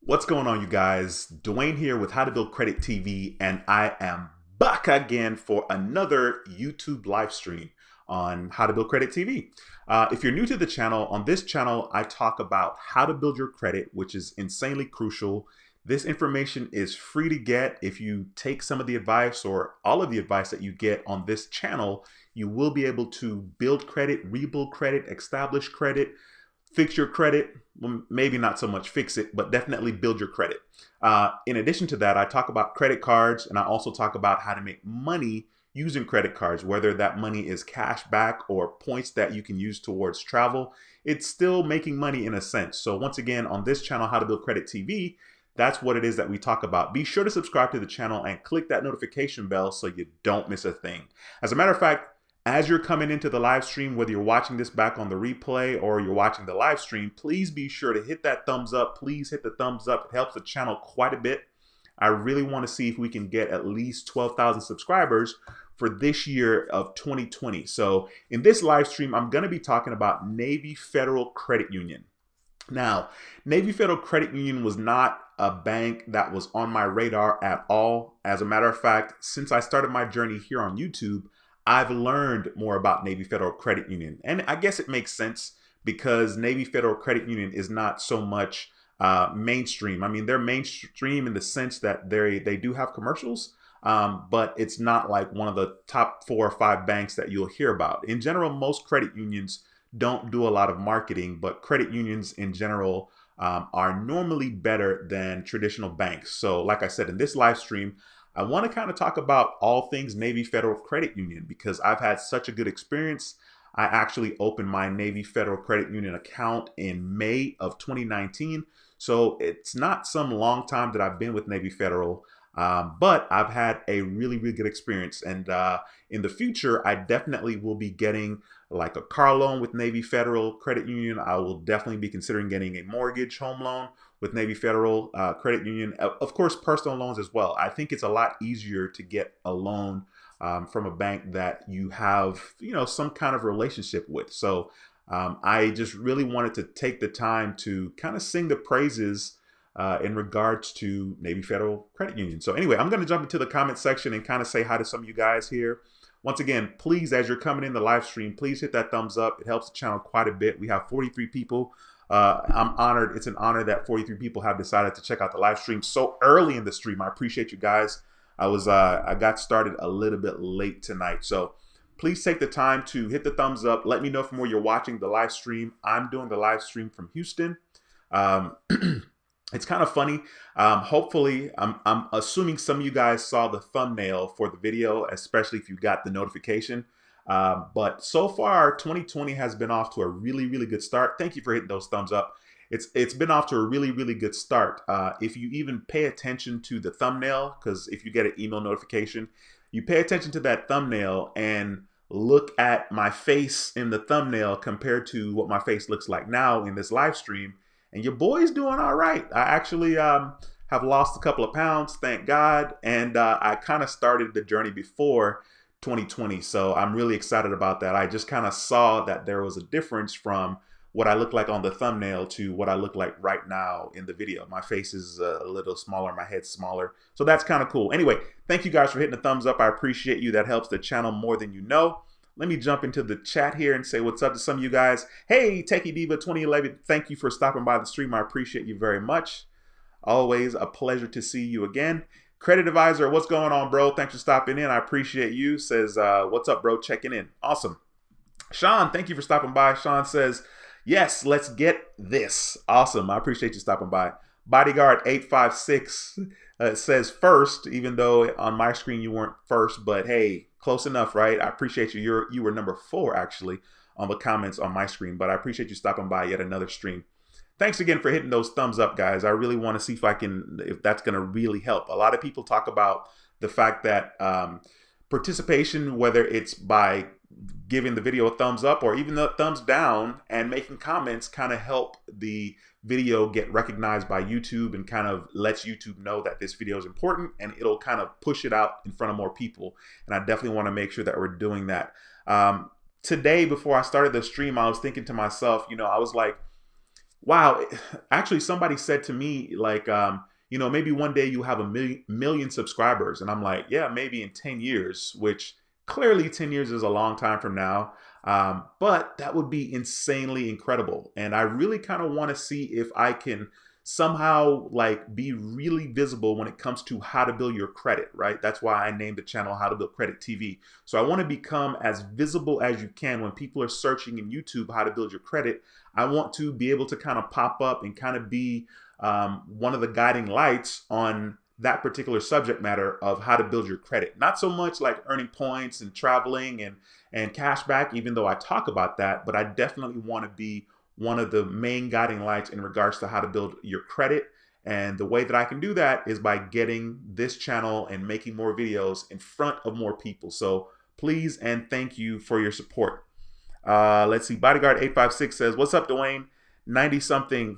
What's going on, you guys? Dwayne here with How to Build Credit TV, and I am back again for another YouTube live stream on How to Build Credit TV. If you're new to the channel, on this channel, I talk about how to build your credit, which is insanely crucial. This information is free to get. If you take some of the advice or all of the advice that you get on this channel, you will be able to build credit, rebuild credit, establish credit, fix your credit. Well, maybe not so much fix it, but definitely build your credit. In addition to that, I talk about credit cards, and I also talk about how to make money using credit cards, whether that money is cash back or points that you can use towards travel. It's still making money in a sense. So once again, on this channel, How to Build Credit TV, that's what it is that we talk about. Be sure to subscribe to the channel and click that notification bell so you don't miss a thing. As a matter of fact, as you're coming into the live stream, whether you're watching this back on the replay or you're watching the live stream, please be sure to hit that thumbs up. Please hit the thumbs up. It helps the channel quite a bit. I really want to see if we can get at least 12,000 subscribers for this year of 2020. So in this live stream, I'm going to be talking about Navy Federal Credit Union. Now, Navy Federal Credit Union was not a bank that was on my radar at all. As a matter of fact, since I started my journey here on YouTube, I've learned more about Navy Federal Credit Union. And I guess it makes sense because Navy Federal Credit Union is not so much mainstream. I mean, they're mainstream in the sense that they do have commercials, but it's not like one of the top 4 or 5 banks that you'll hear about. In general, most credit unions don't do a lot of marketing, but credit unions in general are normally better than traditional banks. So like I said, in this live stream, I want to kind of talk about all things Navy Federal Credit Union because I've had such a good experience. I actually opened my Navy Federal Credit Union account in May of 2019. So it's not some long time that I've been with Navy Federal, but I've had a really, really good experience. And in the future, I definitely will be getting like a car loan with Navy Federal Credit Union. I will definitely be considering getting a mortgage home loan with Navy Federal Credit Union. Of course, personal loans as well. I think it's a lot easier to get a loan from a bank that you have, some kind of relationship with. So I just really wanted to take the time to kind of sing the praises in regards to Navy Federal Credit Union. So anyway, I'm going to jump into the comment section and kind of say hi to some of you guys here. Once again, please, as you're coming in the live stream, please hit that thumbs up. It helps the channel quite a bit. We have 43 people. I'm honored. It's an honor that 43 people have decided to check out the live stream so early in the stream. I appreciate you guys. I got started a little bit late tonight. So please take the time to hit the thumbs up. Let me know from where you're watching the live stream. I'm doing the live stream from Houston. It's kind of funny. Hopefully, I'm assuming some of you guys saw the thumbnail for the video, especially if you got the notification. But so far, 2020 has been off to a really, really good start. Thank you for hitting those thumbs up. It's been off to a really, really good start. If you even pay attention to the thumbnail, because if you get an email notification, you pay attention to that thumbnail and look at my face in the thumbnail compared to what my face looks like now in this live stream. And your boy's doing all right. I actually have lost a couple of pounds, thank God. And I kind of started the journey before 2020. So I'm really excited about that. I just kind of saw that there was a difference from what I look like on the thumbnail to what I look like right now in the video. My face is a little smaller, my head's smaller. So that's kind of cool. Anyway, thank you guys for hitting the thumbs up. I appreciate you. That helps the channel more than you know. Let me jump into the chat here and say what's up to some of you guys. Hey, Techie Diva 2011, thank you for stopping by the stream. I appreciate you very much. Always a pleasure to see you again. Credit Advisor, what's going on, bro? Thanks for stopping in. I appreciate you. Says, what's up, bro? Checking in. Awesome. Sean, thank you for stopping by. Sean says, yes, let's get this. Awesome. I appreciate you stopping by. Bodyguard 856 says first, even though on my screen you weren't first, but hey, close enough, right? I appreciate you. You were number 4 actually on the comments on my screen, but I appreciate you stopping by yet another stream. Thanks again for hitting those thumbs up, guys. I really want to see if that's going to really help. A lot of people talk about the fact that participation, whether it's by giving the video a thumbs up or even a thumbs down and making comments, kind of help the video get recognized by YouTube and kind of lets YouTube know that this video is important, and it'll kind of push it out in front of more people. And I definitely want to make sure that we're doing that. Today, before I started the stream, I was thinking to myself, I was like, Wow. Actually, somebody said to me, like, maybe one day you have a million subscribers. And I'm like, yeah, maybe in 10 years, which clearly 10 years is a long time from now. But that would be insanely incredible. And I really kind of want to see if I can somehow like be really visible when it comes to how to build your credit, right? That's why I named the channel How to Build Credit TV. So I want to become as visible as you can when people are searching in YouTube how to build your credit. I want to be able to kind of pop up and kind of be one of the guiding lights on that particular subject matter of how to build your credit. Not so much like earning points and traveling and cashback, even though I talk about that, but I definitely want to be one of the main guiding lights in regards to how to build your credit. And the way that I can do that is by getting this channel and making more videos in front of more people. So please and thank you for your support. Let's see. Bodyguard 856 says, "What's up, Dwayne? 90 something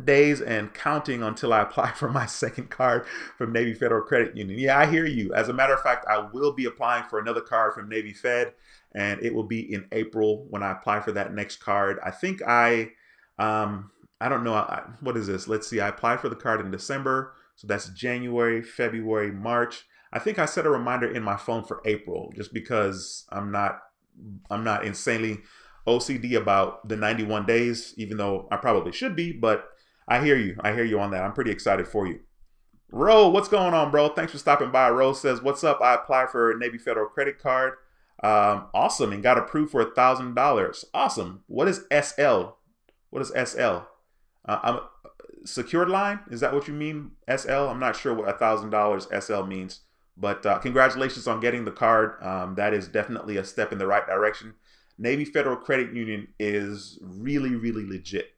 days and counting until I apply for my second card from Navy Federal Credit Union." Yeah, I hear you. As a matter of fact, I will be applying for another card from Navy Fed, and it will be in April when I apply for that next card. I think I don't know. What is this? Let's see. I applied for the card in December. So that's January, February, March. I think I set a reminder in my phone for April just because I'm not insanely OCD about the 91 days, even though I probably should be, but I hear you. I hear you on that. I'm pretty excited for you. Ro, what's going on, bro? Thanks for stopping by. Ro says, "What's up? I applied for a Navy Federal credit card. Awesome, and got approved for $1,000. Awesome. What is SL? What is SL? I'm secured line. Is that what you mean? SL? I'm not sure what $1,000 SL means, but congratulations on getting the card. That is definitely a step in the right direction. Navy Federal Credit Union is really, really legit.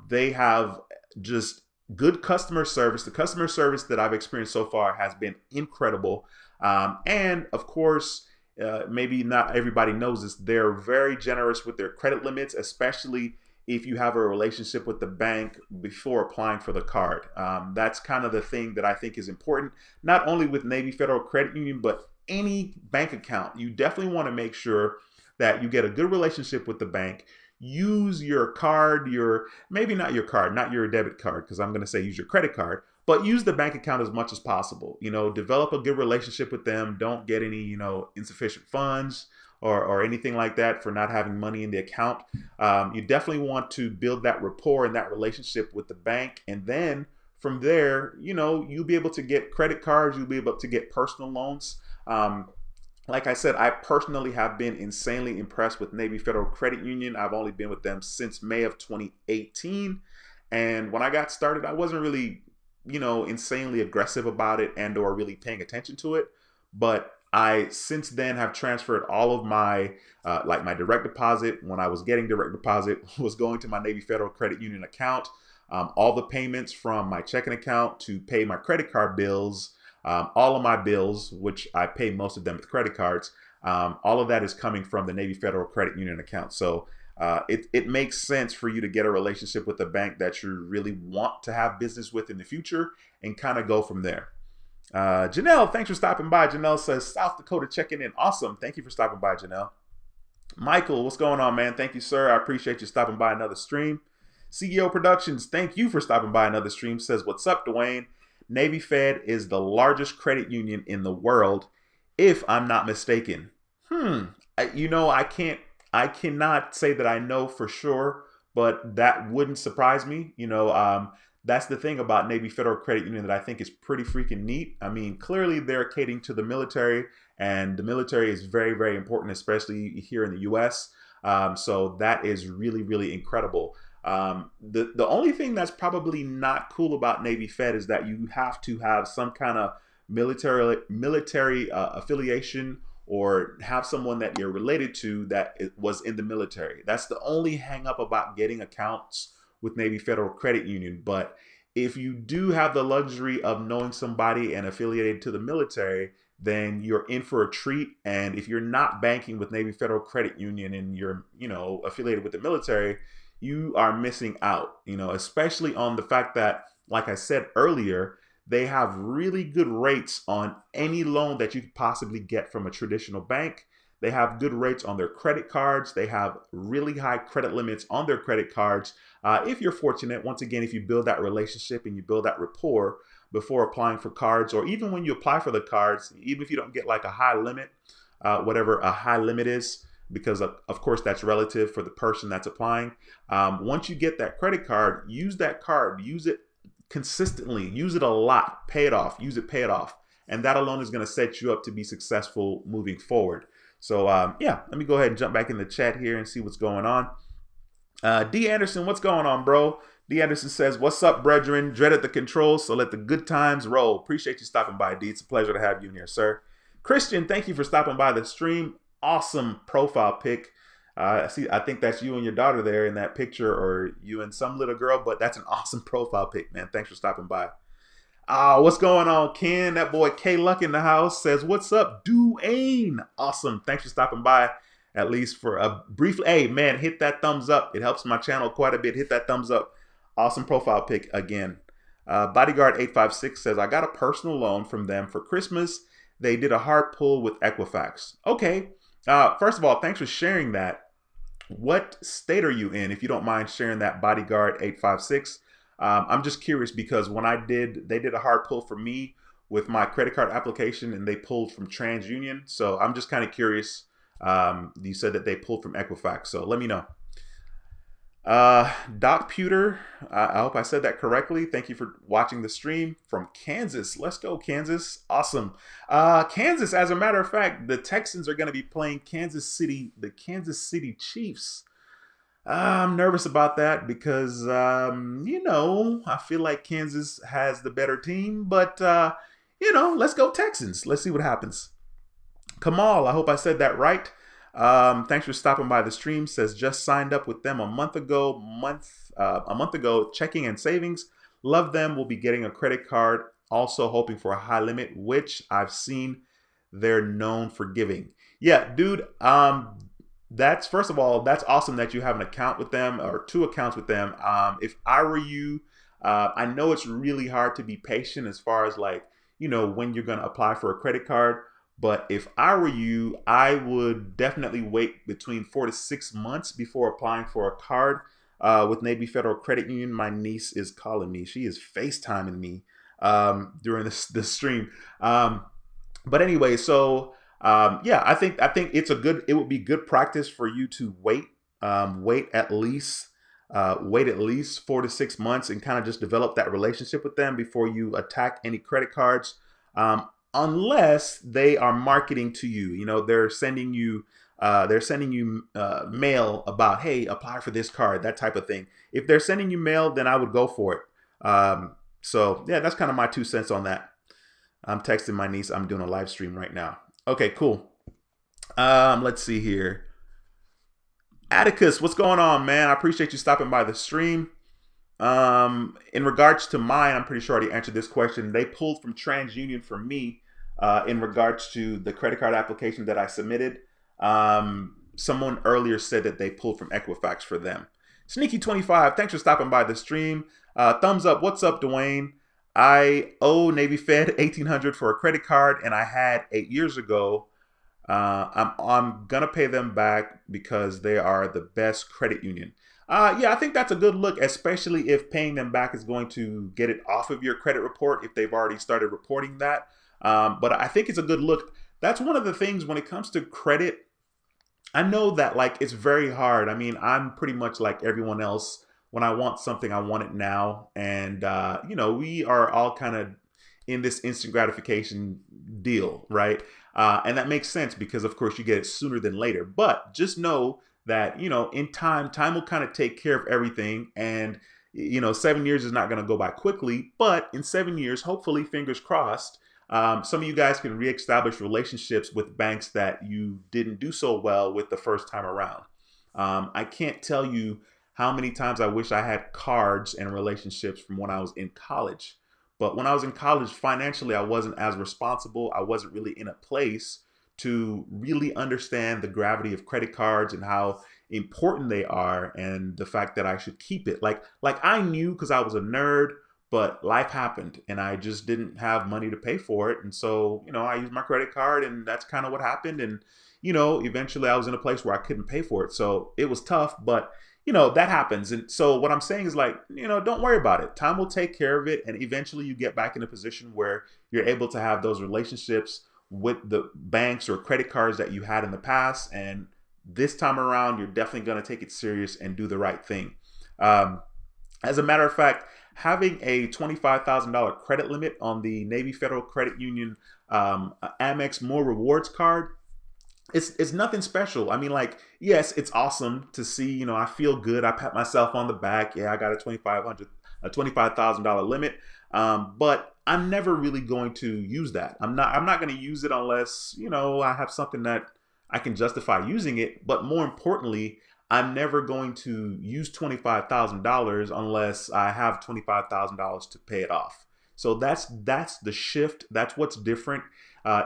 They have just good customer service. The customer service that I've experienced so far has been incredible. And of course, maybe not everybody knows this, they're very generous with their credit limits, especially if you have a relationship with the bank before applying for the card. That's kind of the thing that I think is important, not only with Navy Federal Credit Union, but any bank account. You definitely want to make sure that you get a good relationship with the bank. Use your card, maybe not your card, not your debit card, because I'm going to say use your credit card, but use the bank account as much as possible. Develop a good relationship with them. Don't get any, insufficient funds or anything like that for not having money in the account. You definitely want to build that rapport and that relationship with the bank. And then from there, you'll be able to get credit cards. You'll be able to get personal loans. Like I said, I personally have been insanely impressed with Navy Federal Credit Union. I've only been with them since May of 2018. And when I got started, I wasn't really, insanely aggressive about it and or really paying attention to it. But I since then have transferred all of my like my direct deposit, when I was getting direct deposit, was going to my Navy Federal Credit Union account. All the payments from my checking account to pay my credit card bills, all of my bills, which I pay most of them with credit cards, all of that is coming from the Navy Federal Credit Union account. So it makes sense for you to get a relationship with a bank that you really want to have business with in the future and kind of go from there. Janelle, thanks for stopping by. Janelle says, "South Dakota checking in." Awesome. Thank you for stopping by, Janelle. Michael, what's going on, man? Thank you, sir. I appreciate you stopping by another stream. CEO Productions, thank you for stopping by another stream. Says, "What's up, Dwayne? Navy Fed is the largest credit union in the world, if I'm not mistaken." I cannot say that I know for sure, but that wouldn't surprise me. That's the thing about Navy Federal Credit Union that I think is pretty freaking neat. I mean, clearly they're catering to the military, and the military is very, very important, especially here in the U.S. So that is really, really incredible. The only thing that's probably not cool about Navy Fed is that you have to have some kind of military affiliation, or have someone that you're related to that was in the military. That's the only hang up about getting accounts with Navy Federal Credit Union. But if you do have the luxury of knowing somebody and affiliated to the military, then you're in for a treat. And if you're not banking with Navy Federal Credit Union and you're, affiliated with the military, you are missing out, especially on the fact that, like I said earlier, they have really good rates on any loan that you could possibly get from a traditional bank. They have good rates on their credit cards. They have really high credit limits on their credit cards. If you're fortunate, once again, if you build that relationship and you build that rapport before applying for cards, or even when you apply for the cards, even if you don't get like a high limit, whatever a high limit is, because of course that's relative for the person that's applying. Once you get that credit card, use that card, use it consistently, use it a lot, pay it off, use it, pay it off. And that alone is going to set you up to be successful moving forward. So yeah, let me go ahead and jump back in the chat here and see what's going on. D. Anderson, what's going on, bro? D. Anderson says, what's up, brethren? Dreaded the controls, so let the good times roll. Appreciate you stopping by, D. It's a pleasure to have you in here, sir. Christian, thank you for stopping by the stream. Awesome profile pic. I think that's you and your daughter there in that picture, or you and some little girl, but that's an awesome profile pic, man. Thanks for stopping by. What's going on, Ken? That boy K Luck in the house says, what's up, Duane? Awesome. Thanks for stopping by, at least for a brief. Hey, man, hit that thumbs up. It helps my channel quite a bit. Hit that thumbs up. Awesome profile pic again. Bodyguard 856 says, I got a personal loan from them for Christmas. They did a hard pull with Equifax. Okay. First of all, thanks for sharing that. What state are you in, if you don't mind sharing that, Bodyguard 856? I'm just curious because when they did a hard pull for me with my credit card application, and they pulled from TransUnion. So I'm just kind of curious. You said that they pulled from Equifax, so let me know. Doc Pewter, I hope I said that correctly. Thank you for watching the stream from Kansas. Let's go, Kansas. Awesome. Kansas, as a matter of fact, the Texans are going to be playing the Kansas City Chiefs. I'm nervous about that because, you know, I feel like Kansas has the better team, but, you know, let's go Texans. Let's see what happens. Kamal, I hope I said that right. Thanks for stopping by the stream. Says just signed up with them a month ago, checking and savings. Love them. Will be getting a credit card. Also hoping for a high limit, which I've seen they're known for giving. Yeah, dude. First of all, that's awesome that you have an account with them, or 2 accounts with them. If I were you, I know it's really hard to be patient as far as like, you know, when you're going to apply for a credit card. But if I were you, I would definitely wait between 4 to 6 months before applying for a card with Navy Federal Credit Union. My niece is calling me. She is FaceTiming me during this stream. But anyway, so yeah, I think it would be good practice for you to wait at least 4 to 6 months and kind of just develop that relationship with them before you attack any credit cards. Unless they are marketing to you, you know, they're sending you mail about, hey, apply for this card, that type of thing. If they're sending you mail, then I would go for it. So yeah, that's kind of my 2 cents on that. I'm texting my niece. I'm doing a live stream right now. Okay, cool. Let's see here. Atticus, what's going on, man? I appreciate you stopping by the stream. In regards to mine, I'm pretty sure I already answered this question. They pulled from TransUnion for me in regards to the credit card application that I submitted. Someone earlier said that they pulled from Equifax for them. Sneaky25, thanks for stopping by the stream. Thumbs up. What's up, Dwayne? I owe Navy Fed $1,800 for a credit card, and I had 8 years ago. I'm gonna pay them back because they are the best credit union. Yeah, I think that's a good look, especially if paying them back is going to get it off of your credit report if they've already started reporting that. But I think it's a good look. That's one of the things when it comes to credit. I know that like it's very hard. I mean, I'm pretty much like everyone else. When I want something, I want it now. And, you know, we are all kind of in this instant gratification deal, right? And that makes sense because, of course, you get it sooner than later. But just know that, you know, in time will kind of take care of everything. And, you know, 7 years is not going to go by quickly. But in 7 years, hopefully, fingers crossed, some of you guys can reestablish relationships with banks that you didn't do so well with the first time around. I can't tell you how many times I wish I had cards and relationships from when I was in college. But when I was in college, financially, I wasn't as responsible. I wasn't really in a place to really understand the gravity of credit cards and how important they are and the fact that I should keep it. Like I knew because I was a nerd, but life happened and I just didn't have money to pay for it. And so, I used my credit card and that's kind of what happened. And, eventually I was in a place where I couldn't pay for it. So it was tough, but that happens. And so what I'm saying is like, don't worry about it. Time will take care of it. And eventually you get back in a position where you're able to have those relationships with the banks or credit cards that you had in the past. And this time around, you're definitely going to take it serious and do the right thing. As a matter of fact, having a $25,000 credit limit on the Navy Federal Credit Union Amex More Rewards card, it's nothing special. I mean, like, yes, it's awesome to see, I feel good. I pat myself on the back. Yeah, I got a $25,000 limit. But I'm never really going to use that. I'm not going to use it unless, I have something that I can justify using it. But more importantly, I'm never going to use $25,000 unless I have $25,000 to pay it off. So that's the shift. That's what's different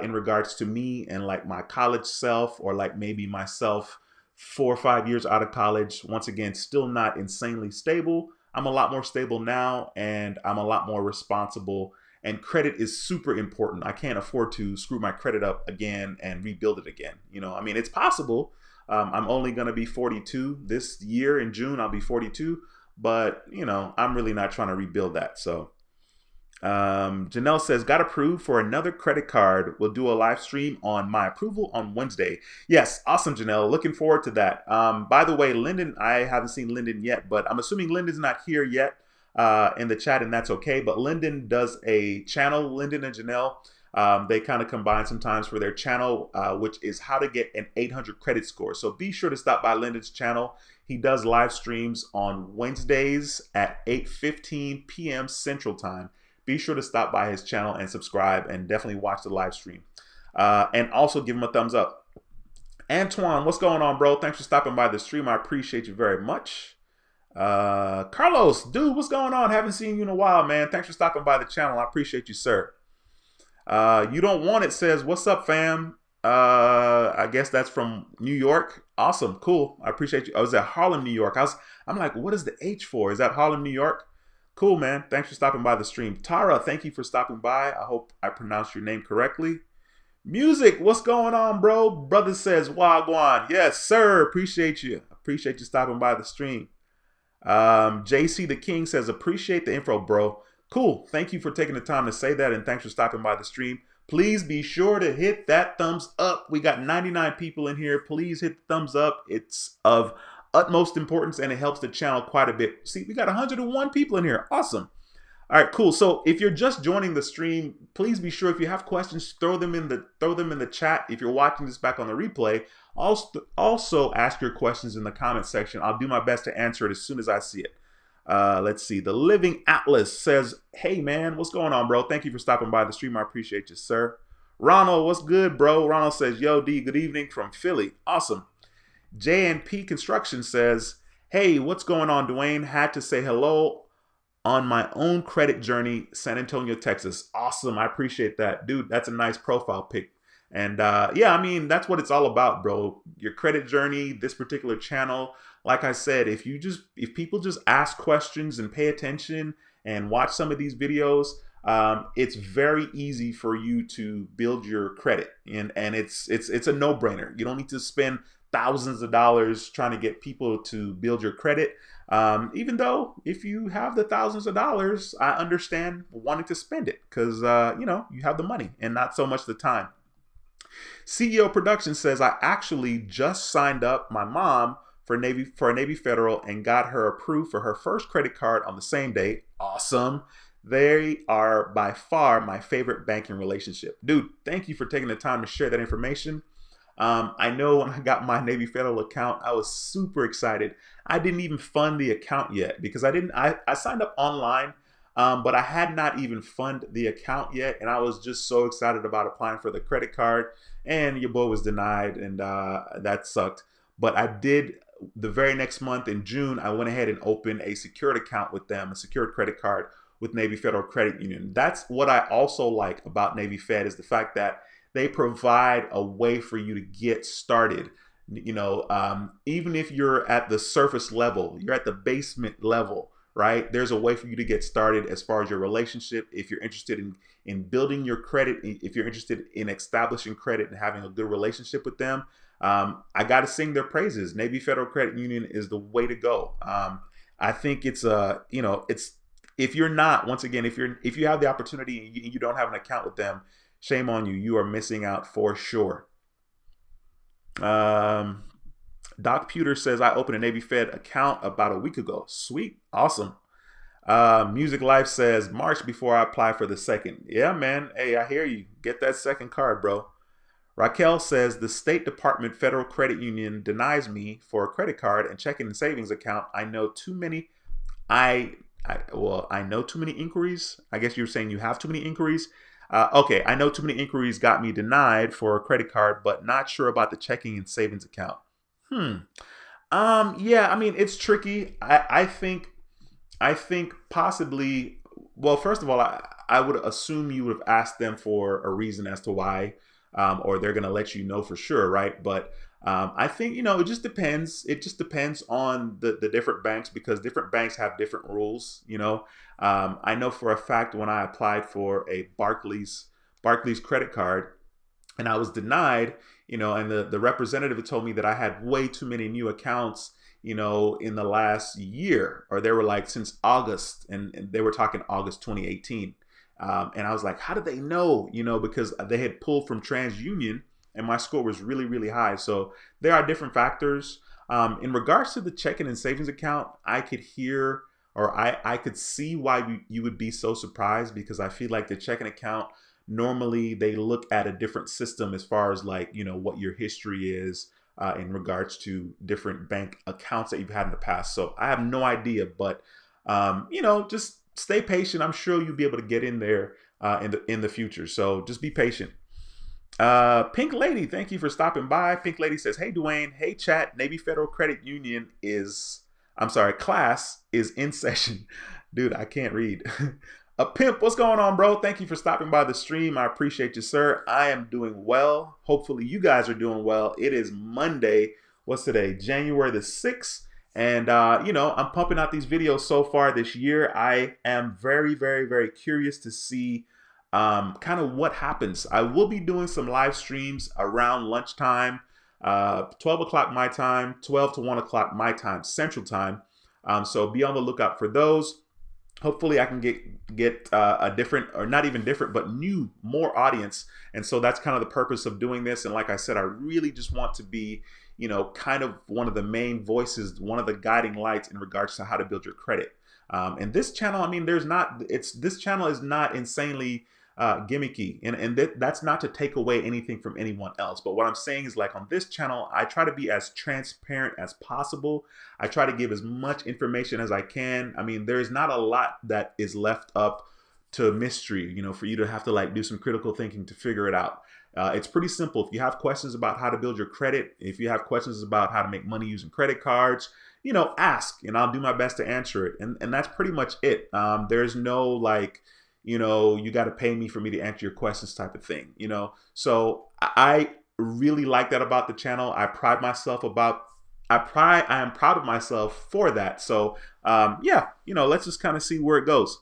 in regards to me and like my college self, or like maybe myself 4 or 5 years out of college. Once again, still not insanely stable. I'm a lot more stable now, and I'm a lot more responsible. And credit is super important. I can't afford to screw my credit up again and rebuild it again. I mean, it's possible. I'm only going to be 42 this year. In June, I'll be 42. But, I'm really not trying to rebuild that. So Janelle says, got approved for another credit card. We'll do a live stream on my approval on Wednesday. Yes, awesome, Janelle. Looking forward to that. By the way, Lyndon, I haven't seen Lyndon yet, but I'm assuming Lyndon's not here yet in the chat, and that's okay. But Lyndon does a channel, Lyndon and Janelle. They kind of combine sometimes for their channel, which is how to get an 800 credit score. So be sure to stop by Lyndon's channel. He does live streams on Wednesdays at 8:15 p.m. Central Time. Be sure to stop by his channel and subscribe, and definitely watch the live stream. And also give him a thumbs up. Antoine, what's going on, bro? Thanks for stopping by the stream. I appreciate you very much. Carlos, dude, what's going on? Haven't seen you in a while, man. Thanks for stopping by the channel. I appreciate you, sir. You Don't Want It says, what's up, fam? I guess that's from New York. Awesome, cool. I appreciate you. I was at Harlem, New York. I'm like, what is the H for? Is that Harlem, New York? Cool, man. Thanks for stopping by the stream. Tara, thank you for stopping by. I hope I pronounced your name correctly. Music, what's going on, bro? Brother says, Wagwan. Yes, sir. Appreciate you. Appreciate you stopping by the stream. JC the King says, appreciate the info, bro. Cool. Thank you for taking the time to say that, and thanks for stopping by the stream. Please be sure to hit that thumbs up. We got 99 people in here. Please hit the thumbs up. It's of utmost importance, and it helps the channel quite a bit. See, we got 101 people in here. Awesome. All right, cool. So if you're just joining the stream, please be sure, if you have questions, throw them in the chat. If you're watching this back on the replay, also ask your questions in the comment section. I'll do my best to answer it as soon as I see it. Let's see. The Living Atlas says, hey man, what's going on, bro? Thank you for stopping by the stream. I appreciate you, sir. Ronald, what's good, bro? Ronald says, yo, D, good evening from Philly. Awesome. J&P Construction says, hey, what's going on, Dwayne? Had to say hello on my own credit journey, San Antonio, Texas. Awesome. I appreciate that. Dude, that's a nice profile pic. And yeah, I mean, that's what it's all about, bro. Your credit journey, this particular channel. Like I said, if people just ask questions and pay attention and watch some of these videos, it's very easy for you to build your credit. And it's a no-brainer. You don't need to spend thousands of dollars trying to get people to build your credit. Even though if you have the thousands of dollars, I understand wanting to spend it because, you have the money and not so much the time. CEO Production says, I actually just signed up my mom for a Navy Federal and got her approved for her first credit card on the same day. Awesome. They are by far my favorite banking relationship. Dude, thank you for taking the time to share that information. I know when I got my Navy Federal account, I was super excited. I didn't even fund the account yet because I signed up online, but I had not even funded the account yet. And I was just so excited about applying for the credit card, and your boy was denied, and that sucked. But I did, the very next month in June, I went ahead and opened a secured account with them, a secured credit card with Navy Federal Credit Union. That's what I also like about Navy Fed, is the fact that they provide a way for you to get started. Even if you're at the surface level, you're at the basement level, right? There's a way for you to get started as far as your relationship. If you're interested in building your credit, if you're interested in establishing credit and having a good relationship with them, I got to sing their praises. Navy Federal Credit Union is the way to go. I think it's it's, if you're not, once again, if you have the opportunity and you don't have an account with them, shame on you. You are missing out for sure. Doc Pewter says, I opened a Navy Fed account about a week ago. Sweet. Awesome. Music Life says, March before I apply for the second. Yeah, man. Hey, I hear you. Get that second card, bro. Raquel says, the State Department Federal Credit Union denies me for a credit card and checking and savings account. I know too many. I know too many inquiries. I guess you're saying you have too many inquiries. Okay, I know too many inquiries got me denied for a credit card, but not sure about the checking and savings account. Yeah, I mean, it's tricky. I think possibly, well, first of all, I would assume you would have asked them for a reason as to why, or they're going to let you know for sure, right? But I think, it just depends. It just depends on the different banks, because different banks have different rules, I know for a fact when I applied for a Barclays credit card and I was denied, and the representative told me that I had way too many new accounts, in the last year, or they were like since August, and they were talking August 2018. And I was like, how did they know? Because they had pulled from TransUnion and my score was really, really high. So there are different factors. In regards to the checking and savings account, I could hear, or I could see why you would be so surprised, because I feel like the checking account, normally they look at a different system as far as like, what your history is in regards to different bank accounts that you've had in the past. So I have no idea, but just stay patient. I'm sure you'll be able to get in there in the future. So just be patient. Pink Lady, thank you for stopping by. Pink Lady says, hey Dwayne, hey chat, Navy Federal Credit Union class is in session. Dude, I can't read. A pimp, what's going on, bro? Thank you for stopping by the stream. I appreciate you, sir. I am doing well. Hopefully you guys are doing well. It is Monday. What's today? January the 6th. And, I'm pumping out these videos so far this year. I am very, very, very curious to see kind of what happens. I will be doing some live streams around lunchtime, 12 o'clock my time, 12 to 1 o'clock my time, Central Time. So be on the lookout for those. Hopefully I can get a different, or not even different, but more audience. And so that's kind of the purpose of doing this. And like I said, I really just want to be, kind of one of the main voices, one of the guiding lights in regards to how to build your credit. And this channel, I mean, this channel is not insanely gimmicky, and that's not to take away anything from anyone else. But what I'm saying is, like, on this channel, I try to be as transparent as possible. I try to give as much information as I can. I mean, there's not a lot that is left up to mystery, for you to have to like do some critical thinking to figure it out. It's pretty simple. If you have questions about how to build your credit, if you have questions about how to make money using credit cards, ask, and I'll do my best to answer it. And that's pretty much it. There's no like, you got to pay me for me to answer your questions type of thing, So I really like that about the channel. I am proud of myself for that. So yeah, let's just kind of see where it goes.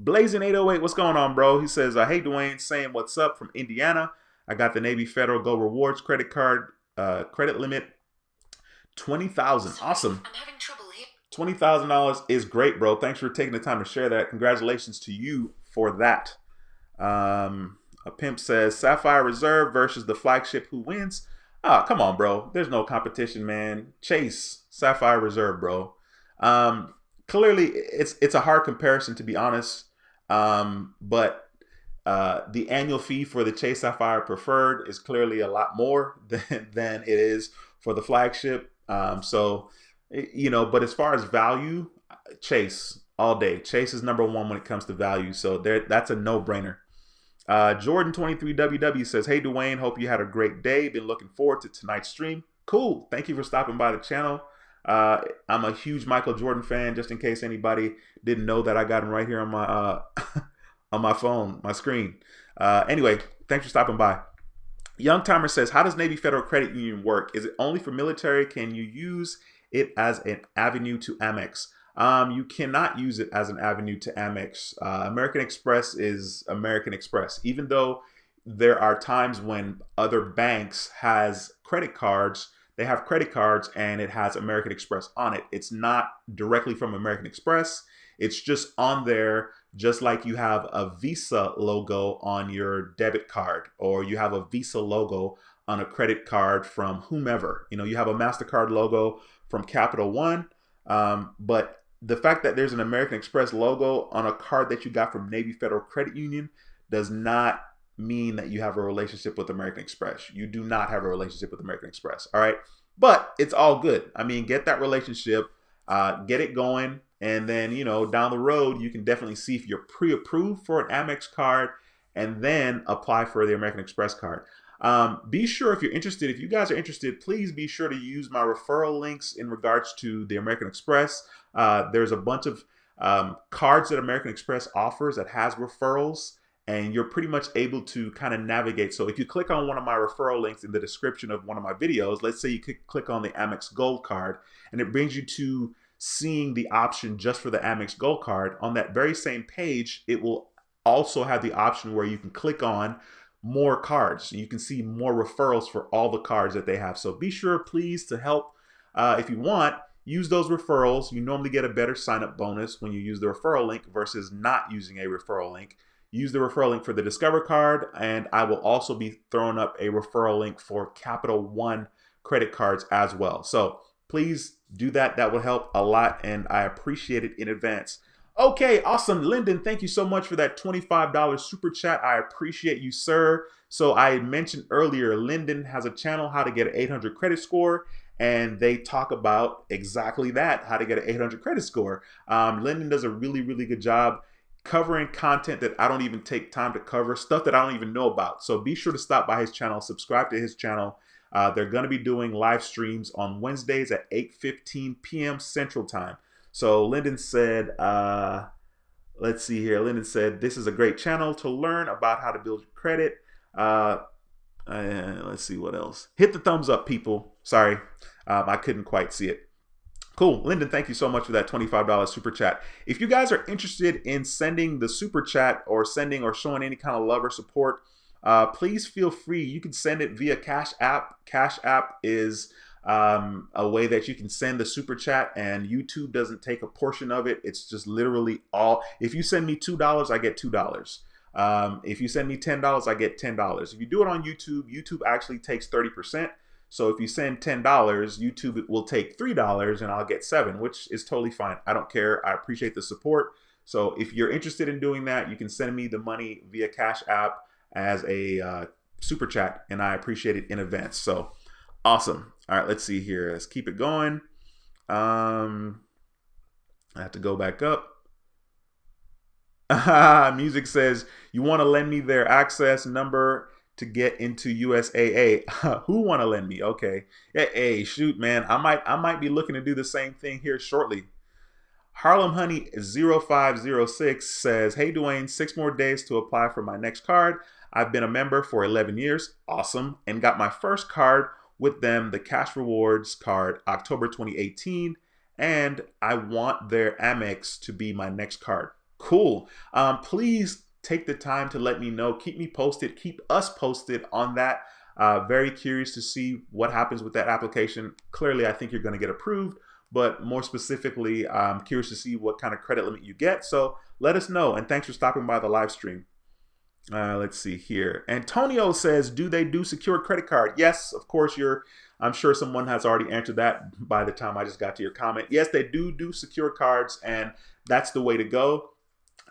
Blazing 808, what's going on, bro? He says, hey Dwayne, saying what's up from Indiana. I got the Navy Federal Go Rewards credit card, credit limit, $20,000. Awesome. I'm having trouble here. $20,000 is great, bro. Thanks for taking the time to share that. Congratulations to you for that. A pimp says, Sapphire Reserve versus the Flagship, who wins? Oh, come on, bro. There's no competition, man. Chase, Sapphire Reserve, bro. Clearly, it's a hard comparison, to be honest. But the annual fee for the Chase Sapphire Preferred is clearly a lot more than it is for the Flagship. But as far as value, Chase all day. Chase is number one when it comes to value. So that's a no-brainer. Jordan23WW says, hey Dwayne, hope you had a great day. Been looking forward to tonight's stream. Cool. Thank you for stopping by the channel. I'm a huge Michael Jordan fan, just in case anybody didn't know that. I got him right here on my on my phone, my screen. Anyway, thanks for stopping by. Young Timer says, how does Navy Federal Credit Union work? Is it only for military? Can you use it as an avenue to Amex? you cannot use it as an avenue to Amex. American Express is American Express. Even though there are times when other banks has credit cards, they have credit cards and it has American Express on it. It's not directly from American Express. It's just on there, just like you have a Visa logo on your debit card, or you have a Visa logo on a credit card from whomever. You know, you have a MasterCard logo from Capital One, but the fact that there's an American Express logo on a card that you got from Navy Federal Credit Union does not mean that you have a relationship with American Express. You do not have a relationship with American Express, all right? But it's all good. I mean, get that relationship, get it going, and then, you know, down the road, you can definitely see if you're pre-approved for an Amex card and then apply for the American Express card. Be sure, if you're interested, if you guys are interested, please be sure to use my referral links in regards to the American Express. There's a bunch of cards that American Express offers that has referrals, and you're pretty much able to kind of navigate. So if you click on one of my referral links in the description of one of my videos, let's say you click on the Amex Gold card, and it brings you to seeing the option just for the Amex Gold card. On that very same page, it will also have the option where you can click on more cards. You can see more referrals for all the cards that they have. So be sure, please, to help, if you want, use those referrals. You normally get a better sign-up bonus when you use the referral link versus not using a referral link. Use the referral link for the Discover card, and I will also be throwing up a referral link for Capital One credit cards as well. So please do that. That will help a lot, and I appreciate it in advance. Okay, awesome. Lyndon, thank you so much for that $25 super chat. I appreciate you, sir. So I mentioned earlier, Lyndon has a channel, How to Get an 800 Credit Score, and they talk about exactly that, how to get an 800 credit score. Lyndon does a really, really good job covering content that I don't even take time to cover, stuff that I don't even know about. So be sure to stop by his channel, subscribe to his channel. They're going to be doing live streams on Wednesdays at 8:15 p.m. Central Time. So Lyndon said, let's see here. Lyndon said, this is a great channel to learn about how to build your credit. Let's see what else. Hit the thumbs up, people. Sorry, I couldn't quite see it. Cool. Lyndon, thank you so much for that $25 super chat. If you guys are interested in sending the super chat or sending or showing any kind of love or support, please feel free. You can send it via Cash App. Cash App is a way that you can send the super chat, and YouTube doesn't take a portion of it. It's just literally all. If you send me $2, I get $2. If you send me $10, I get $10. If you do it on YouTube, YouTube actually takes 30%. So if you send $10, YouTube will take $3 and I'll get $7, which is totally fine. I don't care. I appreciate the support. So if you're interested in doing that, you can send me the money via Cash App as a super chat, and I appreciate it in advance. So awesome. All right, let's see here. Let's keep it going. I have to go back up. Music says, you want to lend me their access number to get into USAA. Who want to lend me? Okay. Hey, shoot, man. I might be looking to do the same thing here shortly. Harlem Honey 0506 says, hey, Dwayne, 6 more days to apply for my next card. I've been a member for 11 years. Awesome. And got my first card with them, the Cash Rewards card, October 2018. And I want their Amex to be my next card. Cool. Please take the time to let me know. Keep me posted. Keep us posted on that. Very curious to see what happens with that application. Clearly, I think you're going to get approved, but more specifically, I'm curious to see what kind of credit limit you get. So let us know. And thanks for stopping by the live stream. Let's see here. Antonio says, do they do secured credit card? Yes, of course. I'm sure someone has already answered that by the time I just got to your comment. Yes, they do secured cards, and that's the way to go.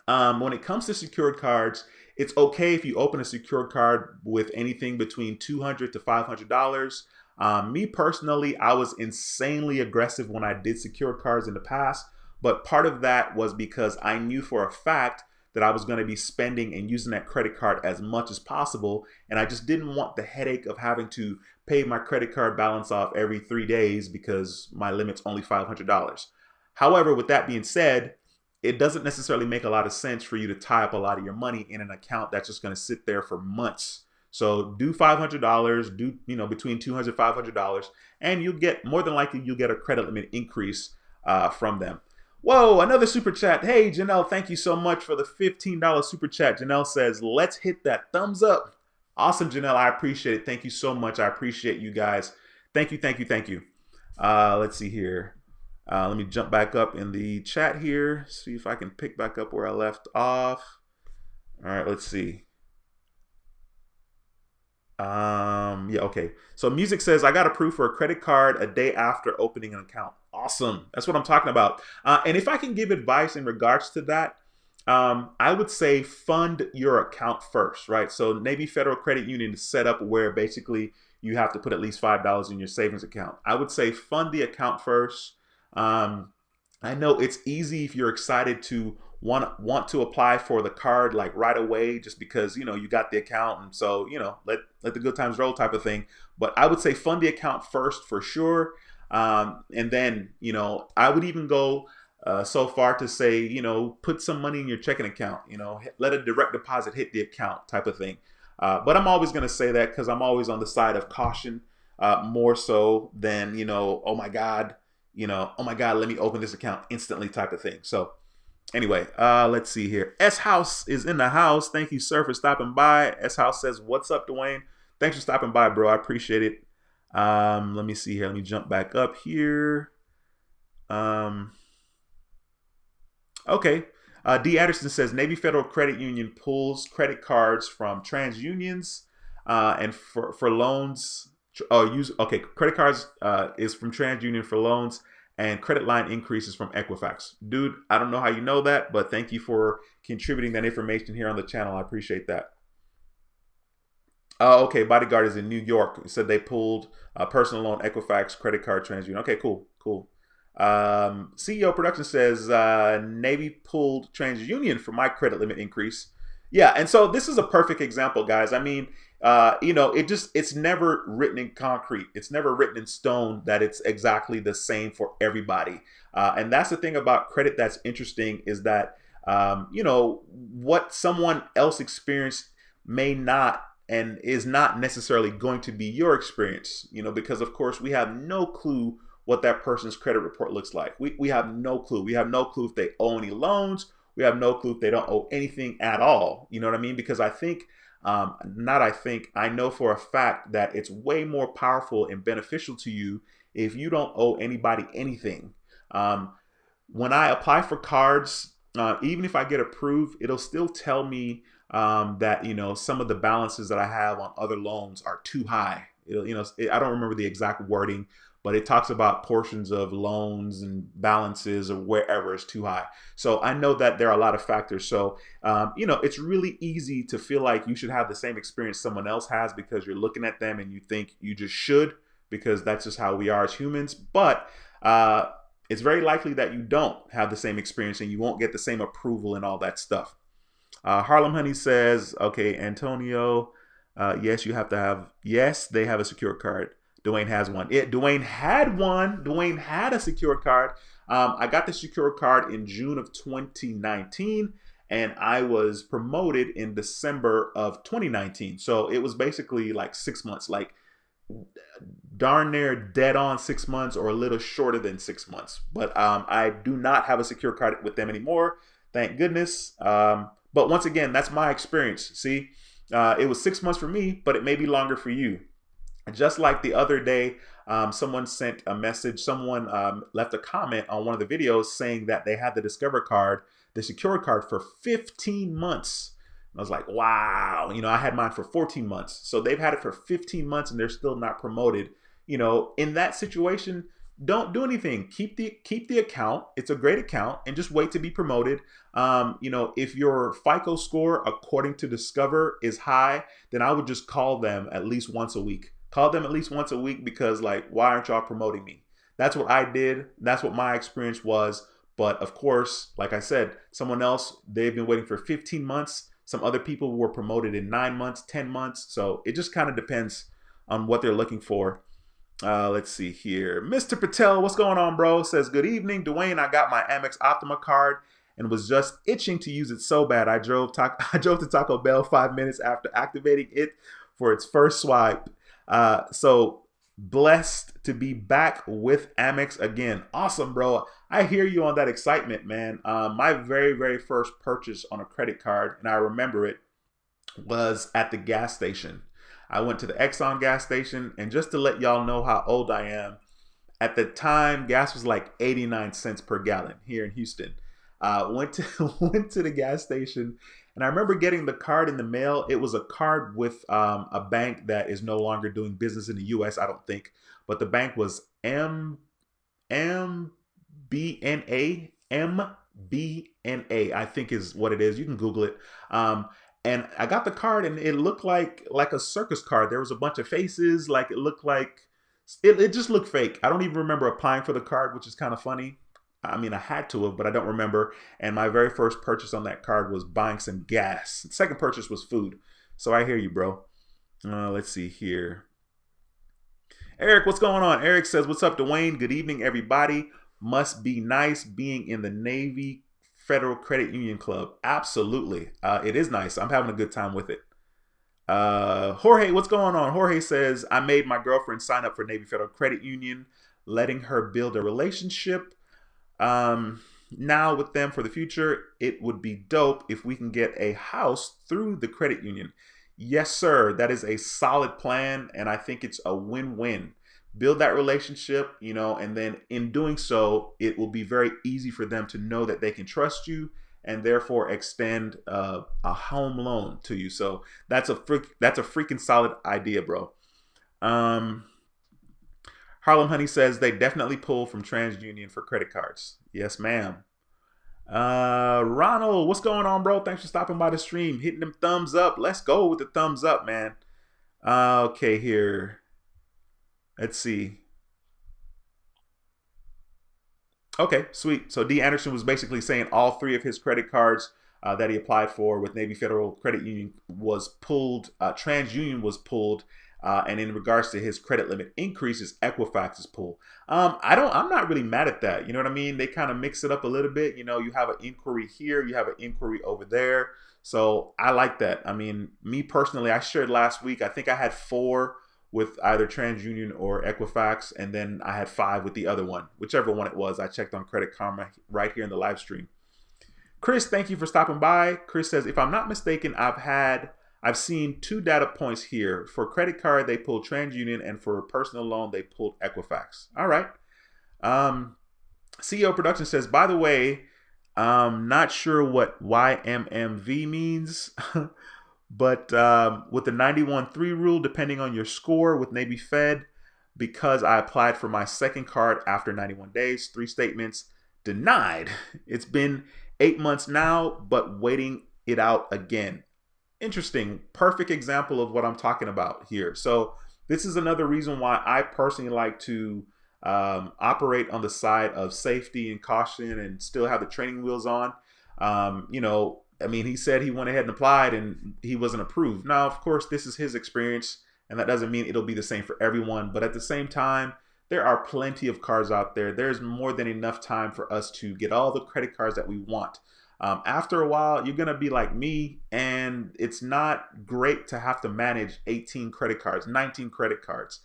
When it comes to secured cards, it's okay if you open a secured card with anything between $200 to $500. Me personally, I was insanely aggressive when I did secured cards in the past, but part of that was because I knew for a fact that I was going to be spending and using that credit card as much as possible, and I just didn't want the headache of having to pay my credit card balance off every 3 days because my limit's only $500. However, with that being said, it doesn't necessarily make a lot of sense for you to tie up a lot of your money in an account that's just going to sit there for months. So do $500, do, between $200 and $500, and you'll get, more than likely, you'll get a credit limit increase from them. Whoa, another super chat. Hey, Janelle, thank you so much for the $15 super chat. Janelle says, let's hit that thumbs up. Awesome, Janelle. I appreciate it. Thank you so much. I appreciate you guys. Thank you, thank you, thank you. Let's see here. Let me jump back up in the chat here. See if I can pick back up where I left off. All right, let's see. Yeah, okay. So music says I got approved for a credit card a day after opening an account. Awesome. That's what I'm talking about. And if I can give advice in regards to that, I would say fund your account first, right? So Navy Federal Credit Union is set up where basically you have to put at least $5 in your savings account. I would say fund the account first. Um, I know it's easy if you're excited to want to apply for the card like right away, just because you got the account, and so let the good times roll type of thing. But I would say fund the account first for sure, and then I would even go so far to say put some money in your checking account. Let a direct deposit hit the account type of thing. But I'm always going to say that because I'm always on the side of caution, more so than oh my God. Oh my God, let me open this account instantly type of thing. So anyway, let's see here. S House is in the house. Thank you, sir, for stopping by. S House says, what's up, Dwayne? Thanks for stopping by, bro. I appreciate it. Let me see here. Let me jump back up here. Okay. D. Anderson says, Navy Federal Credit Union pulls credit cards from TransUnions and for loans. Credit cards is from TransUnion for loans, and credit line increases from Equifax. Dude, I don't know how you know that, but thank you for contributing that information here on the channel. I appreciate that. Okay, Bodyguard is in New York. It said they pulled personal loan, Equifax, credit card, TransUnion. Okay, cool, cool. CEO Production says Navy pulled TransUnion for my credit limit increase. Yeah, and so this is a perfect example, guys. I mean, it's never written in concrete. It's never written in stone that it's exactly the same for everybody. And that's the thing about credit that's interesting is that, what someone else experienced may not and is not necessarily going to be your experience, because of course we have no clue what that person's credit report looks like. We have no clue. We have no clue if they owe any loans. We have no clue if they don't owe anything at all. You know what I mean? Because I think, I know for a fact that it's way more powerful and beneficial to you if you don't owe anybody anything. When I apply for cards, even if I get approved, it'll still tell me that some of the balances that I have on other loans are too high. I don't remember the exact wording, but it talks about portions of loans and balances or wherever is too high. So I know that there are a lot of factors. So, it's really easy to feel like you should have the same experience someone else has because you're looking at them and you think you just should, because that's just how we are as humans. But it's very likely that you don't have the same experience and you won't get the same approval and all that stuff. Harlem Honey says, okay, Antonio, yes, they have a secure card. Dwayne has one. Dwayne had one. Dwayne had a secure card. I got the secure card in June of 2019, and I was promoted in December of 2019. So it was basically like 6 months, like darn near dead on 6 months or a little shorter than 6 months. But I do not have a secure card with them anymore. Thank goodness. But once again, that's my experience. See, it was 6 months for me, but it may be longer for you. Just like the other day, someone sent a message, someone left a comment on one of the videos saying that they had the Discover card, the secure card, for 15 months. And I was like, wow, I had mine for 14 months. So they've had it for 15 months and they're still not promoted. In that situation, don't do anything. Keep the account. It's a great account, and just wait to be promoted. If your FICO score according to Discover is high, then I would just call them at least once a week. Call them at least once a week because, like, why aren't y'all promoting me? That's what I did. That's what my experience was. But of course, like I said, someone else, they've been waiting for 15 months. Some other people were promoted in 9 months, 10 months. So it just kind of depends on what they're looking for. Let's see here. Mr. Patel, what's going on, bro? Says, good evening, Dwayne. I got my Amex Optima card and was just itching to use it so bad. I drove to Taco Bell 5 minutes after activating it for its first swipe. So blessed to be back with Amex again. Awesome, bro. I hear you on that excitement, man. My very first purchase on a credit card, and I remember it, was at the gas station. I went to the Exxon gas station, and just to let y'all know how old I am, at the time, gas was like 89 cents per gallon here in Houston. Went to went to the gas station, and I remember getting the card in the mail. It was a card with a bank that is no longer doing business in the U.S. I don't think, but the bank was MBNA. I think is what it is. You can Google it. And I got the card, and it looked like a circus card. There was a bunch of faces. Like it looked like it just looked fake. I don't even remember applying for the card, which is kind of funny. I mean, I had to have, but I don't remember. And my very first purchase on that card was buying some gas. The second purchase was food. So I hear you, bro. Let's see here. Eric, what's going on? Eric says, what's up, Dwayne? Good evening, everybody. Must be nice being in the Navy Federal Credit Union Club. Absolutely. It is nice. I'm having a good time with it. Jorge, what's going on? Jorge says, I made my girlfriend sign up for Navy Federal Credit Union, letting her build a relationship now with them for the future. It would be dope if we can get a house through the credit union. Yes, sir. That is a solid plan, and I think it's a win-win. Build that relationship, you know, and then in doing so, it will be very easy for them to know that they can trust you and therefore extend a home loan to you. So that's a freaking solid idea, bro. Harlem Honey says they definitely pull from TransUnion for credit cards. Yes, ma'am. Ronald, what's going on, bro? Thanks for stopping by the stream, hitting them thumbs up. Let's go with the thumbs up, man. Okay, here. Let's see. Okay, sweet. So D. Anderson was basically saying all three of his credit cards that he applied for with Navy Federal Credit Union was pulled. TransUnion was pulled. And in regards to his credit limit increases, Equifax is pulled. I'm not really mad at that. You know what I mean? They kind of mix it up a little bit. You know, you have an inquiry here, you have an inquiry over there. So I like that. I mean, me personally, I shared last week, I think I had 4 with either TransUnion or Equifax, and then I had 5 with the other one, whichever one it was. I checked on Credit Karma right here in the live stream. Chris, thank you for stopping by. Chris says, if I'm not mistaken, I've seen 2 data points here. For credit card, they pulled TransUnion, and for personal loan, they pulled Equifax. All right. CEO Production says, by the way, not sure what YMMV means, but with the 91.3 rule, depending on your score with Navy Fed, because I applied for my second card after 91 days, 3 statements, denied. It's been 8 months now, but waiting it out again. Interesting. Perfect example of what I'm talking about here. So this is another reason why I personally like to operate on the side of safety and caution and still have the training wheels on. You know, I mean, he said he went ahead and applied and he wasn't approved. Now, of course, this is his experience, and that doesn't mean it'll be the same for everyone. But at the same time, there are plenty of cards out there. There's more than enough time for us to get all the credit cards that we want. After a while, you're going to be like me, and it's not great to have to manage 18 credit cards, 19 credit cards,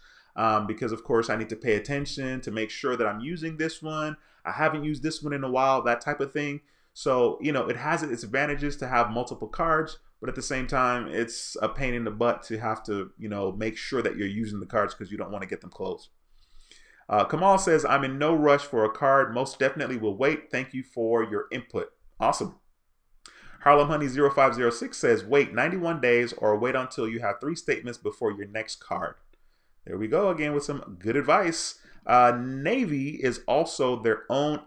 because, of course, I need to pay attention to make sure that I'm using this one. I haven't used this one in a while, that type of thing. So, you know, it has its advantages to have multiple cards, but at the same time, it's a pain in the butt to have to, you know, make sure that you're using the cards because you don't want to get them closed. Kamal says, I'm in no rush for a card. Most definitely will wait. Thank you for your input. Awesome. Harlem Honey 0506 says, wait 91 days or wait until you have 3 statements before your next card. There we go again with some good advice. Navy is also their own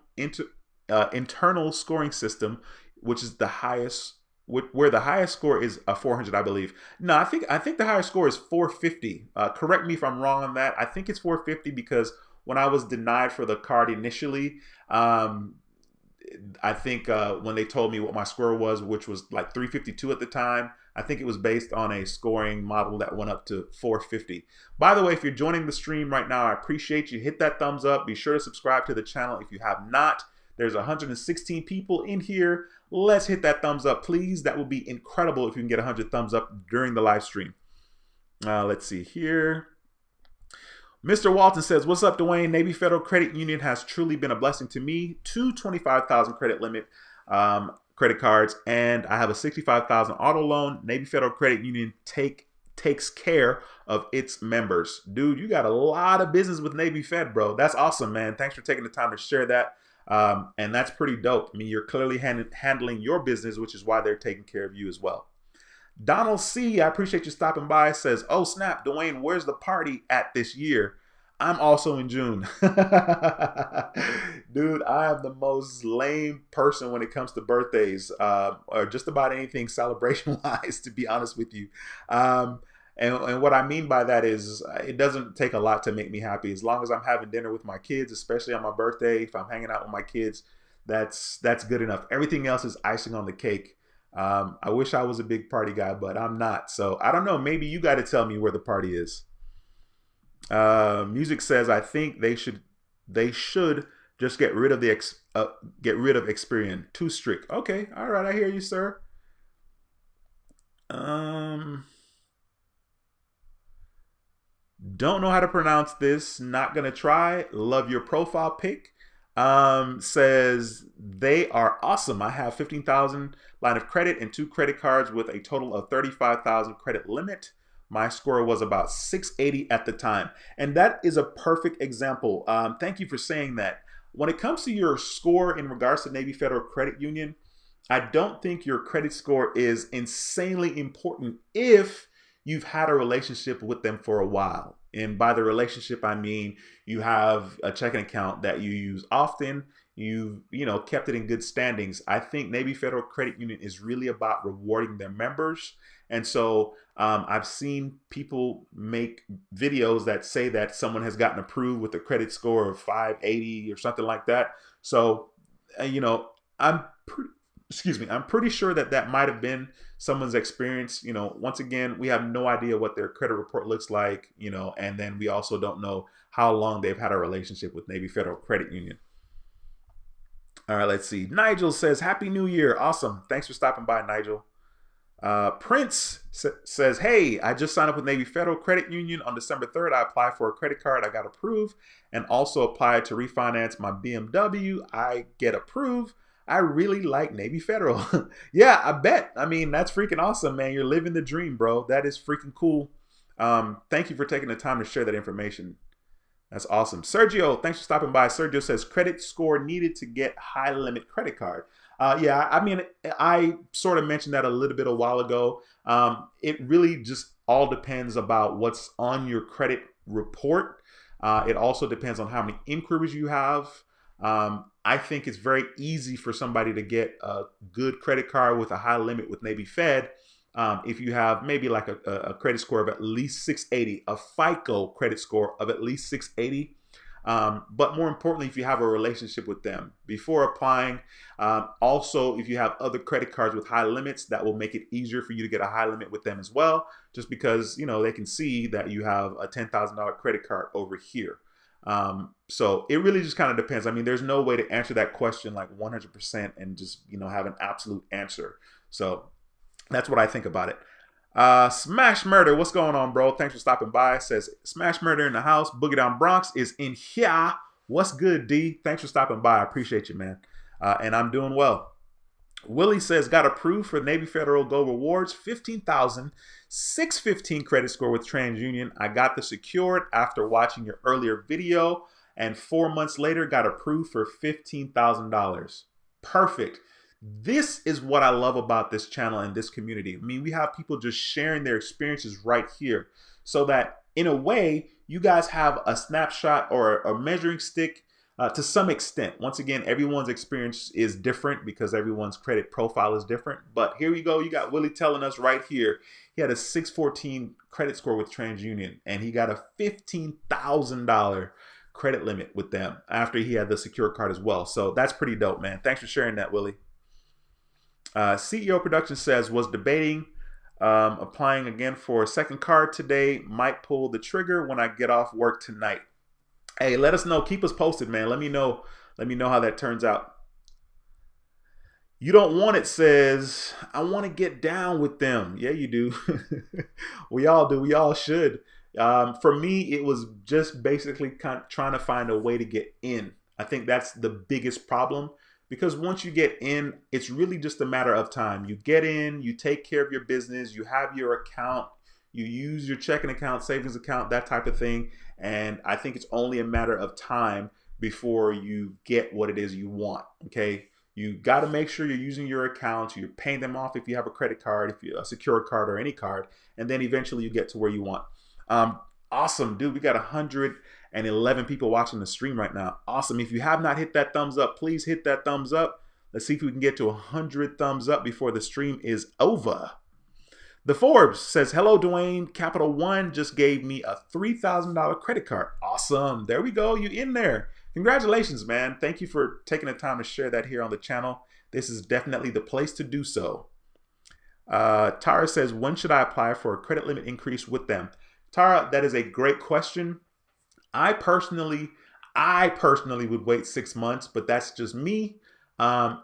internal scoring system, which is the highest, where the highest score is 400, I believe. No, I think the highest score is 450. Correct me if I'm wrong on that. I think it's 450 because when I was denied for the card initially, I think when they told me what my score was, which was like 352 at the time, I think it was based on a scoring model that went up to 450. By the way, if you're joining the stream right now, I appreciate you. Hit that thumbs up. Be sure to subscribe to the channel if you have not. There's 116 people in here. Let's hit that thumbs up, please. That would be incredible if you can get 100 thumbs up during the live stream. Let's see here. Mr. Walton says, what's up, Dwayne? Navy Federal Credit Union has truly been a blessing to me. 225,000 credit limit credit cards, and I have a 65,000 auto loan. Navy Federal Credit Union takes care of its members. Dude, you got a lot of business with Navy Fed, bro. That's awesome, man. Thanks for taking the time to share that. And that's pretty dope. I mean, you're clearly handling your business, which is why they're taking care of you as well. Donald C., I appreciate you stopping by, says, oh, snap, Dwayne, where's the party at this year? I'm also in June. Dude, I am the most lame person when it comes to birthdays, or just about anything celebration-wise, to be honest with you. And what I mean by that is it doesn't take a lot to make me happy. As long as I'm having dinner with my kids, especially on my birthday, if I'm hanging out with my kids, that's good enough. Everything else is icing on the cake. I wish I was a big party guy, but I'm not. So I don't know. Maybe you got to tell me where the party is. Music says, I think they should just get rid of Experian. Too strict. Okay. All right. I hear you, sir. Don't know how to pronounce this. Not gonna try. Love your profile pic. Says they are awesome. I have 15,000 line of credit and 2 credit cards with a total of 35,000 credit limit. My score was about 680 at the time. And that is a perfect example. Thank you for saying that. When it comes to your score in regards to Navy Federal Credit Union, I don't think your credit score is insanely important if you've had a relationship with them for a while. And by the relationship, I mean you have a checking account that you use often. You've kept it in good standings. I think Navy Federal Credit Union is really about rewarding their members. And so I've seen people make videos that say that someone has gotten approved with a credit score of 580 or something like that. So, I'm pretty sure that might have been someone's experience. Once again, we have no idea what their credit report looks like, and then we also don't know how long they've had a relationship with Navy Federal Credit Union. All right, let's see. Nigel says, Happy New Year. Awesome. Thanks for stopping by, Nigel. Prince says, hey, I just signed up with Navy Federal Credit Union on December 3rd. I applied for a credit card. I got approved, and also applied to refinance my BMW. I get approved. I really like Navy Federal. Yeah, I bet. I mean, that's freaking awesome, man. You're living the dream, bro. That is freaking cool. Thank you for taking the time to share that information. That's awesome. Sergio, thanks for stopping by. Sergio says, credit score needed to get high limit credit card. Yeah, I mean, I sort of mentioned that a little bit a while ago. It really just all depends about what's on your credit report. It also depends on how many inquiries you have. I think it's very easy for somebody to get a good credit card with a high limit with Navy Fed. If you have maybe like a credit score of at least 680, a FICO credit score of at least 680. But more importantly, if you have a relationship with them before applying. Also, if you have other credit cards with high limits, that will make it easier for you to get a high limit with them as well, just because they can see that you have a $10,000 credit card over here. So it really just kind of depends. I mean, there's no way to answer that question like 100% and just have an absolute answer. So that's what I think about it. Smash Murder, what's going on, bro? Thanks for stopping by. Says Smash Murder in the house. Boogie Down Bronx is in here. What's good, D? Thanks for stopping by. I appreciate you, man. And I'm doing well. Willie says, got approved for Navy Federal Go Rewards, 15,000, 615 credit score with TransUnion. I got the secured after watching your earlier video, and 4 months later got approved for $15,000. Perfect. This is what I love about this channel and this community. I mean, we have people just sharing their experiences right here, so that in a way, you guys have a snapshot or a measuring stick to some extent. Once again, everyone's experience is different because everyone's credit profile is different. But here we go. You got Willie telling us right here, he had a 614 credit score with TransUnion, and he got a $15,000 credit limit with them after he had the secure card as well. So that's pretty dope, man. Thanks for sharing that, Willie. CEO Production says, was debating applying again for a second card today. Might pull the trigger when I get off work tonight. Hey, let us know. Keep us posted, man. Let me know how that turns out. You Don't Want It says, I want to get down with them. Yeah, you do. We all do. We all should. For me, it was just basically kind of trying to find a way to get in. I think that's the biggest problem because once you get in, it's really just a matter of time. You get in, you take care of your business, you have your account, you use your checking account, savings account, that type of thing. And I think it's only a matter of time before you get what it is you want. Okay. You got to make sure you're using your accounts, you're paying them off if you have a credit card, if you a secured card or any card, and then eventually you get to where you want. Um, awesome, dude. We got 111 people watching the stream right now. Awesome. If you have not hit that thumbs up, please hit that thumbs up. Let's see if we can get to 100 thumbs up before the stream is over. The Forbes says, hello, Dwayne. Capital One just gave me a $3,000 credit card. Awesome. There we go. You in there. Congratulations, man. Thank you for taking the time to share that here on the channel. This is definitely the place to do so. Tara says, when should I apply for a credit limit increase with them? Tara, that is a great question. I personally would wait 6 months, but that's just me.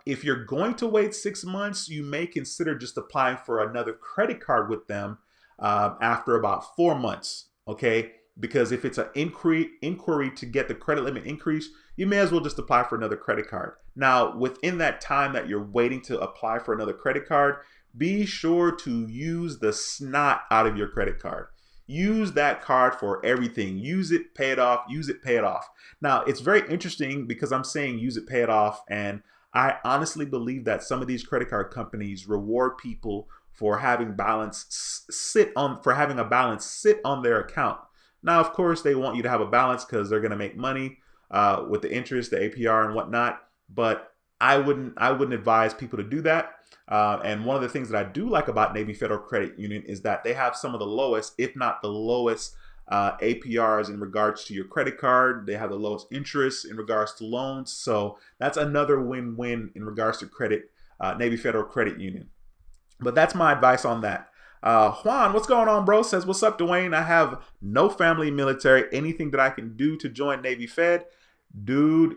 If you're going to wait 6 months, you may consider just applying for another credit card with them after about 4 months, okay? Because if it's an inquiry to get the credit limit increase, you may as well just apply for another credit card. Now, within that time that you're waiting to apply for another credit card, be sure to use the snot out of your credit card. Use that card for everything. Use it, pay it off, use it, pay it off. Now, it's very interesting because I'm saying use it, pay it off, and I honestly believe that some of these credit card companies reward people for having a balance sit on their account. Now, of course, they want you to have a balance because they're going to make money with the interest, the APR, and whatnot. But I wouldn't advise people to do that. And one of the things that I do like about Navy Federal Credit Union is that they have some of the lowest, if not the lowest, APRs in regards to your credit card. They have the lowest interest in regards to loans. So that's another win-win in regards to credit, Navy Federal Credit Union. But that's my advice on that. Juan, what's going on, bro? Says, what's up, Dwayne? I have no family military. Anything that I can do to join Navy Fed? Dude,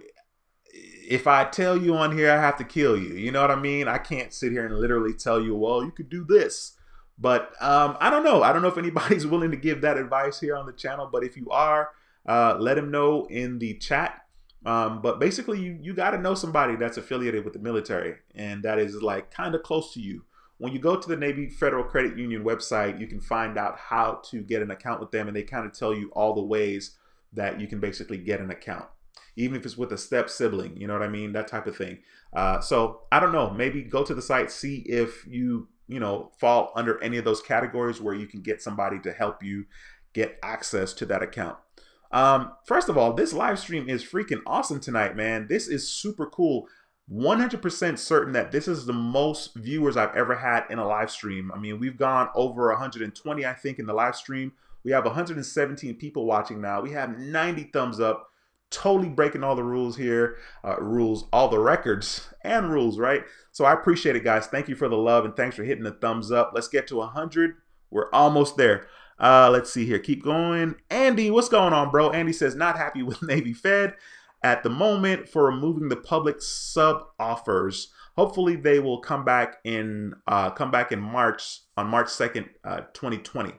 if I tell you on here, I have to kill you. You know what I mean? I can't sit here and literally tell you, well, you could do this. But I don't know. I don't know if anybody's willing to give that advice here on the channel. But if you are, let him know in the chat. But basically, you got to know somebody that's affiliated with the military. And that is like kind of close to you. When you go to the Navy Federal Credit Union website, you can find out how to get an account with them. And they kind of tell you all the ways that you can basically get an account. Even if it's with a step sibling, you know what I mean? That type of thing. So I don't know, maybe go to the site, see if you fall under any of those categories where you can get somebody to help you get access to that account. First of all, this live stream is freaking awesome tonight, man. This is super cool. 100% certain that this is the most viewers I've ever had in a live stream. I mean, we've gone over 120, I think, in the live stream. We have 117 people watching now. We have 90 thumbs up. Totally breaking all the rules here, all the records and rules, right? So I appreciate it, guys. Thank you for the love and thanks for hitting the thumbs up. Let's get to 100. We're almost there. Let's see here. Keep going. Andy, what's going on, bro? Andy says not happy with Navy Fed at the moment for removing the public sub offers. Hopefully they will come back in March, on March 2nd, 2020.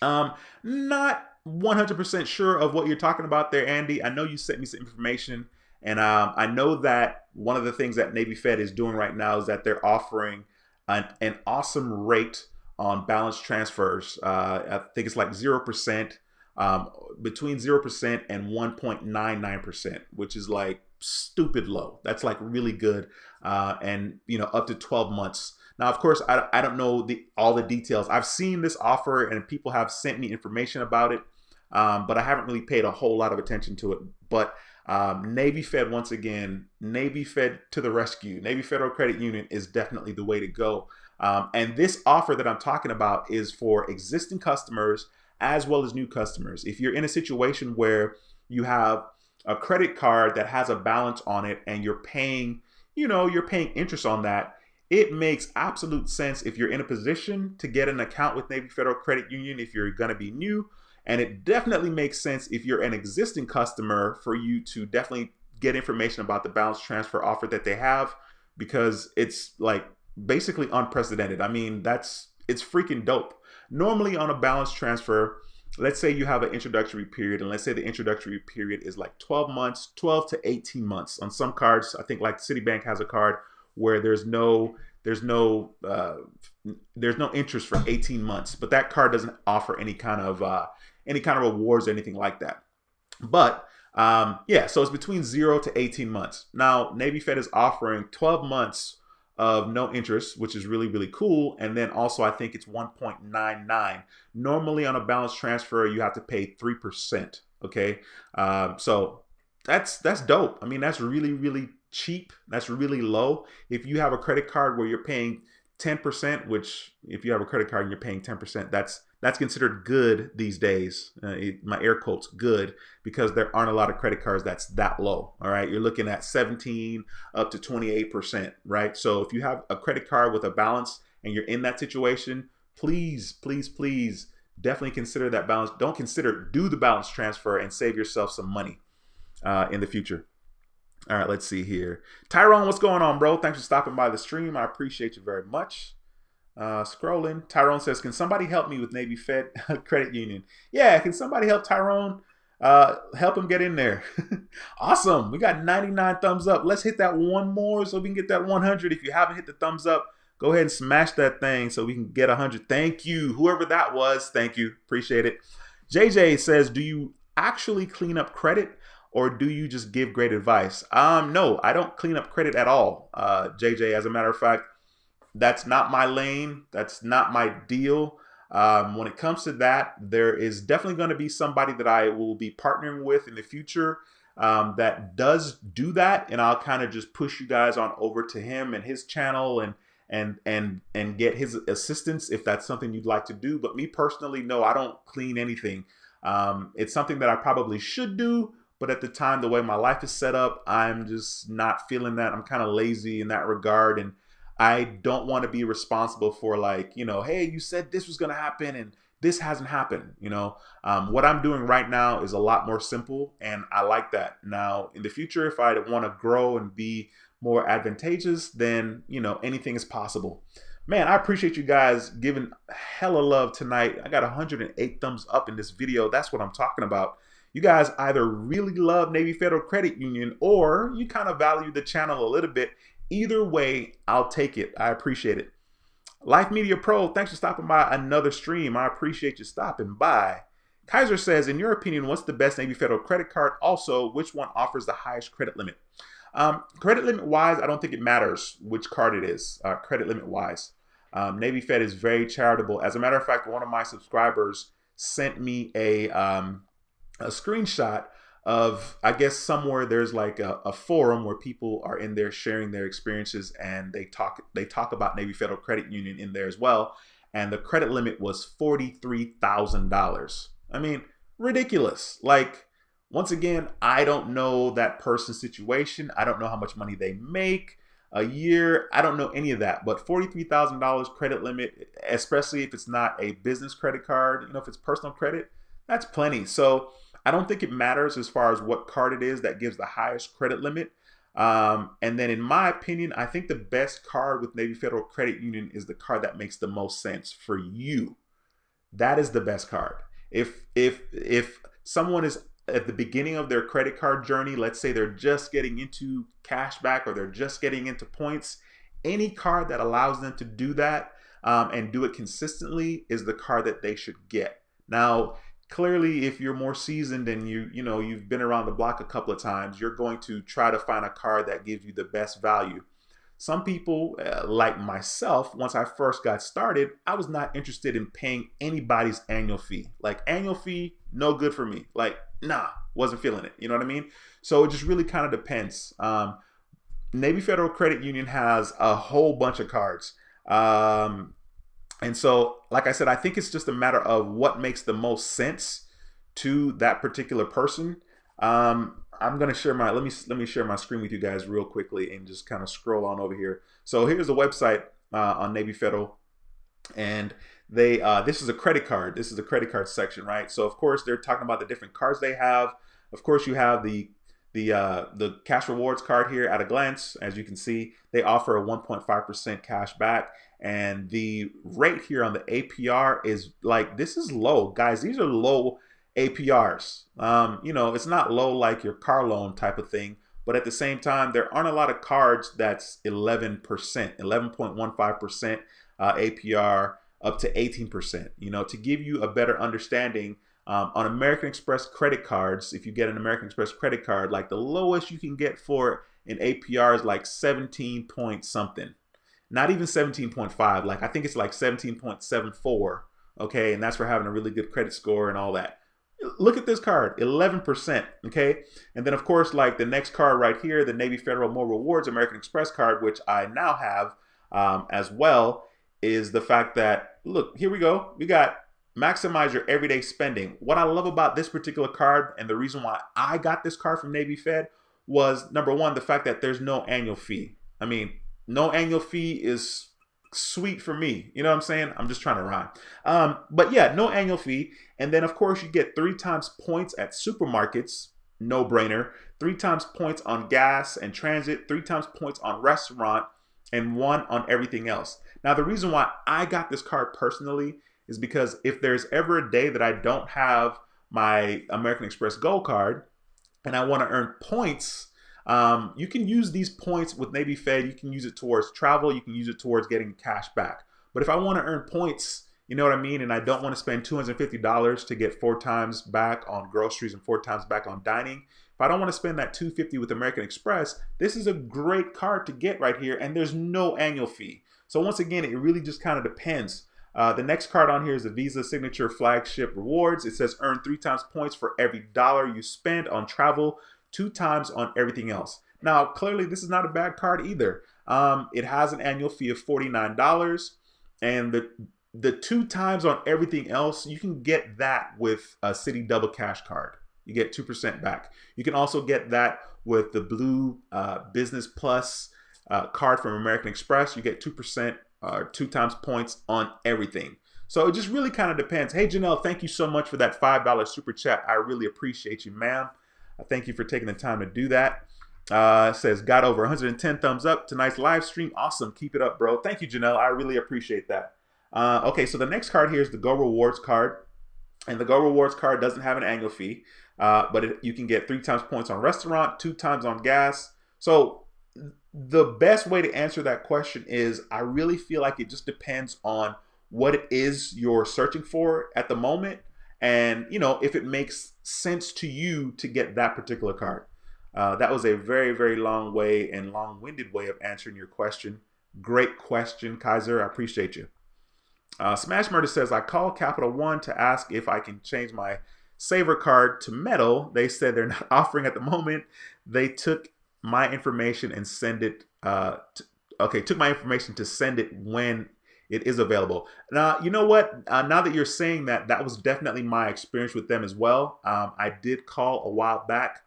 Not 100% sure of what you're talking about there, Andy. I know you sent me some information, and I know that one of the things that Navy Fed is doing right now is that they're offering an awesome rate on balance transfers. I think it's like 0%, between 0% and 1.99%, which is like stupid low. That's like really good, and up to 12 months. Now, of course, I don't know all the details. I've seen this offer, and people have sent me information about it. But I haven't really paid a whole lot of attention to it. But Navy Fed, once again, Navy Fed to the rescue. Navy Federal Credit Union is definitely the way to go. And this offer that I'm talking about is for existing customers as well as new customers. If you're in a situation where you have a credit card that has a balance on it and you're paying, you're paying interest on that, it makes absolute sense if you're in a position to get an account with Navy Federal Credit Union if you're going to be new. And it definitely makes sense if you're an existing customer for you to definitely get information about the balance transfer offer that they have, because it's like basically unprecedented. I mean, it's freaking dope. Normally on a balance transfer, let's say you have an introductory period, and let's say the introductory period is like 12 months, 12 to 18 months. On some cards, I think like Citibank has a card where there's no interest for 18 months, but that card doesn't offer any kind of rewards or anything like that. But yeah, so it's between 0 to 18 months. Now, Navy Fed is offering 12 months of no interest, which is really, really cool. And then also, I think it's 1.99. Normally on a balance transfer, you have to pay 3%. Okay. So that's dope. I mean, that's really, really cheap. That's really low. If you have a credit card where you're paying 10%, which if you have a credit card and you're paying 10%, that's considered good these days. My air quotes good, because there aren't a lot of credit cards that's that low. All right, you're looking at 17 up to 28%, right? So if you have a credit card with a balance and you're in that situation, please, please, please definitely consider that balance. Do the balance transfer and save yourself some money in the future. All right, let's see here. Tyrone, what's going on, bro? Thanks for stopping by the stream. I appreciate you very much. Scrolling. Tyrone says, can somebody help me with Navy Fed Credit Union? Yeah, can somebody help Tyrone? Help him get in there. Awesome. We got 99 thumbs up. Let's hit that one more so we can get that 100. If you haven't hit the thumbs up, go ahead and smash that thing so we can get 100. Thank you. Whoever that was, thank you. Appreciate it. JJ says, do you actually clean up credit, or do you just give great advice? No, I don't clean up credit at all, JJ. As a matter of fact, that's not my lane. That's not my deal. When it comes to that, there is definitely going to be somebody that I will be partnering with in the future that does do that, and I'll kind of just push you guys on over to him and his channel and get his assistance if that's something you'd like to do. But me personally, no, I don't clean anything. It's something that I probably should do, but at the time, the way my life is set up, I'm just not feeling that. I'm kind of lazy in that regard, and I don't want to be responsible for, like, you know, hey, you said this was going to happen and this hasn't happened. You know, what I'm doing right now is a lot more simple, and I like that. Now, in the future, if I want to grow and be more advantageous, then, you know, anything is possible. Man, I appreciate you guys giving hella love tonight. I got 108 thumbs up in this video. That's what I'm talking about. You guys either really love Navy Federal Credit Union, or you kind of value the channel a little bit. Either way, I'll take it. I appreciate it. Life Media Pro, thanks for stopping by another stream. I appreciate you stopping by. Kaiser says, in your opinion, what's the best Navy Federal credit card? Also, which one offers the highest credit limit? Credit limit wise, I don't think it matters which card it is, credit limit wise. Navy Fed is very charitable. As a matter of fact, one of my subscribers sent me a screenshot of, I guess somewhere there's like a forum where people are in there sharing their experiences, and they talk about Navy Federal Credit Union in there as well. And the credit limit was $43,000. I mean, ridiculous. Like, once again, I don't know that person's situation. I don't know how much money they make a year. I don't know any of that, but $43,000 credit limit, especially if it's not a business credit card, you know, if it's personal credit, that's plenty. So I don't think it matters as far as what card it is that gives the highest credit limit. And then in my opinion, I think the best card with Navy Federal Credit Union is the card that makes the most sense for you. That is the best card. If someone is at the beginning of their credit card journey, let's say they're just getting into cashback or they're just getting into points, any card that allows them to do that and do it consistently is the card that they should get. Now, clearly, if you're more seasoned and you've been around the block a couple of times, you're going to try to find a card that gives you the best value. Some people, like myself, once I first got started, I was not interested in paying anybody's annual fee. Like, annual fee, no good for me. Like, nah, wasn't feeling it. You know what I mean? So it just really kind of depends. Navy Federal Credit Union has a whole bunch of cards. And so, like I said, I think it's just a matter of what makes the most sense to that particular person. I'm gonna share my let me share my screen with you guys real quickly and just kind of scroll on over here. So here's the website on Navy Federal, and they this is a credit card. This is the credit card section, right? So of course they're talking about the different cards they have. Of course, you have the cash rewards card here at a glance. As you can see, they offer a 1.5% cash back. And the rate here on the APR is like, this is low, guys. These are low APRs. You know, it's not low like your car loan type of thing, but at the same time, there aren't a lot of cards that's 11%, 11.15% APR up to 18%. You know, to give you a better understanding, on American Express credit cards, if you get an American Express credit card, like the lowest you can get for an APR is like 17 point something. Not even 17.5. Like I think it's like 17.74. Okay, and that's for having a really good credit score and all that. Look at this card, 11%. Okay, and then of course, like the next card right here, the Navy Federal More Rewards American Express card, which I now have as well, is the fact that, look, here we go. We got maximize your everyday spending. What I love about this particular card, and the reason why I got this card from Navy Fed, was number one, the fact that there's no annual fee. I mean, no annual fee is sweet for me. You know what I'm saying? I'm just trying to rhyme. But yeah, no annual fee. And then of course you get 3 times points at supermarkets. No brainer. 3 times points on gas and transit, 3 times points on restaurant, and 1 on everything else. Now, the reason why I got this card personally is because if there's ever a day that I don't have my American Express Gold card and I want to earn points, you can use these points with Navy Fed. You can use it towards travel. You can use it towards getting cash back. But if I want to earn points, you know what I mean, and I don't want to spend $250 to get 4 times back on groceries and 4 times back on dining, if I don't want to spend that $250 with American Express, this is a great card to get right here, and there's no annual fee. So once again, it really just kind of depends. The next card on here is the Visa Signature Flagship Rewards. It says earn 3 times points for every dollar you spend on travel, 2 times on everything else. Now, clearly, this is not a bad card either. It has an annual fee of $49, and the 2 times on everything else, you can get that with a Citi Double Cash card. You get 2% back. You can also get that with the Blue Business Plus card from American Express. You get 2%, 2 times points on everything. So it just really kind of depends. Hey, Janelle, thank you so much for that $5 super chat. I really appreciate you, ma'am. Thank you for taking the time to do that. It says, got over 110 thumbs up. Tonight's live stream. Awesome. Keep it up, bro. Thank you, Janelle. I really appreciate that. Okay, so the next card here is the Go Rewards card. And the Go Rewards card doesn't have an annual fee, but you can get 3 times points on restaurant, 2 times on gas. So the best way to answer that question is I really feel like it just depends on what it is you're searching for at the moment. And, you know, if it makes sense to you to get that particular card. That was a very, very long way and long-winded way of answering your question. Great question, Kaiser. I appreciate you. Smash Murder says, I called Capital One to ask if I can change my Saver card to metal. They said they're not offering at the moment. They took my information and send it, took my information to send it when it is available. Now, you know what? Now that you're saying that, that was definitely my experience with them as well. I did call a while back.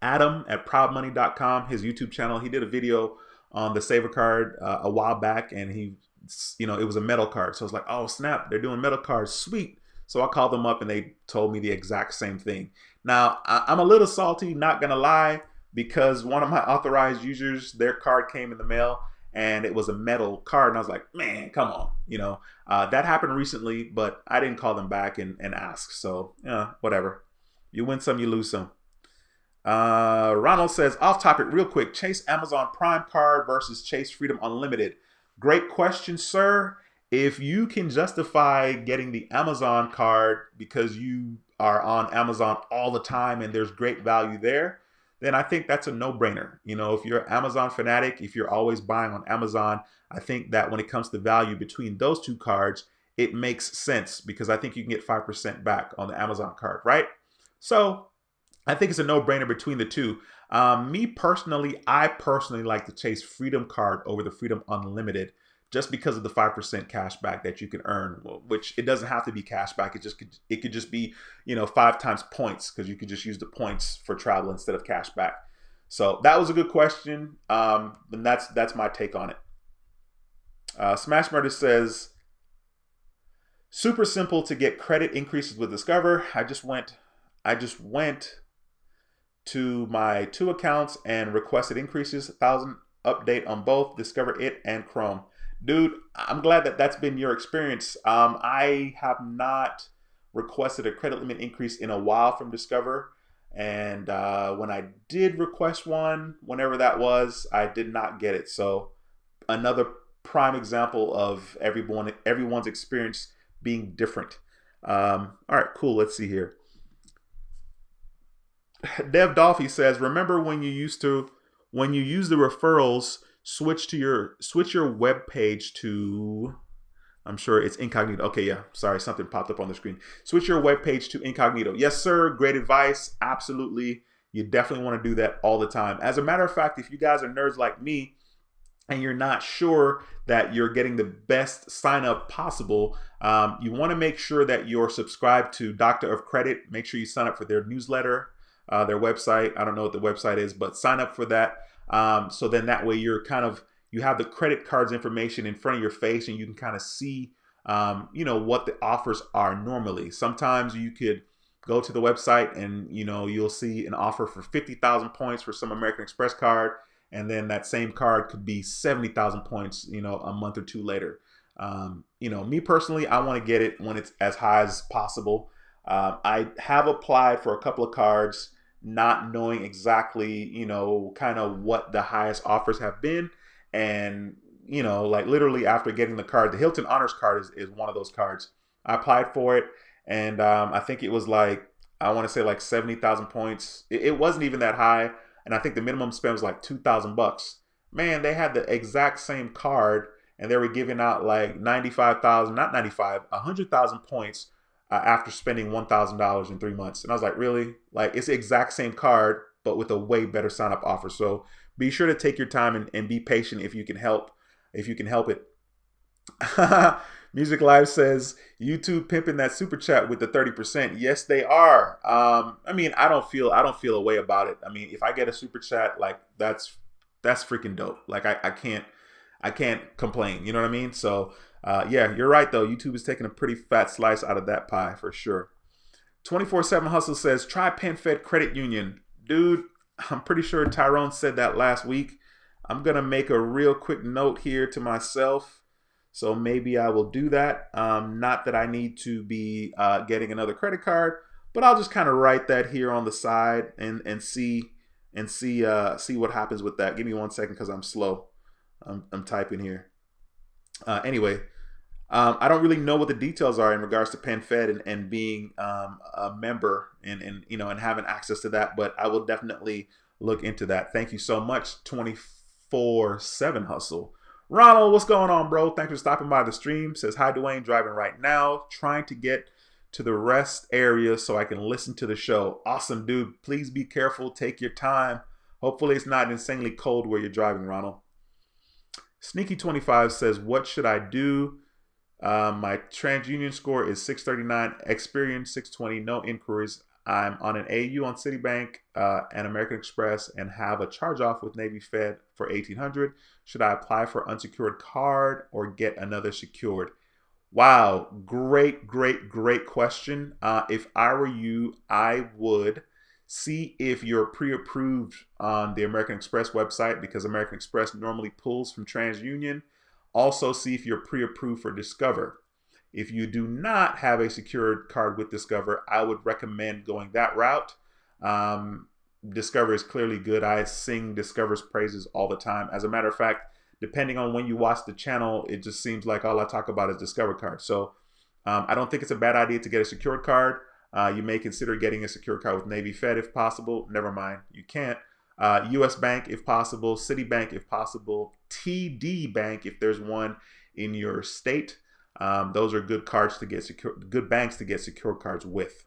Adam at proudmoney.com, his YouTube channel, he did a video on the Saver card a while back, and he, you know, it was a metal card. So I was like, oh snap, they're doing metal cards, sweet. So I called them up and they told me the exact same thing. Now, I'm a little salty, not gonna lie, because one of my authorized users, their card came in the mail and it was a metal card. And I was like, man, come on. You know, that happened recently, but I didn't call them back and ask. So, yeah, whatever. You win some, you lose some. Ronald says, off topic real quick, Chase Amazon Prime card versus Chase Freedom Unlimited. Great question, sir. If you can justify getting the Amazon card because you are on Amazon all the time and there's great value there, then I think that's a no-brainer. You know, if you're an Amazon fanatic, if you're always buying on Amazon, I think that when it comes to value between those 2 cards, it makes sense because I think you can get 5% back on the Amazon card, right? So I think it's a no-brainer between the 2. Me personally, I personally like the Chase Freedom card over the Freedom Unlimited just because of the 5% cash back that you can earn, which it doesn't have to be cash back. It could just be, you know, 5 times points because you could just use the points for travel instead of cash back. So that was a good question. And that's my take on it. Smash Murder says, super simple to get credit increases with Discover. I just went to my 2 accounts and requested increases, 1,000 update on both Discover It and Chrome. Dude, I'm glad that that's been your experience. I have not requested a credit limit increase in a while from Discover. And when I did request one, whenever that was, I did not get it. So another prime example of everyone's experience being different. All right, cool. Let's see here. Dev Dolphy says, "Remember when you use the referrals, switch your web page to." I'm sure it's incognito. Okay, yeah. Sorry, something popped up on the screen. Switch your web page to incognito. Yes, sir. Great advice. Absolutely. You definitely want to do that all the time. As a matter of fact, if you guys are nerds like me, and you're not sure that you're getting the best sign up possible, you want to make sure that you're subscribed to Doctor of Credit. Make sure you sign up for their newsletter, their website. I don't know what the website is, but sign up for that. So then that way you have the credit card's information in front of your face, and you can kind of see, what the offers are normally. Sometimes you could go to the website and, you'll see an offer for 50,000 points for some American Express card. And then that same card could be 70,000 points, a month or two later. Me personally, I want to get it when it's as high as possible. I have applied for a couple of cards, not knowing exactly, kind of what the highest offers have been. And, like literally after getting the card, the Hilton Honors card is one of those cards. I applied for it, and I think it was I want to say 70,000 points. It wasn't even that high. And I think the minimum spend was like $2,000. Man, they had the exact same card, and they were giving out 95,000, not 95, 100,000 points after spending $1,000 in 3 months. And I was like, really? It's the exact same card, but with a way better sign up offer. So be sure to take your time and be patient if you can help it. Music Live says YouTube pimping that super chat with the 30%. Yes, they are. I don't feel a way about it. If I get a super chat, that's freaking dope. I can't complain. You know what I mean? So yeah, you're right though. YouTube is taking a pretty fat slice out of that pie for sure. 24/7 Hustle says try PenFed Credit Union, dude. I'm pretty sure Tyrone said that last week. I'm gonna make a real quick note here to myself. So maybe I will do that. Not that I need to be getting another credit card, but I'll just kind of write that here on the side and see what happens with that. Give me 1 second because I'm slow. I'm typing here. Anyway, I don't really know what the details are in regards to PenFed and being a member and having access to that, but I will definitely look into that. Thank you so much, 24/7 Hustle. Ronald, what's going on, bro? Thanks for stopping by the stream. Says, hi, Dwayne, driving right now. Trying to get to the rest area so I can listen to the show. Awesome, dude. Please be careful. Take your time. Hopefully it's not insanely cold where you're driving, Ronald. Sneaky25 says, what should I do? My TransUnion score is 639, Experian 620, no inquiries. I'm on an AU on Citibank and American Express and have a charge off with Navy Fed for $1,800. Should I apply for unsecured card or get another secured? Wow, great question. If I were you, I would see if you're pre-approved on the American Express website, because American Express normally pulls from TransUnion. Also see if you're pre-approved for Discover. If you do not have a secured card with Discover, I would recommend going that route. Discover is clearly good. I sing Discover's praises all the time. As a matter of fact, depending on when you watch the channel, it just seems like all I talk about is Discover cards. So I don't think it's a bad idea to get a secured card. You may consider getting a secured card with Navy Fed if possible. Never mind, you can't. US Bank if possible, Citibank if possible, TD Bank if there's one in your state. Those are good cards to get good banks to get secure cards with.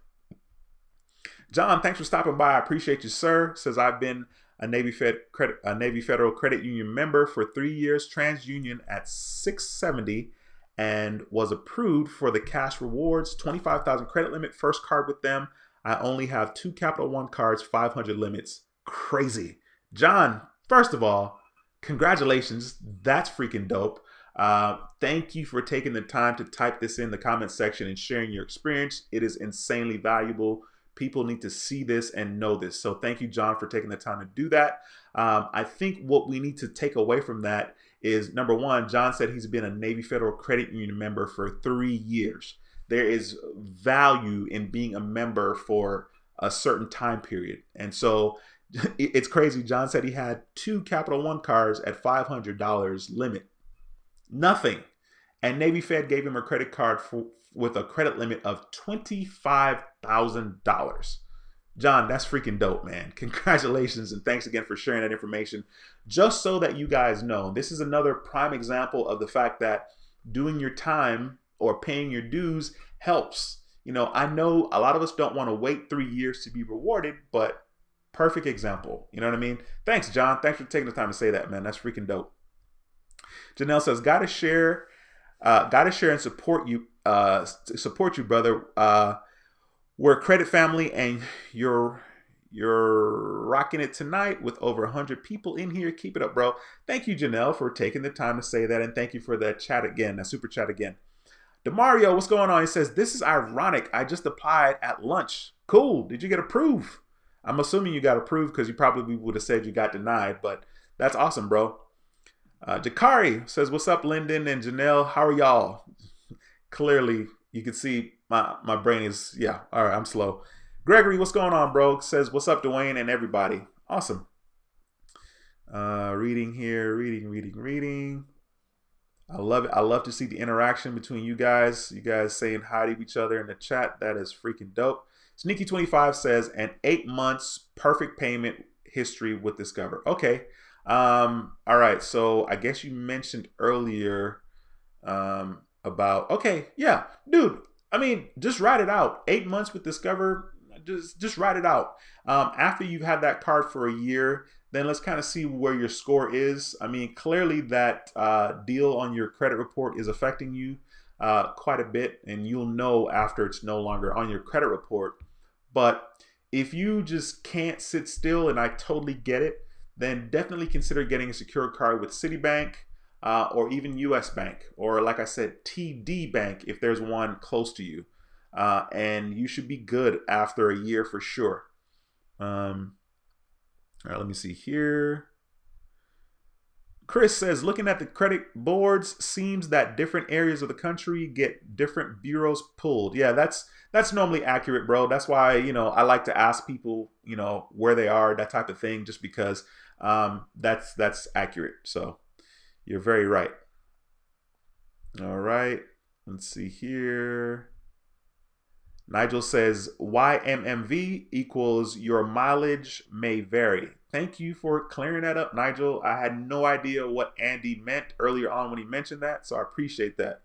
John, thanks for stopping by. I appreciate you, sir. Says I've been a Navy Federal Credit Union member for 3 years, TransUnion at 670, and was approved for the cash rewards, 25,000 credit limit, first card with them. I only have 2 Capital One cards, 500 limits. Crazy. John, first of all, congratulations. That's freaking dope. Thank you for taking the time to type this in the comment section and sharing your experience. It is insanely valuable. People need to see this and know this. So thank you, John, for taking the time to do that. I think what we need to take away from that is number one, John said he's been a Navy Federal Credit Union member for 3 years. There is value in being a member for a certain time period. And so it's crazy. John said he had 2 Capital One cards at $500 limit. Nothing. And Navy Fed gave him a credit card with a credit limit of $25,000. John, that's freaking dope, man. Congratulations, and thanks again for sharing that information. Just so that you guys know, this is another prime example of the fact that doing your time or paying your dues helps. You know, I know a lot of us don't want to wait 3 years to be rewarded, but perfect example. You know what I mean? Thanks, John. Thanks for taking the time to say that, man. That's freaking dope. Janelle says, gotta share and support you, brother. We're a credit family, and you're rocking it tonight with over 100 people in here. Keep it up, bro. Thank you, Janelle, for taking the time to say that, and thank you for that chat again, that super chat again. Demario, what's going on? He says, this is ironic. I just applied at lunch. Cool. Did you get approved? I'm assuming you got approved because you probably would have said you got denied, but that's awesome, bro. Jakari says, what's up, Lyndon and Janelle? How are y'all? Clearly, you can see my brain is, yeah, all right, I'm slow. Gregory, what's going on, bro? Says, what's up, Dwayne and everybody? Awesome. Reading here, reading. I love it. I love to see the interaction between you guys. You guys saying hi to each other in the chat. That is freaking dope. Sneaky25 says, and 8 months perfect payment history with Discover. Okay. All right. So I guess you mentioned earlier about, okay, yeah, dude. I mean, just write it out. 8 months with Discover, just write it out. After you've had that card for a year, then let's kind of see where your score is. I mean, clearly that deal on your credit report is affecting you quite a bit, and you'll know after it's no longer on your credit report. But if you just can't sit still, and I totally get it, then definitely consider getting a secured card with Citibank, or even US Bank, or like I said, TD Bank if there's one close to you. And you should be good after a year for sure. All right, let me see here. Chris says, looking at the credit boards, seems that different areas of the country get different bureaus pulled. Yeah, that's normally accurate, bro. That's why, you know, I like to ask people, you know, where they are, that type of thing, just because that's accurate. So you're very right. All right, let's see here. Nigel says, YMMV equals your mileage may vary. Thank you for clearing that up, Nigel. I had no idea what Andy meant earlier on when he mentioned that, so I appreciate that.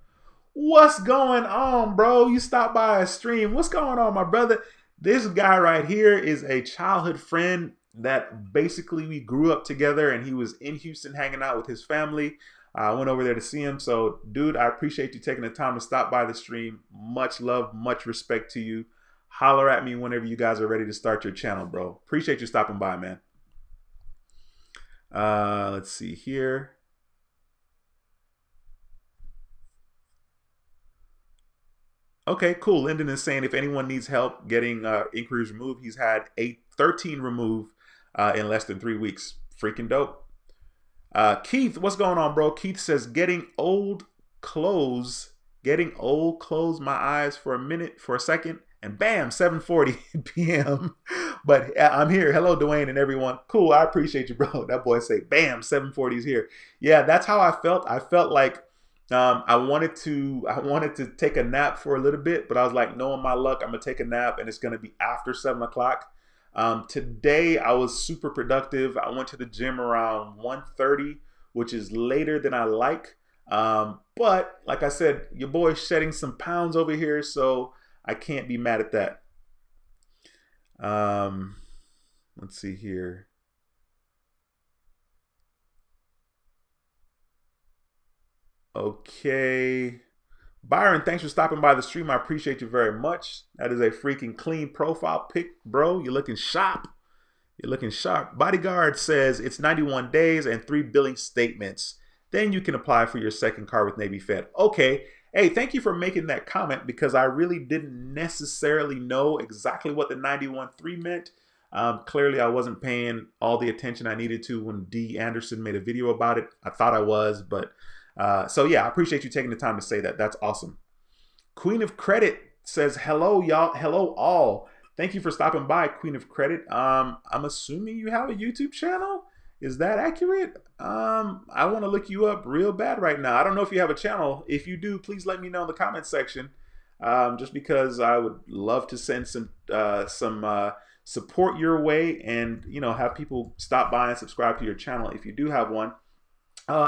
What's going on, bro? You stopped by a stream. What's going on, my brother? This guy right here is a childhood friend that basically we grew up together, and he was in Houston hanging out with his family. I went over there to see him. So, dude, I appreciate you taking the time to stop by the stream. Much love, much respect to you. Holler at me whenever you guys are ready to start your channel, bro. Appreciate you stopping by, man. Let's see here. Okay, cool. Lyndon is saying if anyone needs help getting inquiries removed, he's had 13 removed in less than 3 weeks. Freaking dope. Keith, what's going on, bro? Keith says, getting old clothes my eyes for a second, and bam, 7:40 p.m. But I'm here. Hello, Dwayne and everyone. Cool, I appreciate you, bro. That boy say, bam, 7:40 is here. Yeah, that's how I felt. I felt like I wanted to take a nap for a little bit, but I was like, knowing my luck, I'm gonna take a nap, and it's gonna be after 7 o'clock. Today I was super productive. I went to the gym around 1:30, which is later than I like. But like I said, your boy's shedding some pounds over here, so I can't be mad at that. Let's see here. Okay. Byron, thanks for stopping by the stream. I appreciate you very much. That is a freaking clean profile pic, bro. You're looking sharp. You're looking sharp. Bodyguard says it's 91 days and 3 billing statements. Then you can apply for your second card with Navy Fed. Okay. Hey, thank you for making that comment because I really didn't necessarily know exactly what the 91.3 meant. Clearly, I wasn't paying all the attention I needed to when D. Anderson made a video about it. I thought I was, but so yeah, I appreciate you taking the time to say that. That's awesome. Queen of Credit says, hello, y'all. Hello, all. Thank you for stopping by, Queen of Credit. I'm assuming you have a YouTube channel. Is that accurate? I want to look you up real bad right now. I don't know if you have a channel. If you do, please let me know in the comments section. Just because I would love to send some support your way, and have people stop by and subscribe to your channel if you do have one.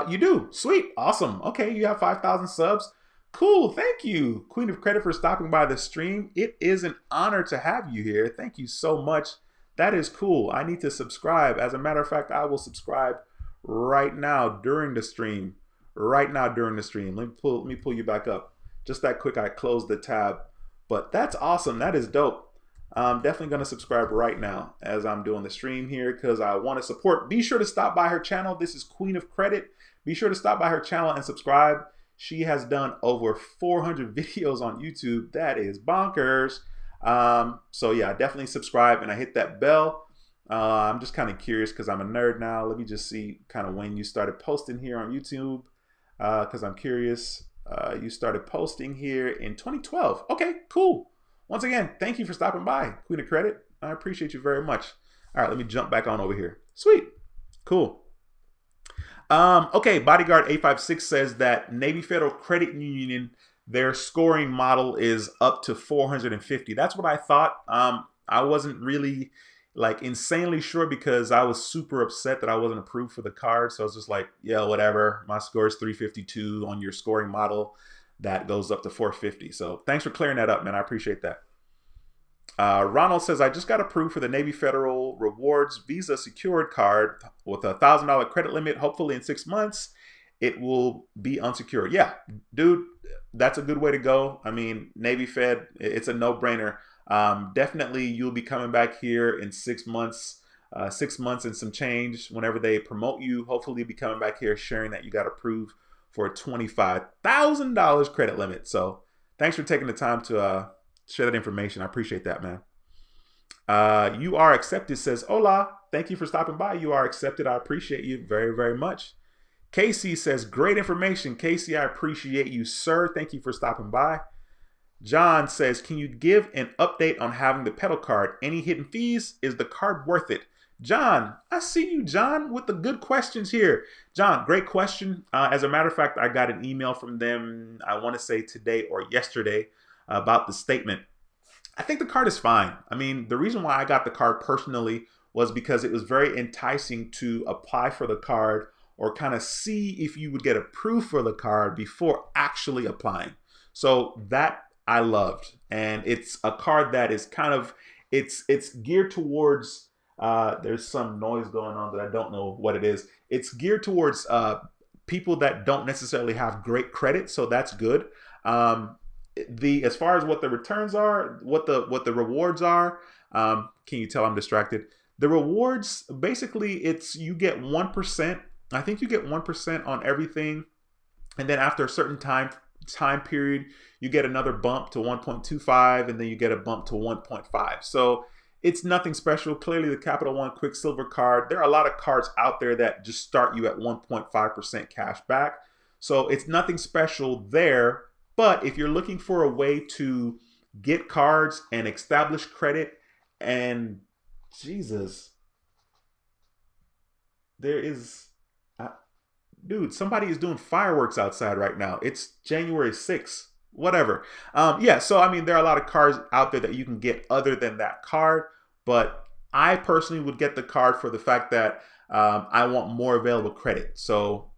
You do. Sweet. Awesome. Okay, you have 5,000 subs. Cool. Thank you, Queen of Credit, for stopping by the stream. It is an honor to have you here. Thank you so much. That is cool. I need to subscribe. As a matter of fact, I will subscribe right now during the stream. Right now during the stream. Let me pull you back up. Just that quick, I closed the tab. But that's awesome. That is dope. I'm definitely going to subscribe right now as I'm doing the stream here because I want to support. Be sure to stop by her channel. This is Queen of Credit. Be sure to stop by her channel and subscribe. She has done over 400 videos on YouTube. That is bonkers. So yeah, definitely subscribe and I hit that bell. I'm just kind of curious because I'm a nerd now. Let me just see kind of when you started posting here on YouTube because I'm curious. You started posting here in 2012. Okay, cool. Once again, thank you for stopping by, Queen of Credit. I appreciate you very much. All right, let me jump back on over here. Sweet. Cool. Okay, Bodyguard 856 says that Navy Federal Credit Union, their scoring model is up to 450. That's what I thought. I wasn't really like insanely sure because I was super upset that I wasn't approved for the card. So I was just like, yeah, whatever. My score is 352 on your scoring model. That goes up to 450. So thanks for clearing that up, man. I appreciate that. Ronald says, I just got approved for the Navy Federal Rewards Visa secured card with a $1,000 credit limit. Hopefully in 6 months, it will be unsecured. Yeah, dude, that's a good way to go. I mean, Navy Fed, it's a no-brainer. Definitely you'll be coming back here in 6 months, 6 months and some change whenever they promote you. Hopefully you'll be coming back here sharing that you got approved for a $25,000 credit limit. So thanks for taking the time to share that information. I appreciate that, man. You are accepted says, hola, thank you for stopping by. You are accepted. I appreciate you very, very much. Casey says, great information. Casey, I appreciate you, sir. Thank you for stopping by. John says, can you give an update on having the pedal card? Any hidden fees? Is the card worth it? John, I see you, John, with the good questions here. John, great question. As a matter of fact, I got an email from them, I want to say today or yesterday, about the statement. I think the card is fine. I mean, the reason why I got the card personally was because it was very enticing to apply for the card or kind of see if you would get approved for the card before actually applying. So that I loved. And it's a card that is kind of, it's geared towards, there's some noise going on that I don't know what it is. It's geared towards people that don't necessarily have great credit. So that's good. As far as what the returns are, what the rewards are, can you tell I'm distracted? The rewards, basically, it's you get 1%. I think you get 1% on everything, and then after a certain time period, you get another bump to 1.25, and then you get a bump to 1.5. So it's nothing special. Clearly, the Capital One Quicksilver card. There are a lot of cards out there that just start you at 1.5% cash back. So it's nothing special there. But if you're looking for a way to get cards and establish credit, and Jesus, there is, dude, somebody is doing fireworks outside right now. It's January 6th, whatever. Yeah, so I mean, there are a lot of cards out there that you can get other than that card, but I personally would get the card for the fact that I want more available credit. So,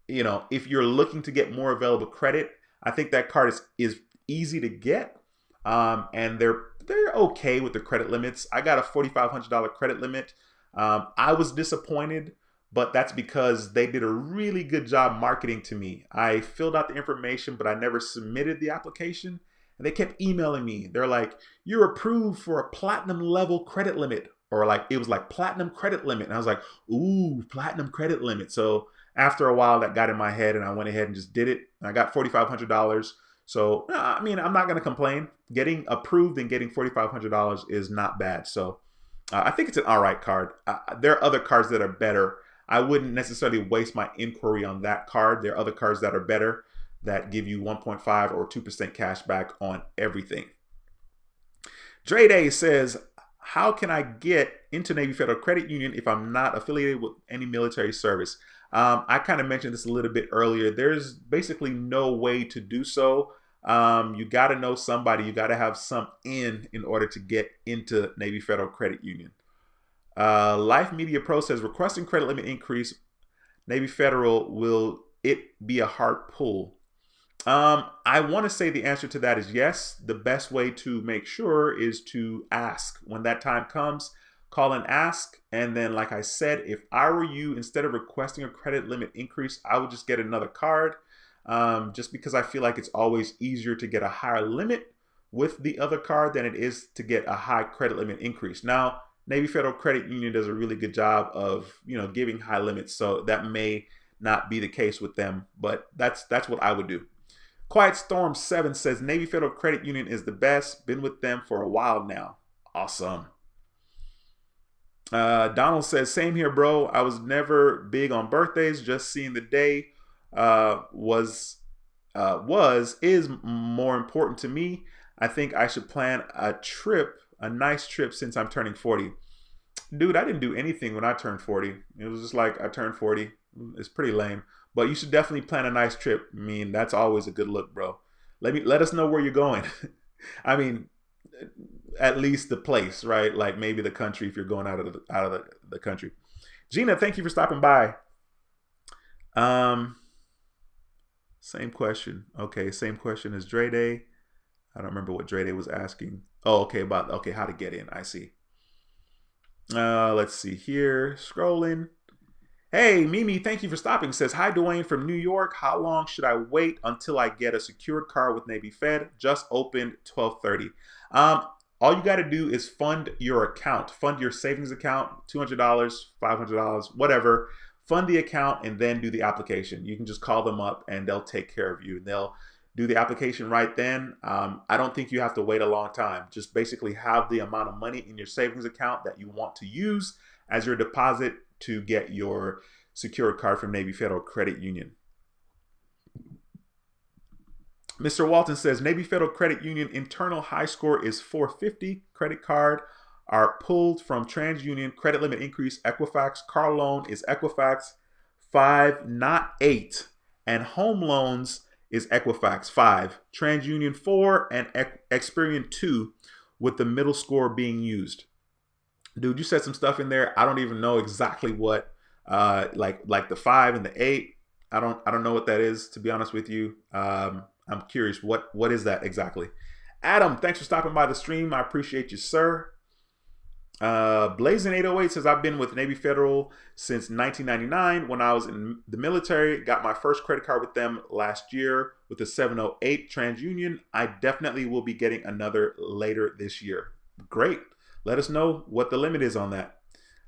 if you're looking to get more available credit, I think that card is easy to get, and they're okay with the credit limits. I got a $4,500 credit limit. I was disappointed, but that's because they did a really good job marketing to me. I filled out the information, but I never submitted the application, and they kept emailing me. They're like, "You're approved for a platinum level credit limit," or like it was like platinum credit limit, and I was like, "Ooh, platinum credit limit." So after a while, that got in my head, and I went ahead and just did it. I got $4,500. So, I mean, I'm not going to complain. Getting approved and getting $4,500 is not bad. So, I think it's an all right card. There are other cards that are better. I wouldn't necessarily waste my inquiry on that card. There are other cards that are better that give you 1.5 or 2% cash back on everything. Dre Day says, how can I get into Navy Federal Credit Union if I'm not affiliated with any military service? I kind of mentioned this a little bit earlier. There's basically no way to do so. You got to know somebody. You got to have some in order to get into Navy Federal Credit Union. Life Media Pro says, requesting credit limit increase, Navy Federal, will it be a hard pull? I want to say the answer to that is yes. The best way to make sure is to ask. When that time comes, call and ask. And then, like I said, if I were you, instead of requesting a credit limit increase, I would just get another card. Just because I feel like it's always easier to get a higher limit with the other card than it is to get a high credit limit increase. Now, Navy Federal Credit Union does a really good job of, giving high limits. So that may not be the case with them, but that's what I would do. Quiet Storm 7 says, Navy Federal Credit Union is the best. Been with them for a while now. Awesome. Donald says, same here, bro. I was never big on birthdays. Just seeing the day is more important to me. I think I should plan a nice trip since I'm turning 40. Dude, I didn't do anything when I turned 40. It was just like I turned 40. It's pretty lame. But you should definitely plan a nice trip. I mean, that's always a good look, bro. Let us know where you're going. I mean, at least the place, right? Like maybe the country if you're going out of the country. Gina, thank you for stopping by. Same question. Okay, same question as Dre Day. I don't remember what Dre Day was asking. Oh, okay, how to get in. I see. Let's see here. Scrolling. Hey, Mimi, thank you for stopping. Says, hi, Dwayne from New York. How long should I wait until I get a secured card with Navy Fed? Just opened 12:30. All you got to do is fund your account. Fund your savings account, $200, $500, whatever. Fund the account and then do the application. You can just call them up and they'll take care of you. They'll do the application right then. I don't think you have to wait a long time. Just basically have the amount of money in your savings account that you want to use as your deposit to get your secured card from Navy Federal Credit Union. Mr. Walton says, Navy Federal Credit Union internal high score is 450. Credit card are pulled from TransUnion. Credit limit increase, Equifax. Car loan is Equifax 5, not 8. And home loans is Equifax 5. TransUnion 4 and Experian 2 with the middle score being used. Dude, you said some stuff in there. I don't even know exactly what, like the 5 and the 8. I don't know what that is, to be honest with you. I'm curious. What is that exactly? Adam, thanks for stopping by the stream. I appreciate you, sir. Blazing 808 says, I've been with Navy Federal since 1999 when I was in the military. Got my first credit card with them last year with the 708 TransUnion. I definitely will be getting another later this year. Great. Let us know what the limit is on that.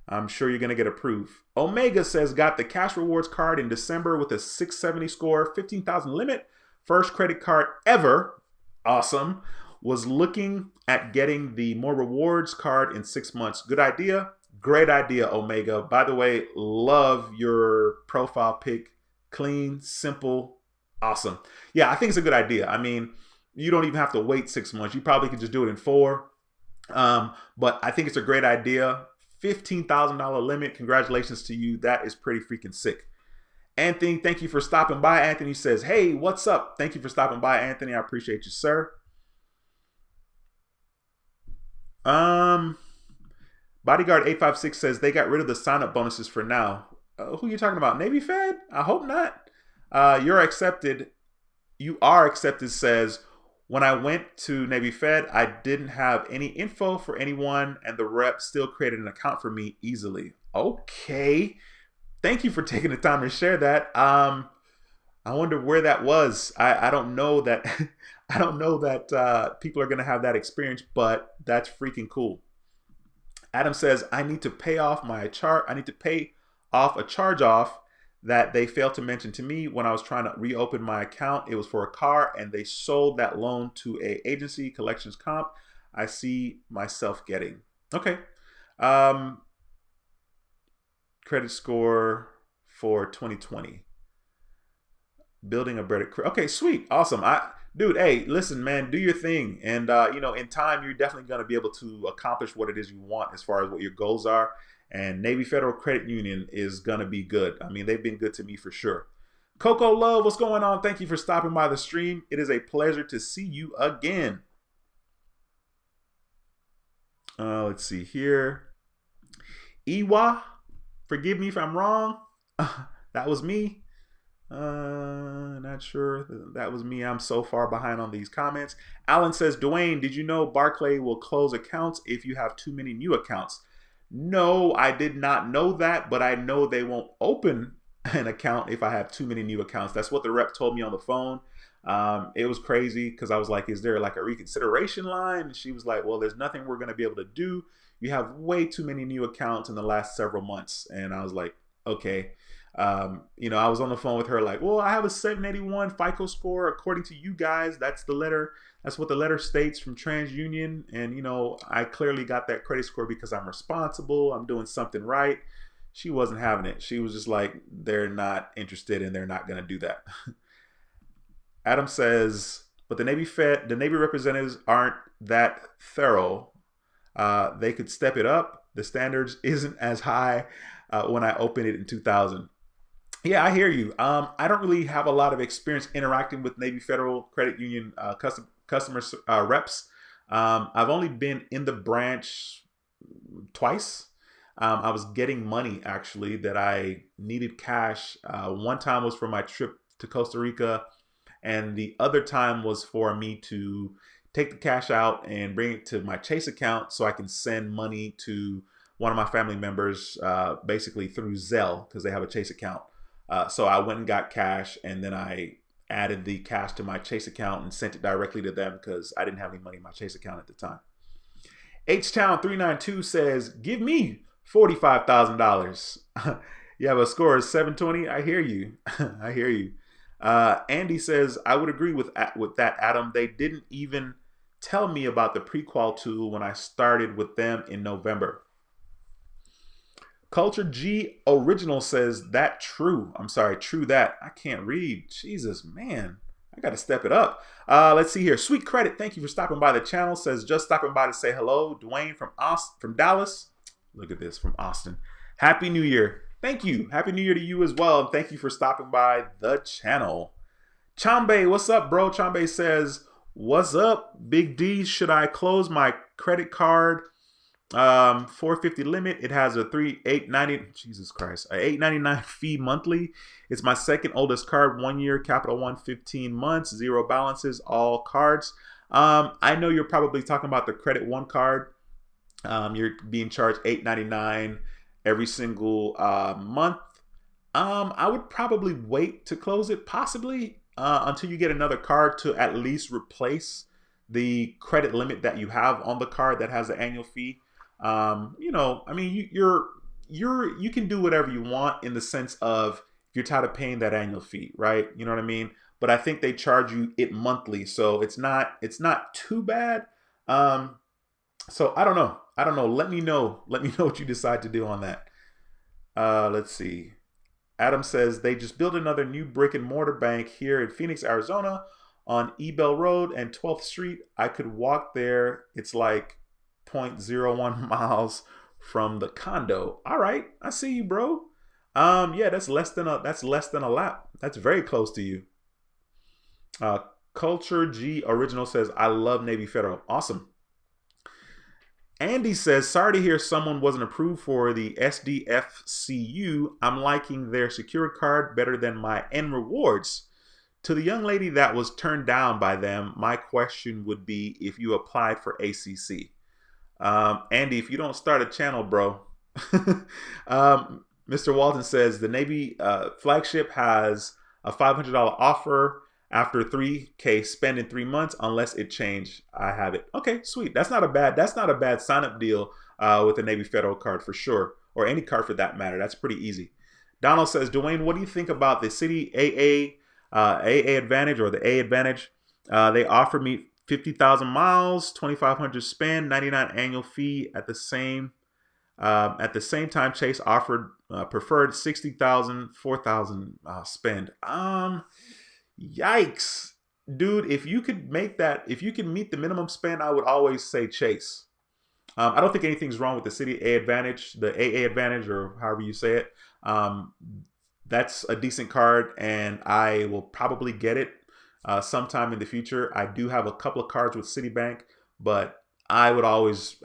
I'm sure you're going to get approved. Omega says, got the cash rewards card in December with a 670 score, 15,000 limit. First credit card ever. Awesome. Was looking at getting the more rewards card in 6 months. Good idea. Great idea, Omega. By the way, love your profile pic. Clean, simple, awesome. Yeah, I think it's a good idea. I mean, you don't even have to wait 6 months. You probably could just do it in 4. But I think it's a great idea. $15,000 limit. Congratulations to you. That is pretty freaking sick. Anthony, thank you for stopping by. Anthony says, hey, what's up? Thank you for stopping by, Anthony. I appreciate you, sir. Bodyguard 856 says they got rid of the sign-up bonuses for now. Who are you talking about? Navy Fed? I hope not. You're accepted. You are accepted says, when I went to Navy Fed, I didn't have any info for anyone, and the rep still created an account for me easily. Okay. Thank you for taking the time to share that. I wonder where that was. I don't know that. I don't know that people are going to have that experience, but that's freaking cool. Adam says, I need to pay off I need to pay off a charge off that they failed to mention to me when I was trying to reopen my account. It was for a car and they sold that loan to a agency, collections comp. I see myself getting. Okay. Um, credit score for 2020. Building a better. Okay, sweet, awesome. Dude, hey, listen, man, do your thing, and in time, you're definitely going to be able to accomplish what it is you want as far as what your goals are. And Navy Federal Credit Union is going to be good. I mean, they've been good to me for sure. Coco Love, what's going on? Thank you for stopping by the stream. It is a pleasure to see you again. Let's see here. Iwa, forgive me if I'm wrong. That was me. Not sure. That was me. I'm so far behind on these comments. Alan says, Dwayne, did you know Barclay will close accounts if you have too many new accounts? No, I did not know that, but I know they won't open an account if I have too many new accounts. That's what the rep told me on the phone. It was crazy because I was like, is there like a reconsideration line? And she was like, well, there's nothing we're going to be able to do. You have way too many new accounts in the last several months. And I was like, okay. I was on the phone with her like, well, I have a 781 FICO score. According to you guys, that's the letter. That's what the letter states from TransUnion. And, I clearly got that credit score because I'm responsible. I'm doing something right. She wasn't having it. She was just like, they're not interested and they're not going to do that. Adam says, but the Navy representatives aren't that thorough. They could step it up. The standards isn't as high when I opened it in 2000. Yeah, I hear you. I don't really have a lot of experience interacting with Navy Federal Credit Union customer reps. I've only been in the branch twice. I was getting money actually that I needed cash. One time was for my trip to Costa Rica, and the other time was for me to take the cash out and bring it to my Chase account so I can send money to one of my family members, basically through Zelle because they have a Chase account. So I went and got cash, and then I added the cash to my Chase account and sent it directly to them because I didn't have any money in my Chase account at the time. H-Town 392 says, give me $45,000. You have a score of 720. I hear you. I hear you. Andy says, I would agree with that, Adam. They didn't even tell me about the pre-qual tool when I started with them in November. Culture G Original says, that true. I'm sorry, true that. I can't read. Jesus, man. I got to step it up. Let's see here. Sweet Credit, thank you for stopping by the channel. Says, just stopping by to say hello. Dwayne from Dallas. Look at this, from Austin. Happy New Year. Thank you. Happy New Year to you as well. And thank you for stopping by the channel. Chambe, what's up, bro? Chambe says, what's up, Big D? Should I close my credit card? 450 limit. It has a $890. Jesus Christ, a $899 fee monthly. It's my second oldest card. 1 year, Capital One, 15 months, zero balances, all cards. I know you're probably talking about the Credit One card. You're being charged $899 every single month. I would probably wait to close it, possibly until you get another card to at least replace the credit limit that you have on the card that has the annual fee. I mean, you can do whatever you want in the sense of if you're tired of paying that annual fee, right? You know what I mean? But I think they charge you it monthly, so it's not too bad. So I don't know. Let me know what you decide to do on that. Let's see. Adam says they just built another new brick and mortar bank here in Phoenix, Arizona, on Ebell Road and 12th Street. I could walk there. It's like 0.01 miles from the condo. All right, I see you, bro. Yeah, that's less than a lap. That's very close to you. Culture G Original says, I love Navy Federal. Awesome. Andy says, sorry to hear someone wasn't approved for the SDFCU. I'm liking their secured card better than my N rewards. To the young lady that was turned down by them, my question would be if you applied for ACC. Andy, if you don't start a channel, bro. Mr. Walton says the Navy Flagship has a $500 offer after $3K spend in 3 months, unless it changed. I have it. Okay, sweet. That's not a bad sign-up deal with the Navy Federal card for sure, or any card for that matter. That's pretty easy. Donald says, Dwayne, what do you think about the City AA Advantage or the A Advantage? They offered me 50,000 miles, 2,500 spend, 99 annual fee at the same At the same time, Chase offered preferred 60,000, 4,000 spend. Yikes, dude! If you could make that, if you can meet the minimum spend, I would always say Chase. I don't think anything's wrong with the City A Advantage, the AA Advantage, or however you say it. Um, that's a decent card, and I will probably get it sometime in the future. I do have a couple of cards with Citibank, but I would always,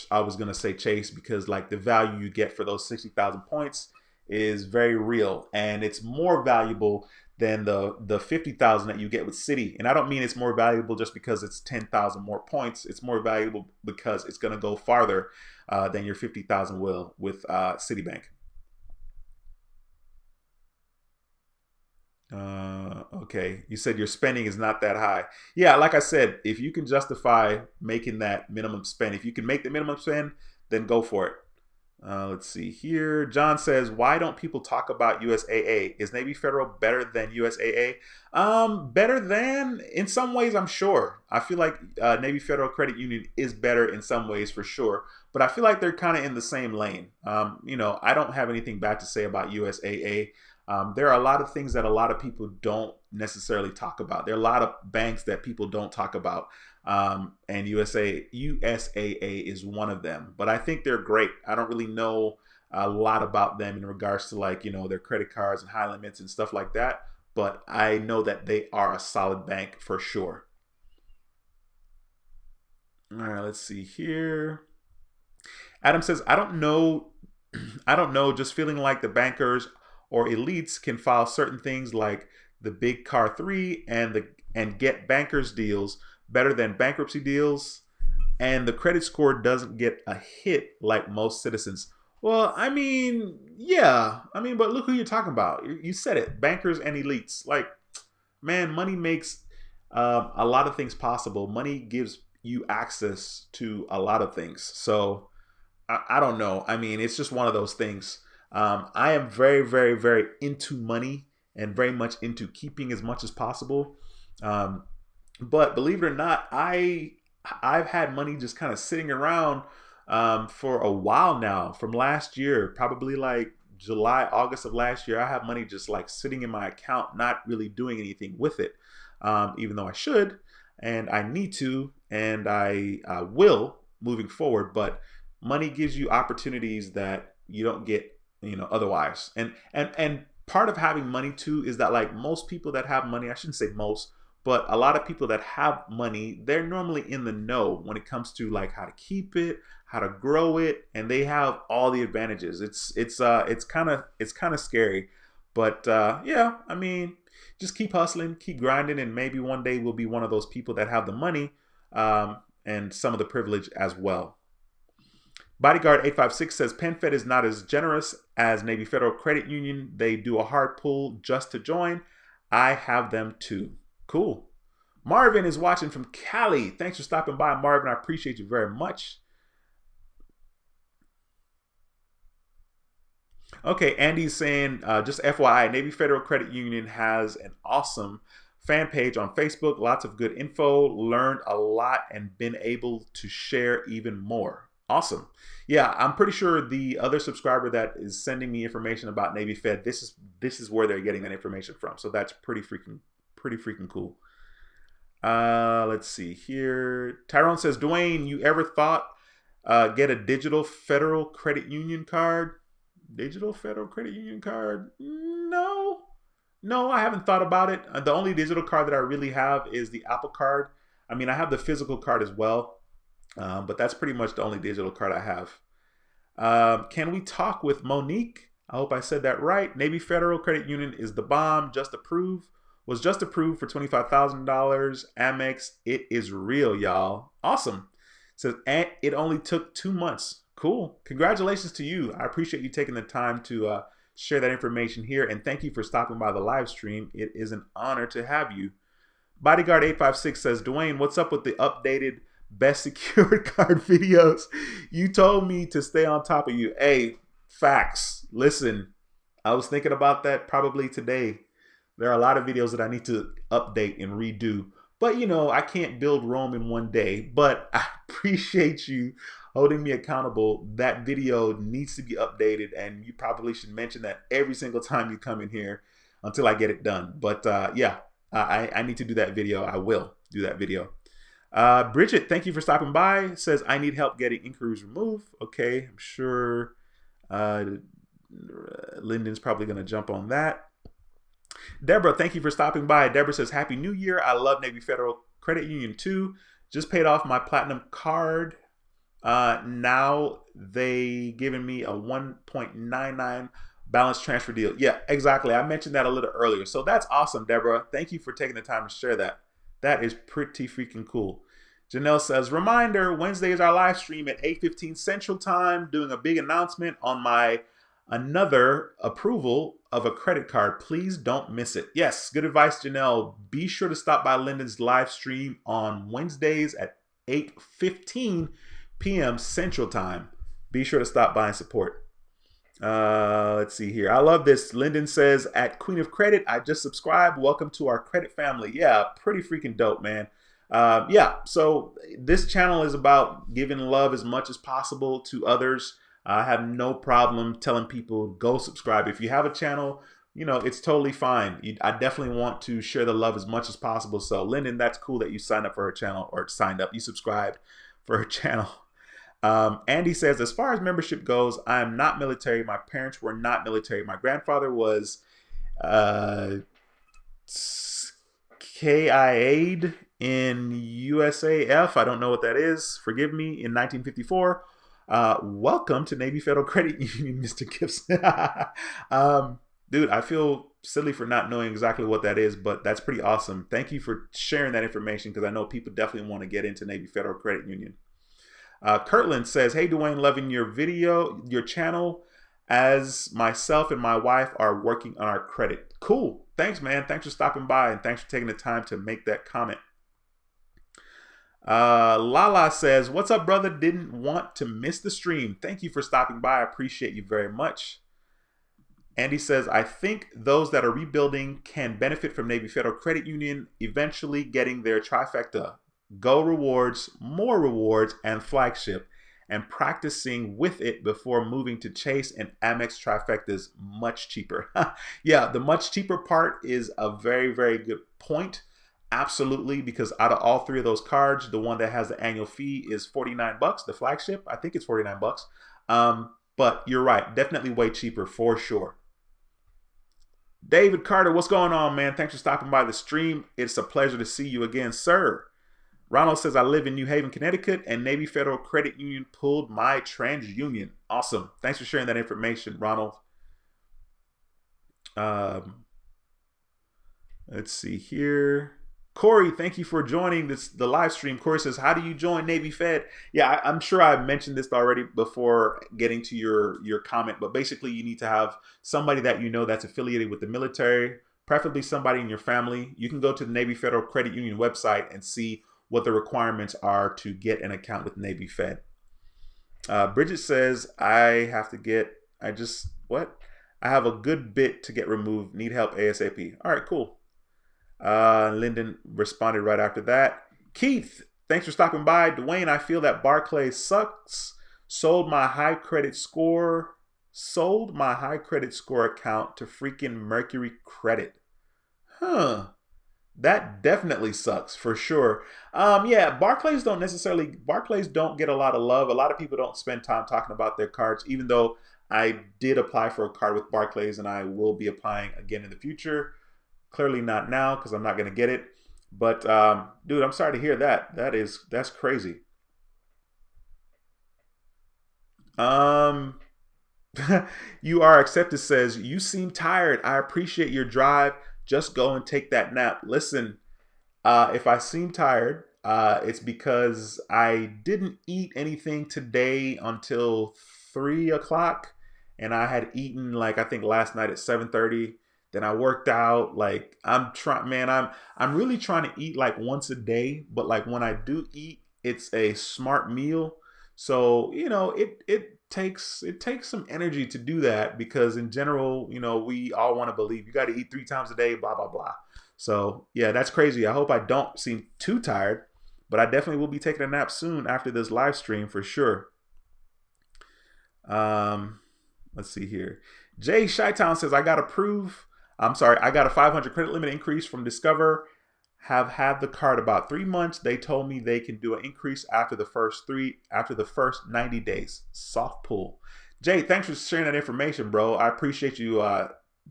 I was gonna say Chase because like the value you get for those 60,000 points is very real, and it's more valuable than the 50,000 that you get with City. And I don't mean it's more valuable just because it's 10,000 more points. It's more valuable because it's gonna go farther than your 50,000 will with Citibank. Okay, you said your spending is not that high. Yeah, like I said, if you can justify making that minimum spend, if you can make the minimum spend, then go for it. Let's see here. John says, why don't people talk about USAA? Is Navy Federal better than USAA? Better than, in some ways, I'm sure. I feel like Navy Federal Credit Union is better in some ways for sure, but I feel like they're kind of in the same lane. You know, I don't have anything bad to say about USAA. There are a lot of things that a lot of people don't necessarily talk about. There are a lot of banks that people don't talk about. And USAA is one of them. But I think they're great. I don't really know a lot about them in regards to like, you know, their credit cards and high limits and stuff like that. But I know that they are a solid bank for sure. All right, let's see here. Adam says, I don't know. I don't know, just feeling like the bankers or elites can file certain things like the big car 3 and get bankers deals better than bankruptcy deals, and the credit score doesn't get a hit like most citizens. Well, I mean, yeah, I mean, but look who you're talking about. You said it, bankers and elites. Like, man, money makes a lot of things possible. Money gives you access to a lot of things. So I don't know. I mean, it's just one of those things. I am very, very, very into money and very much into keeping as much as possible. Um, but believe it or not, I've had money just kind of sitting around for a while now. From last year, probably like July, August of last year, I have money just like sitting in my account, not really doing anything with it, even though I should and I need to, and I will moving forward. But money gives you opportunities that you don't get, you know, otherwise. And part of having money too is that like most people that have money, I shouldn't say most, but a lot of people that have money, they're normally in the know when it comes to like how to keep it, how to grow it, and they have all the advantages. It's kind of scary, but yeah, I mean, just keep hustling, keep grinding, and maybe one day we'll be one of those people that have the money and some of the privilege as well. Bodyguard 856 says PenFed is not as generous as Navy Federal Credit Union. They do a hard pull just to join. I have them too. Cool. Marvin is watching from Cali. Thanks for stopping by, Marvin. I appreciate you very much. Okay, Andy's saying, just FYI, Navy Federal Credit Union has an awesome fan page on Facebook. Lots of good info. Learned a lot and been able to share even more. Awesome. Yeah, I'm pretty sure the other subscriber that is sending me information about Navy Fed, this is where they're getting that information from. So that's pretty freaking cool. Let's see here. Tyrone says, Dwayne, you ever thought get a digital Federal Credit Union card? Digital Federal Credit Union card? No. No, I haven't thought about it. The only digital card that I really have is the Apple card. I mean, I have the physical card as well, but that's pretty much the only digital card I have. Can we talk with Monique? I hope I said that right. Navy Federal Credit Union is the bomb. Was just approved for $25,000. Amex, it is real, y'all. Awesome. Says, and it only took 2 months. Cool. Congratulations to you. I appreciate you taking the time to share that information here, and thank you for stopping by the live stream. It is an honor to have you. Bodyguard 856 says, Dwayne, what's up with the updated best secured card videos? You told me to stay on top of you. Hey, facts. Listen, I was thinking about that probably today. There are a lot of videos that I need to update and redo. But, you know, I can't build Rome in one day. But I appreciate you holding me accountable. That video needs to be updated, and you probably should mention that every single time you come in here until I get it done. But yeah, I need to do that video. I will do that video. Bridget, thank you for stopping by. Says, I need help getting inquiries removed. Okay, I'm sure Lyndon's probably going to jump on that. Deborah, thank you for stopping by. Deborah says, Happy New Year. I love Navy Federal Credit Union too. Just paid off my platinum card. Now they giving me a 1.99 balance transfer deal. Yeah, exactly. I mentioned that a little earlier. So that's awesome, Deborah. Thank you for taking the time to share that. That is pretty freaking cool. Janelle says, reminder, Wednesday is our live stream at 8:15 Central Time, doing a big announcement on my another approval of a credit card. Please don't miss it. Yes, good advice, Janelle. Be sure to stop by Lyndon's live stream on Wednesdays at 8:15 p.m. Central Time. Be sure to stop by and support. Let's see here. I love this. Lyndon says, at Queen of Credit, I just subscribed. Welcome to our credit family. Yeah, pretty freaking dope, man. Yeah, so this channel is about giving love as much as possible to others. I have no problem telling people go subscribe. If you have a channel, you know, it's totally fine. I definitely want to share the love as much as possible. So Lyndon, that's cool that you signed up for her channel, or you subscribed for her channel. Andy says, as far as membership goes, I am not military. My parents were not military. My grandfather was KIA'd in USAF. I don't know what that is. Forgive me. In 1954. Welcome to Navy Federal Credit Union, Mr. Gibson. Dude, I feel silly for not knowing exactly what that is, but that's pretty awesome. Thank you for sharing that information, because I know people definitely want to get into Navy Federal Credit Union. Kirtland says, hey, Dwayne, loving your video, your channel, as myself and my wife are working on our credit. Cool. Thanks, man. Thanks for stopping by, and thanks for taking the time to make that comment. Lala says, what's up, brother? Didn't want to miss the stream. Thank you for stopping by. I appreciate you very much. Andy says, I think those that are rebuilding can benefit from Navy Federal Credit Union eventually getting their trifecta. Go rewards, more rewards, and Flagship, and practicing with it before moving to Chase and Amex trifectas much cheaper. Yeah, the much cheaper part is a very, very good point. Absolutely, because out of all three of those cards, the one that has the annual fee is 49 bucks. The Flagship, I think it's 49 bucks. But you're right, definitely way cheaper for sure. David Carter, what's going on, man? Thanks for stopping by the stream. It's a pleasure to see you again, sir. Ronald says, I live in New Haven, Connecticut, and Navy Federal Credit Union pulled my TransUnion. Awesome. Thanks for sharing that information, Ronald. Let's see here. Corey, thank you for joining the live stream. Corey says, how do you join Navy Fed? Yeah, I'm sure I mentioned this already before getting to your comment, but basically you need to have somebody that you know that's affiliated with the military, preferably somebody in your family. You can go to the Navy Federal Credit Union website and see what the requirements are to get an account with Navy Fed. Bridget says, I have a good bit to get removed. Need help ASAP. All right, cool. Lyndon responded right after that. Keith, thanks for stopping by. Dwayne, I feel that Barclay sucks. Sold my high credit score account to freaking Mercury Credit. Huh. That definitely sucks for sure. Yeah, Barclays don't get a lot of love. A lot of people don't spend time talking about their cards, even though I did apply for a card with Barclays and I will be applying again in the future. Clearly not now because I'm not going to get it. But dude, I'm sorry to hear that. That's crazy. You are accepted says, you seem tired. I appreciate your drive. Just go and take that nap. Listen, if I seem tired, it's because I didn't eat anything today until 3 o'clock. And I had eaten, like, I think last night at 7:30. Then I worked out. Like, I'm really trying to eat like once a day. But like when I do eat, it's a smart meal. So, you know, it takes some energy to do that, because in general, you know, we all want to believe you got to eat 3 times a day, blah, blah, blah. So yeah, that's crazy. I hope I don't seem too tired, but I definitely will be taking a nap soon after this live stream for sure. Let's see here. Jay Shytown says, I got I got a 500 credit limit increase from Discover. Have had the card about 3 months. They told me they can do an increase after the first 90 days. Soft pull. Jay, thanks for sharing that information, bro. I appreciate you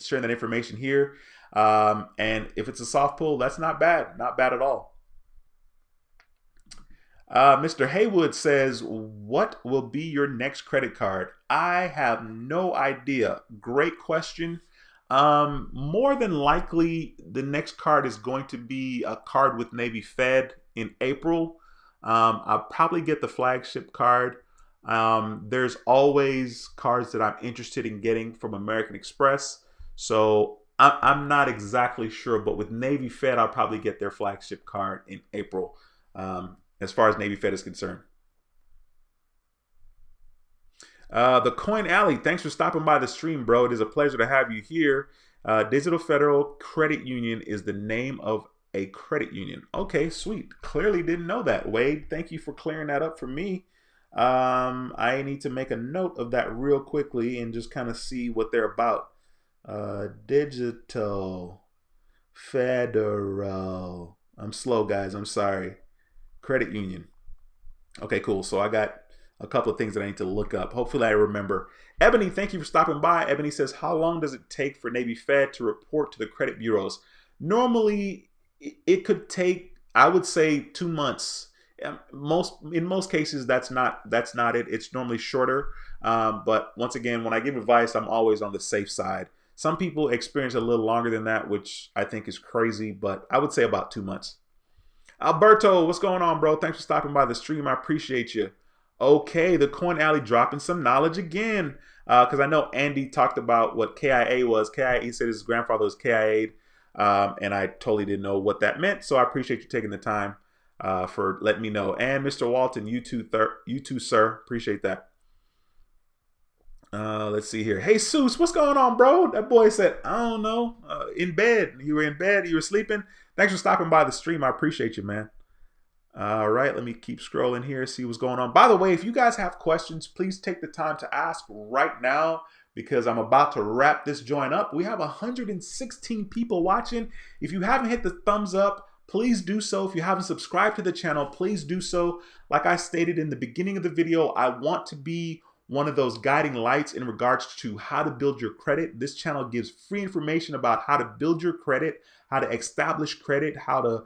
sharing that information here. And if it's a soft pull, that's not bad. Not bad at all. Mr. Haywood says, what will be your next credit card? I have no idea. Great question. More than likely, the next card is going to be a card with Navy Fed in April. I'll probably get the Flagship card. There's always cards that I'm interested in getting from American Express. So I'm not exactly sure, but with Navy Fed, I'll probably get their Flagship card in April. As far as Navy Fed is concerned. The Coin Alley, thanks for stopping by the stream, bro. It is a pleasure to have you here. Digital Federal Credit Union is the name of a credit union. Okay, sweet. Clearly didn't know that. Wade, thank you for clearing that up for me. I need to make a note of that real quickly and just kind of see what they're about. Digital Federal. I'm slow, guys. I'm sorry. Credit union. Okay, cool. So I got a couple of things that I need to look up. Hopefully I remember. Ebony, thank you for stopping by. Ebony says, how long does it take for Navy Fed to report to the credit bureaus? Normally, it could take, I would say, 2 months. In most cases, that's not it. It's normally shorter. But once again, when I give advice, I'm always on the safe side. Some people experience a little longer than that, which I think is crazy, but I would say about 2 months. Alberto, what's going on, bro? Thanks for stopping by the stream. I appreciate you. Okay, the Coin Alley dropping some knowledge again. Because I know Andy talked about what KIA was. KIA said his grandfather was KIA'd. And I totally didn't know what that meant. So I appreciate you taking the time for letting me know. And Mr. Walton, you too, sir. Appreciate that. Let's see here. Hey, Seuss, what's going on, bro? That boy said, I don't know. In bed. You were in bed. You were sleeping. Thanks for stopping by the stream. I appreciate you, man. All right, let me keep scrolling here, see what's going on. By the way, if you guys have questions, please take the time to ask right now because I'm about to wrap this joint up. We have 116 people watching. If you haven't hit the thumbs up, please do so. If you haven't subscribed to the channel, please do so. Like I stated in the beginning of the video, I want to be one of those guiding lights in regards to how to build your credit. This channel gives free information about how to build your credit, how to establish credit, how to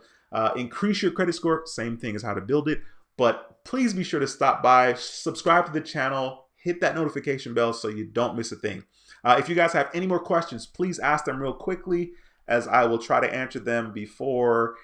increase your credit score. Same thing as how to build it. But please be sure to stop by, subscribe to the channel, hit that notification bell so you don't miss a thing. If you guys have any more questions, please ask them real quickly as I will try to answer them before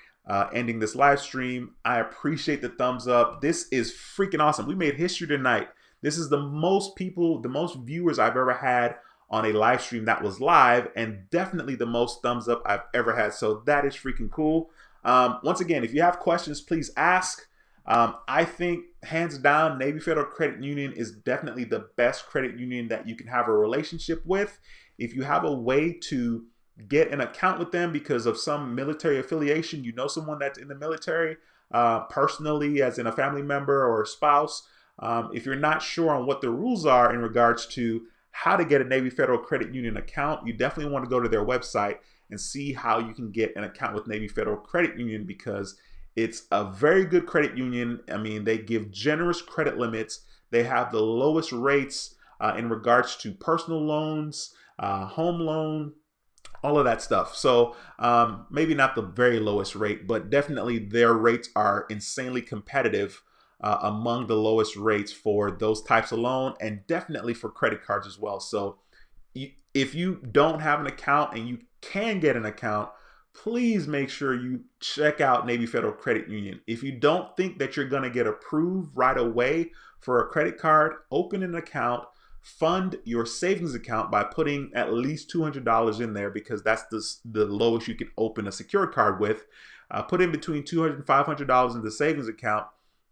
ending this live stream. I appreciate the thumbs up. This is freaking awesome. We made history tonight. This is the most people, the most viewers I've ever had on a live stream that was live, and definitely the most thumbs up I've ever had. So that is freaking cool. Once again, if you have questions, please ask. I think hands down, Navy Federal Credit Union is definitely the best credit union that you can have a relationship with. If you have a way to get an account with them because of some military affiliation, you know someone that's in the military personally, as in a family member or a spouse. If you're not sure on what the rules are in regards to how to get a Navy Federal Credit Union account, you definitely want to go to their website and see how you can get an account with Navy Federal Credit Union because it's a very good credit union. I mean, they give generous credit limits. They have the lowest rates in regards to personal loans, home loan, all of that stuff. So maybe not the very lowest rate, but definitely their rates are insanely competitive among the lowest rates for those types of loan and definitely for credit cards as well. So if you don't have an account and you can get an account, please make sure you check out Navy Federal Credit Union. If you don't think that you're going to get approved right away for a credit card, open an account, fund your savings account by putting at least $200 in there because that's the lowest you can open a secured card with. Put in between $200 and $500 in the savings account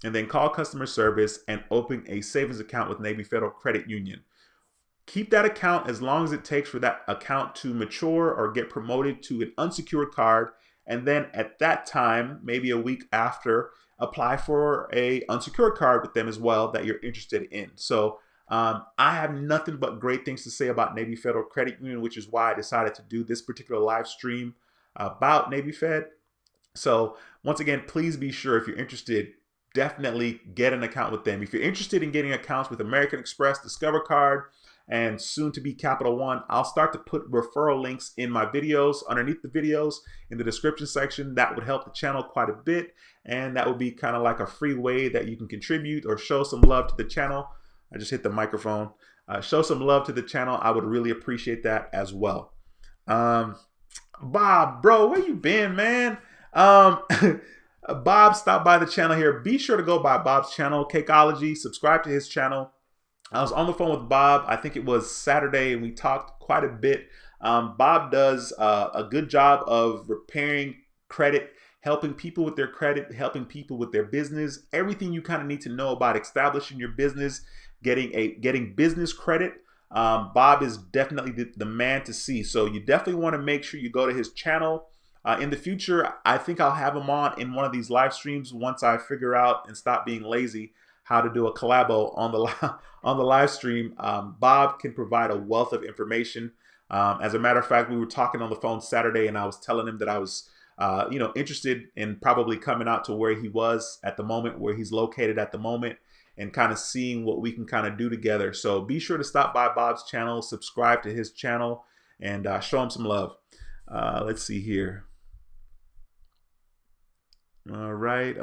and then call customer service and open a savings account with Navy Federal Credit Union. Keep that account as long as it takes for that account to mature or get promoted to an unsecured card. And then at that time, maybe a week after, apply for a unsecured card with them as well that you're interested in. So I have nothing but great things to say about Navy Federal Credit Union, which is why I decided to do this particular live stream about Navy Fed. So once again, please be sure if you're interested, definitely get an account with them. If you're interested in getting accounts with American Express, Discover Card, and soon to be Capital One, I'll start to put referral links in my videos, underneath the videos, in the description section. That would help the channel quite a bit, and that would be kind of like a free way that you can contribute or show some love to the channel. I just hit the microphone. Show some love to the channel. I would really appreciate that as well. Bob, bro, where you been, man? Bob stopped by the channel here. Be sure to go by Bob's channel, Cakeology. Subscribe to his channel. I was on the phone with Bob. I think it was Saturday, and we talked quite a bit. Bob does a good job of repairing credit, helping people with their credit, helping people with their business. Everything you kind of need to know about establishing your business, getting business credit. Bob is definitely the man to see. So you definitely want to make sure you go to his channel. In the future, I think I'll have him on in one of these live streams once I figure out and stop being lazy how to do a collabo on the live stream. Bob can provide a wealth of information. As a matter of fact, we were talking on the phone Saturday, and I was telling him that I was interested in probably coming out to where he was at the moment, where he's located at the moment, and kind of seeing what we can kind of do together. So be sure to stop by Bob's channel, subscribe to his channel, and show him some love. Let's see here. All right.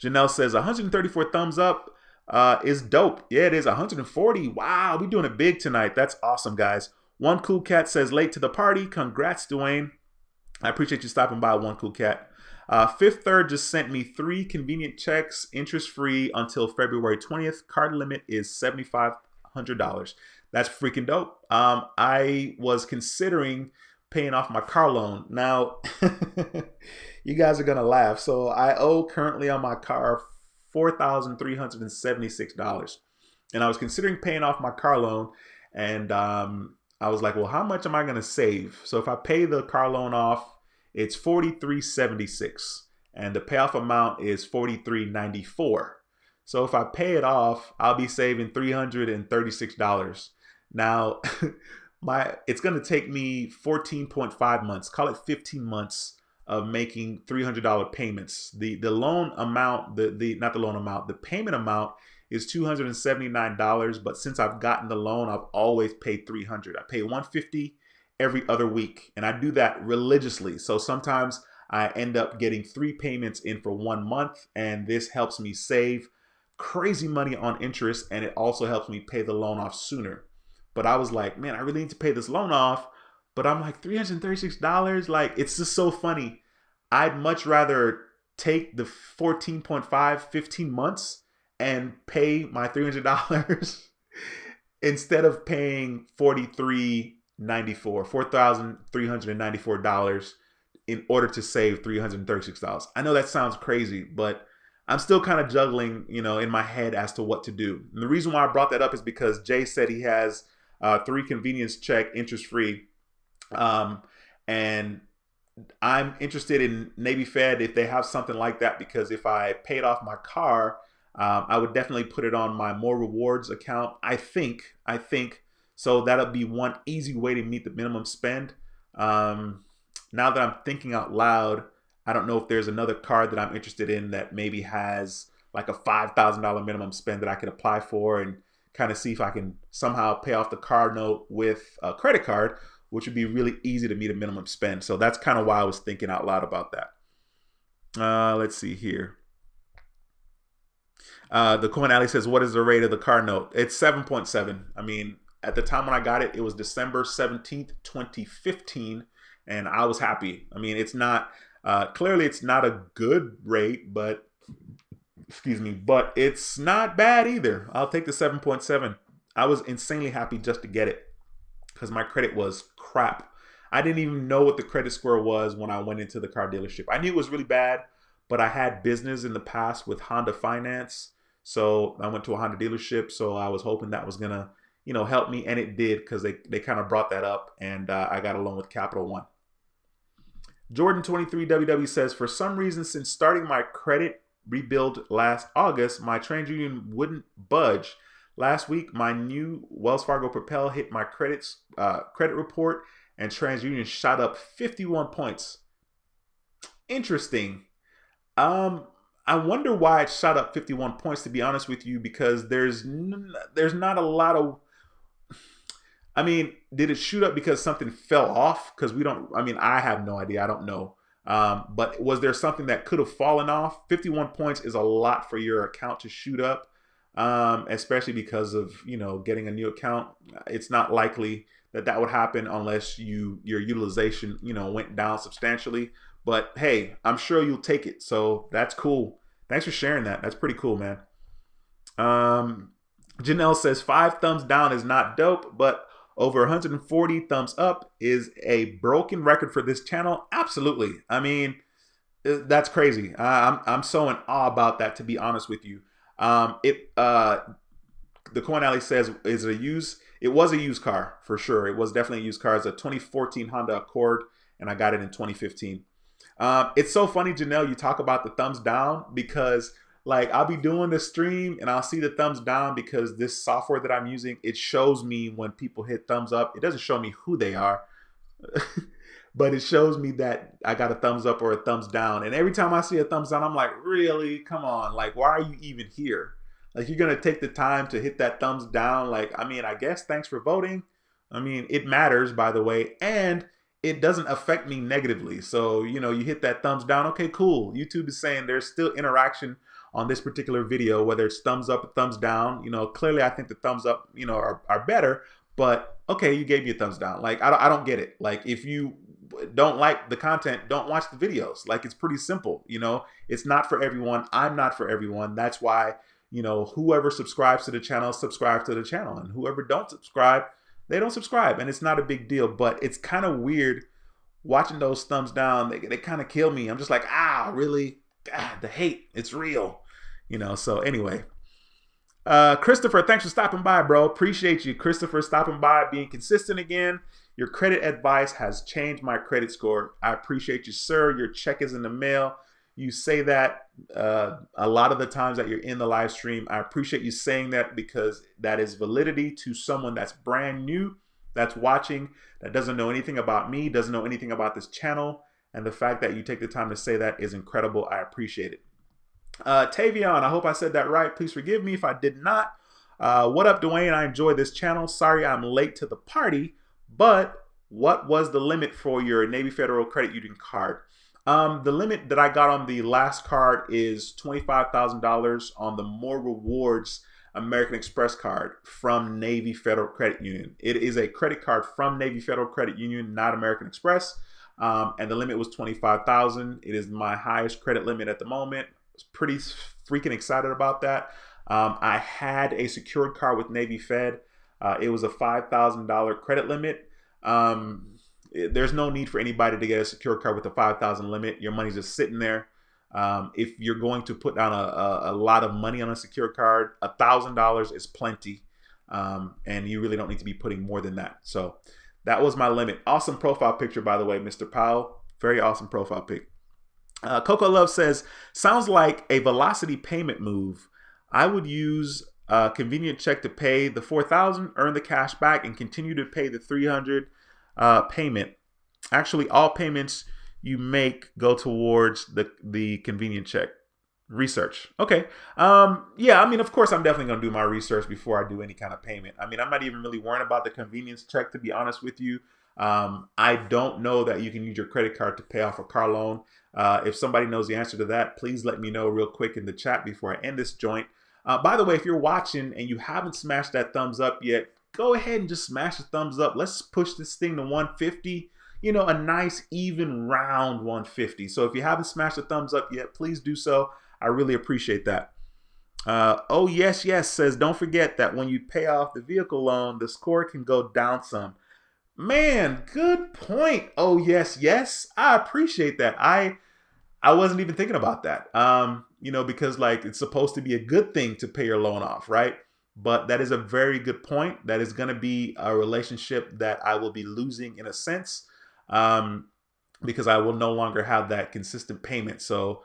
Janelle says 134 thumbs up is dope. Yeah, it is 140. Wow, we're doing it big tonight. That's awesome, guys. One Cool Cat says late to the party. Congrats, Dwayne. I appreciate you stopping by, One Cool Cat. Fifth Third just sent me 3 convenient checks, interest-free until February 20th. Card limit is $7,500. That's freaking dope. I was considering paying off my car loan. Now, you guys are going to laugh. So I owe currently on my car $4,376. And I was considering paying off my car loan. And I was like, well, how much am I going to save? So if I pay the car loan off, it's $4,376. And the payoff amount is $4,394. So if I pay it off, I'll be saving $336. Now, it's going to take me 14.5 months, call it 15 months of making $300 payments. The loan amount, not the loan amount, the payment amount is $279. But since I've gotten the loan, I've always paid $300. I pay $150 every other week, and I do that religiously. So sometimes I end up getting 3 payments in for 1 month, and this helps me save crazy money on interest, and it also helps me pay the loan off sooner. But I was like, man, I really need to pay this loan off. But I'm like, $336? Like, it's just so funny. I'd much rather take the 14.5, 15 months and pay my $300 instead of paying $4,394 in order to save $336. I know that sounds crazy, but I'm still kind of juggling, in my head as to what to do. And the reason why I brought that up is because Jay said he has 3 convenience check interest-free. And I'm interested in Navy Fed if they have something like that, because if I paid off my car, I would definitely put it on my More Rewards account. I think. So that'll be one easy way to meet the minimum spend. Now that I'm thinking out loud, I don't know if there's another card that I'm interested in that maybe has like a $5,000 minimum spend that I could apply for and kind of see if I can somehow pay off the car note with a credit card, which would be really easy to meet a minimum spend. So that's kind of why I was thinking out loud about that. Let's see here. The Coin Alley says, what is the rate of the car note? It's 7.7. I mean, at the time when I got it, it was December 17th, 2015, and I was happy. I mean, it's not, clearly it's not a good rate, but, but it's not bad either. I'll take the 7.7. I was insanely happy just to get it because my credit was crap. I didn't even know what the credit score was when I went into the car dealership. I knew it was really bad, but I had business in the past with Honda Finance. So I went to a Honda dealership. So I was hoping that was going to, help me. And it did, because they kind of brought that up, and I got a loan with Capital One. Jordan23WW says, for some reason, since starting my credit rebuild last August, my trade union wouldn't budge. Last week, my new Wells Fargo Propel hit my credit report, and TransUnion shot up 51 points. Interesting. Um, I wonder why it shot up 51 points. To be honest with you, because there's not a lot of. I mean, did it shoot up because something fell off? Because we don't. I mean, I have no idea. I don't know. But was there something that could have fallen off? 51 points is a lot for your account to shoot up, especially because of getting a new account. It's not likely that that would happen unless your utilization went down substantially. But hey, I'm sure you'll take it. So that's cool. Thanks for sharing that. That's pretty cool, man. Um, Janelle says 5 thumbs down is not dope, but over 140 thumbs up is a broken record for this channel. Absolutely. I mean, that's crazy. I'm so in awe about that, to be honest with you. The Coin Alley says it was a used car for sure. It was definitely a used car. It's a 2014 Honda Accord, and I got it in 2015. It's so funny, Janelle, you talk about the thumbs down, because like I'll be doing the stream and I'll see the thumbs down because this software that I'm using, it shows me when people hit thumbs up. It doesn't show me who they are, but it shows me that I got a thumbs up or a thumbs down. And every time I see a thumbs down, I'm like, really? Come on. Like, why are you even here? Like, you're going to take the time to hit that thumbs down. Like, I mean, I guess thanks for voting. I mean, it matters, by the way. And it doesn't affect me negatively. So, you hit that thumbs down. Okay, cool. YouTube is saying there's still interaction on this particular video, whether it's thumbs up or thumbs down. Clearly I think the thumbs up, are better, but okay, you gave me a thumbs down. Like, I don't get it. Like, if you don't like the content, don't watch the videos. Like, it's pretty simple. It's not for everyone. I'm not for everyone. That's why, whoever subscribes to the channel, subscribe to the channel, and whoever don't subscribe, they don't subscribe, and it's not a big deal. But it's kind of weird watching those thumbs down. They kind of kill me. I'm just like, really? God, the hate, it's real. So anyway, Christopher, thanks for stopping by, bro. Appreciate you, Christopher, stopping by, being consistent again. Your credit advice has changed my credit score. I appreciate you, sir. Your check is in the mail. You say that a lot of the times that you're in the live stream. I appreciate you saying that, because that is validity to someone that's brand new, that's watching, that doesn't know anything about me, doesn't know anything about this channel. And the fact that you take the time to say that is incredible. I appreciate it. Tavion, I hope I said that right. Please forgive me if I did not. What up, Dwayne? I enjoy this channel. Sorry I'm late to the party, but what was the limit for your Navy Federal Credit Union card? The limit that I got on the last card is $25,000 on the More Rewards American Express card from Navy Federal Credit Union. It is a credit card from Navy Federal Credit Union, not American Express. And the limit was $25,000. It is my highest credit limit at the moment. I was pretty freaking excited about that. I had a secured card with Navy Fed. It was a $5,000 credit limit. There's no need for anybody to get a secure card with a $5,000 limit. Your money's just sitting there. If you're going to put down a lot of money on a secure card, $1,000 is plenty. And you really don't need to be putting more than that. So that was my limit. Awesome profile picture, by the way, Mr. Powell. Very awesome profile pic. Coco Love says, sounds like a velocity payment move. I would use a convenient check to pay the $4,000, earn the cash back, and continue to pay the $300 payment. Actually, all payments you make go towards the convenient check. Research. Okay. Yeah, I mean, of course, I'm definitely going to do my research before I do any kind of payment. I mean, I'm not even really worrying about the convenience check, to be honest with you. I don't know that you can use your credit card to pay off a car loan. If somebody knows the answer to that, please let me know real quick in the chat before I end this joint. By the way, if you're watching and you haven't smashed that thumbs up yet, go ahead and just smash the thumbs up. Let's push this thing to 150. A nice even round 150. So if you haven't smashed the thumbs up yet, please do so. I really appreciate that. Oh, yes, says, don't forget that when you pay off the vehicle loan, the score can go down some. Man, good point. Oh, yes. I appreciate that. I wasn't even thinking about that. Because like it's supposed to be a good thing to pay your loan off, right? But that is a very good point. That is going to be a relationship that I will be losing in a sense, because I will no longer have that consistent payment. So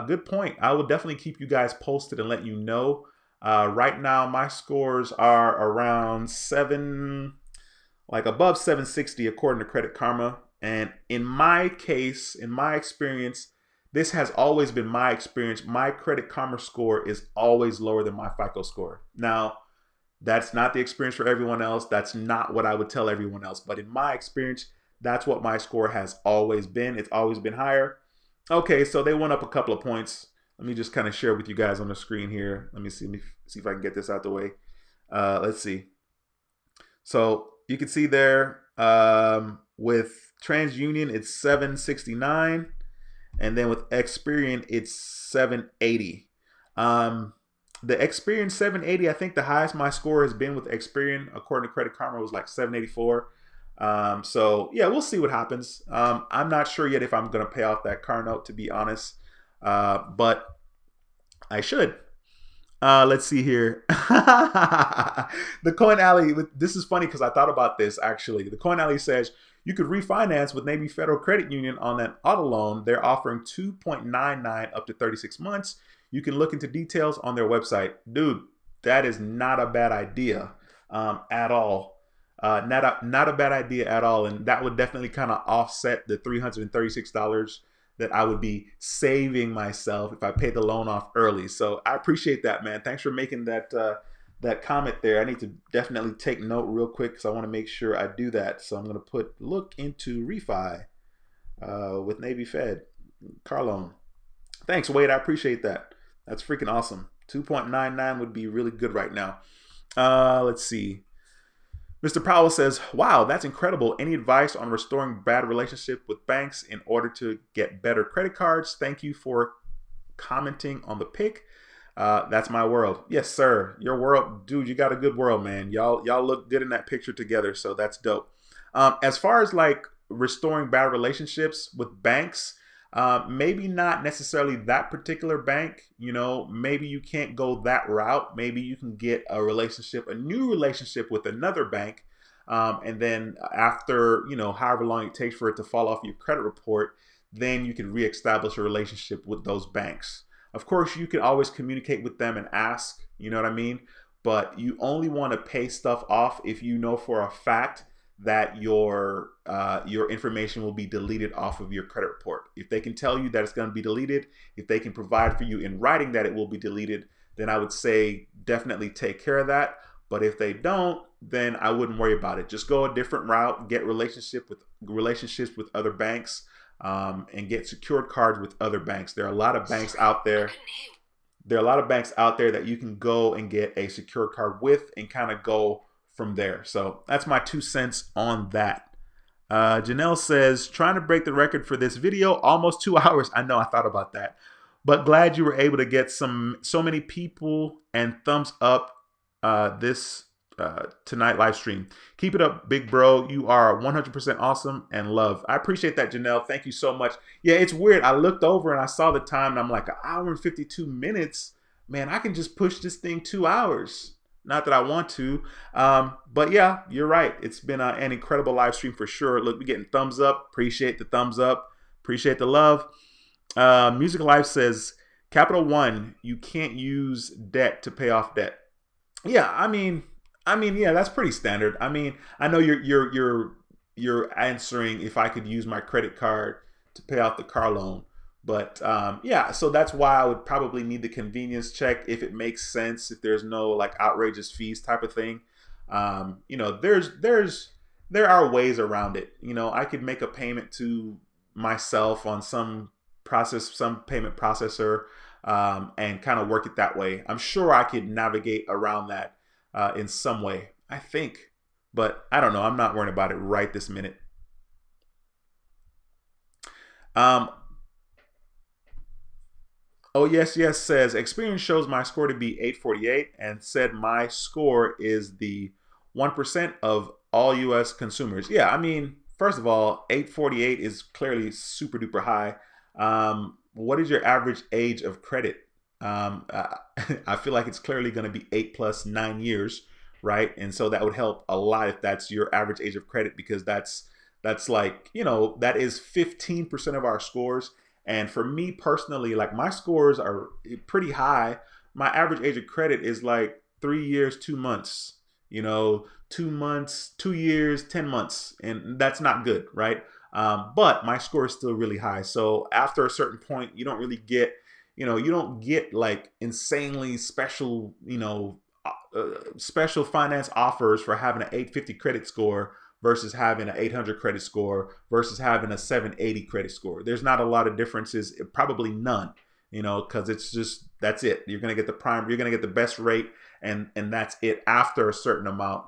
good point. I will definitely keep you guys posted and let you know Right now, my scores are around like above 760 according to Credit Karma. And in my case, in my experience, this has always been my experience. My Credit Karma score is always lower than my FICO score. Now, that's not the experience for everyone else. That's not what I would tell everyone else. But in my experience, that's what my score has always been. It's always been higher. Okay, so they went up a couple of points. Let me just kind of share with you guys on the screen here. Let me see if I can get this out the way. Let's see. So you can see there with TransUnion, it's 769. And then with Experian, it's 780. The Experian 780, I think the highest my score has been with Experian, according to Credit Karma, was like 784. So yeah, we'll see what happens. I'm not sure yet if I'm going to pay off that car note, to be honest. But I should. Let's see here. The Coin Alley, this is funny because I thought about this actually. The Coin Alley says you could refinance with Navy Federal Credit Union on that auto loan. They're offering 2.99 up to 36 months. You can look into details on their website. Dude, that is not a bad idea at all. Not a bad idea at all. And that would definitely kind of offset the $336 that I would be saving myself if I pay the loan off early. So I appreciate that, man. Thanks for making that that comment there. I need to definitely take note real quick because I want to make sure I do that. So I'm going to look into refi with Navy Fed car loan. Thanks, Wade. I appreciate that. That's freaking awesome. 2.99 would be really good right now. Let's see. Mr. Powell says, wow, that's incredible. Any advice on restoring bad relationship with banks in order to get better credit cards? Thank you for commenting on the pic. That's my world. Yes, sir. Your world, dude, you got a good world, man. Y'all look good in that picture together, so that's dope. As far as like restoring bad relationships with banks, maybe not necessarily that particular bank. You know, maybe you can't go that route. Maybe you can get a new relationship with another bank. And then after, you know, however long it takes for it to fall off your credit report, then you can reestablish a relationship with those banks. Of course, you can always communicate with them and ask, you know what I mean? But you only want to pay stuff off if you know for a fact that your information will be deleted off of your credit report. If they can tell you that it's going to be deleted, if they can provide for you in writing that it will be deleted, then I would say definitely take care of that. But if they don't, then I wouldn't worry about it. Just go a different route, get relationships with other banks, and get secured cards with other banks. There are a lot of banks out there. There are a lot of banks out there that you can go and get a secured card with and kind of go from there. So that's my 2 cents on that. Janelle says, trying to break the record for this video, almost 2 hours. I know, I thought about that. But glad you were able to get so many people and thumbs up this tonight live stream. Keep it up, big bro. You are 100% awesome and love. I appreciate that, Janelle. Thank you so much. Yeah, it's weird. I looked over and I saw the time and I'm like, 1 hour and 52 minutes. Man, I can just push this thing 2 hours. Not that I want to, but yeah, you're right. It's been an incredible live stream for sure. Look, we're getting thumbs up. Appreciate the thumbs up. Appreciate the love. Music Life says, Capital One, you can't use debt to pay off debt. Yeah, I mean, yeah, that's pretty standard. I mean, I know you're answering if I could use my credit card to pay off the car loan. But yeah, so that's why I would probably need the convenience check if it makes sense, if there's no like outrageous fees type of thing. You know, there are ways around it. You know, I could make a payment to myself on some payment processor, and kind of work it that way. I'm sure I could navigate around that in some way, I think. But I don't know. I'm not worrying about it right this minute. Oh, yes, says, Experience shows my score to be 848 and said my score is the 1% of all U.S. consumers. Yeah, I mean, first of all, 848 is clearly super duper high. What is your average age of credit? I feel like it's clearly going to be 8 plus 9 years, right? And so that would help a lot if that's your average age of credit, because that's like, you know, that is 15% of our scores. And for me personally, like my scores are pretty high, my average age of credit is like 3 years, 2 months, 2 months, 2 years, 10 months. And that's not good, right? But my score is still really high. So after a certain point, you don't really get, you don't get like insanely special, special finance offers for having an 850 credit score versus having an 800 credit score versus having a 780 credit score. There's not a lot of differences, probably none, because it's just, that's it. You're going to get the prime, you're going to get the best rate, and that's it after a certain amount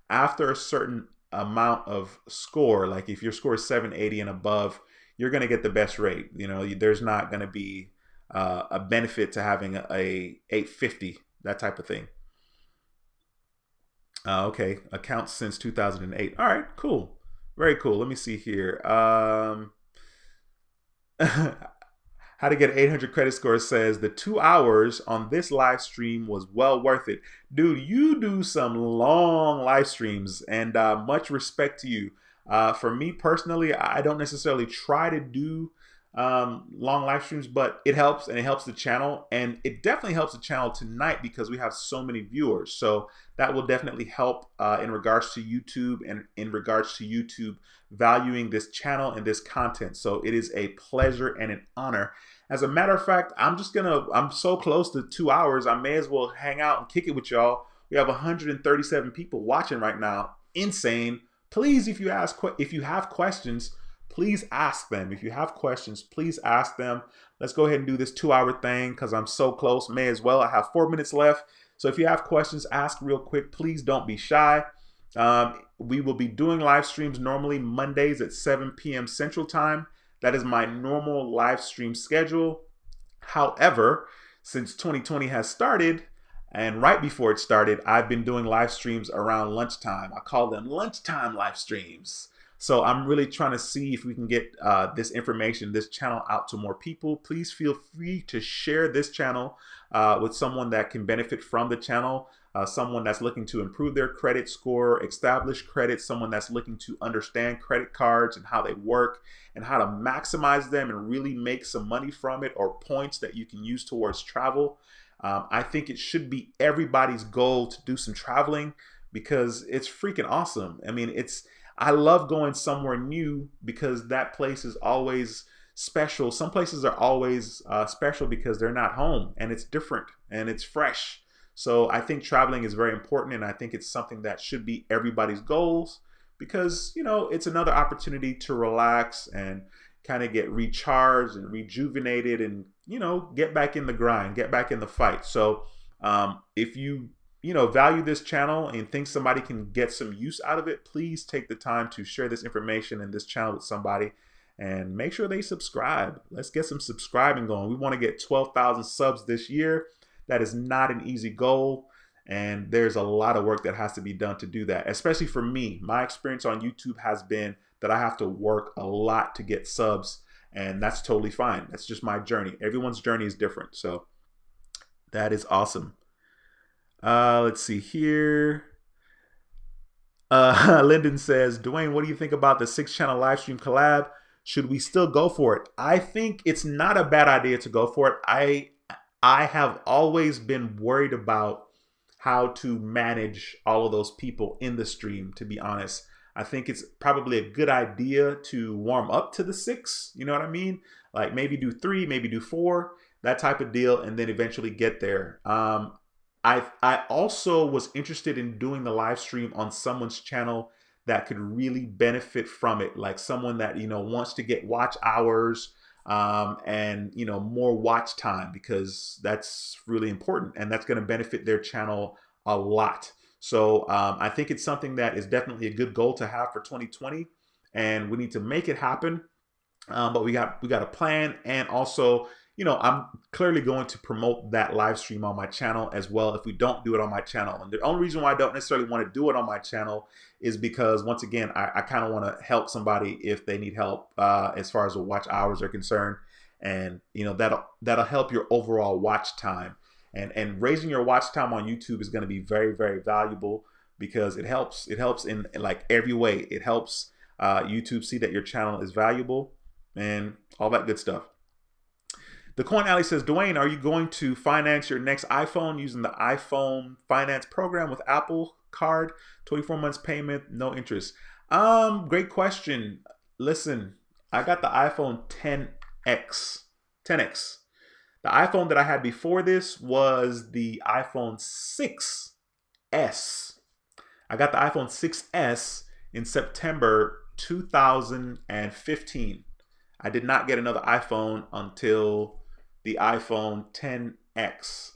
after a certain amount of score. Like if your score is 780 and above, you're going to get the best rate. There's not going to be a benefit to having a 850, that type of thing. Okay, accounts since 2008. All right, cool, very cool. Let me see here. How to get an 800 credit score says the 2 hours on this live stream was well worth it. Dude, you do some long live streams, and much respect to you. For me personally, I don't necessarily try to do long live streams, but it helps, and it helps the channel, and it definitely helps the channel tonight because we have so many viewers. So that will definitely help in regards to YouTube, and in regards to YouTube valuing this channel and this content. So it is a pleasure and an honor. As a matter of fact, I'm so close to 2 hours, I may as well hang out and kick it with y'all. We have 137 people watching right now. Insane. Please, if you have questions, please ask them. If you have questions, please ask them. Let's go ahead and do this 2 hour thing because I'm so close. May as well. I have 4 minutes left. So if you have questions, ask real quick. Please don't be shy. We will be doing live streams normally Mondays at 7 p.m. Central Time. That is my normal live stream schedule. However, since 2020 has started, and right before it started, I've been doing live streams around lunchtime. I call them lunchtime live streams. So I'm really trying to see if we can get this information, this channel, out to more people. Please feel free to share this channel with someone that can benefit from the channel, someone that's looking to improve their credit score, establish credit, someone that's looking to understand credit cards and how they work and how to maximize them and really make some money from it, or points that you can use towards travel. I think it should be everybody's goal to do some traveling because it's freaking awesome. I mean, I love going somewhere new because that place is always special. Some places are always special because they're not home, and it's different and it's fresh. So I think traveling is very important, and I think it's something that should be everybody's goals because, it's another opportunity to relax and kind of get recharged and rejuvenated and, get back in the grind, get back in the fight. So if you value this channel and think somebody can get some use out of it, please take the time to share this information and this channel with somebody, and make sure they subscribe. Let's get some subscribing going. We want to get 12,000 subs this year. That is not an easy goal, and there's a lot of work that has to be done to do that, especially for me. My experience on YouTube has been that I have to work a lot to get subs, and that's totally fine. That's just my journey. Everyone's journey is different, so that is awesome. Let's see here. Lyndon says, Dwayne, what do you think about the 6-channel live stream collab? Should we still go for it? I think it's not a bad idea to go for it. I have always been worried about how to manage all of those people in the stream, to be honest. I think it's probably a good idea to warm up to the 6, you know what I mean? Like maybe do 3, maybe do 4, that type of deal, and then eventually get there. I also was interested in doing the live stream on someone's channel that could really benefit from it, like someone that wants to get watch hours and more watch time, because that's really important and that's going to benefit their channel a lot. So I think it's something that is definitely a good goal to have for 2020, and we need to make it happen. But we got a plan, and also I'm clearly going to promote that live stream on my channel as well if we don't do it on my channel. And the only reason why I don't necessarily want to do it on my channel is because, once again, I kind of want to help somebody if they need help as far as the watch hours are concerned. And that'll help your overall watch time. And raising your watch time on YouTube is going to be very, very valuable because it helps in like every way. It helps YouTube see that your channel is valuable and all that good stuff. The Coin Alley says, Dwayne, are you going to finance your next iPhone using the iPhone finance program with Apple Card? 24 months payment, no interest. Great question. Listen, I got the iPhone 10X. 10X. The iPhone that I had before this was the iPhone 6S. I got the iPhone 6S in September 2015. I did not get another iPhone until the iPhone 10X.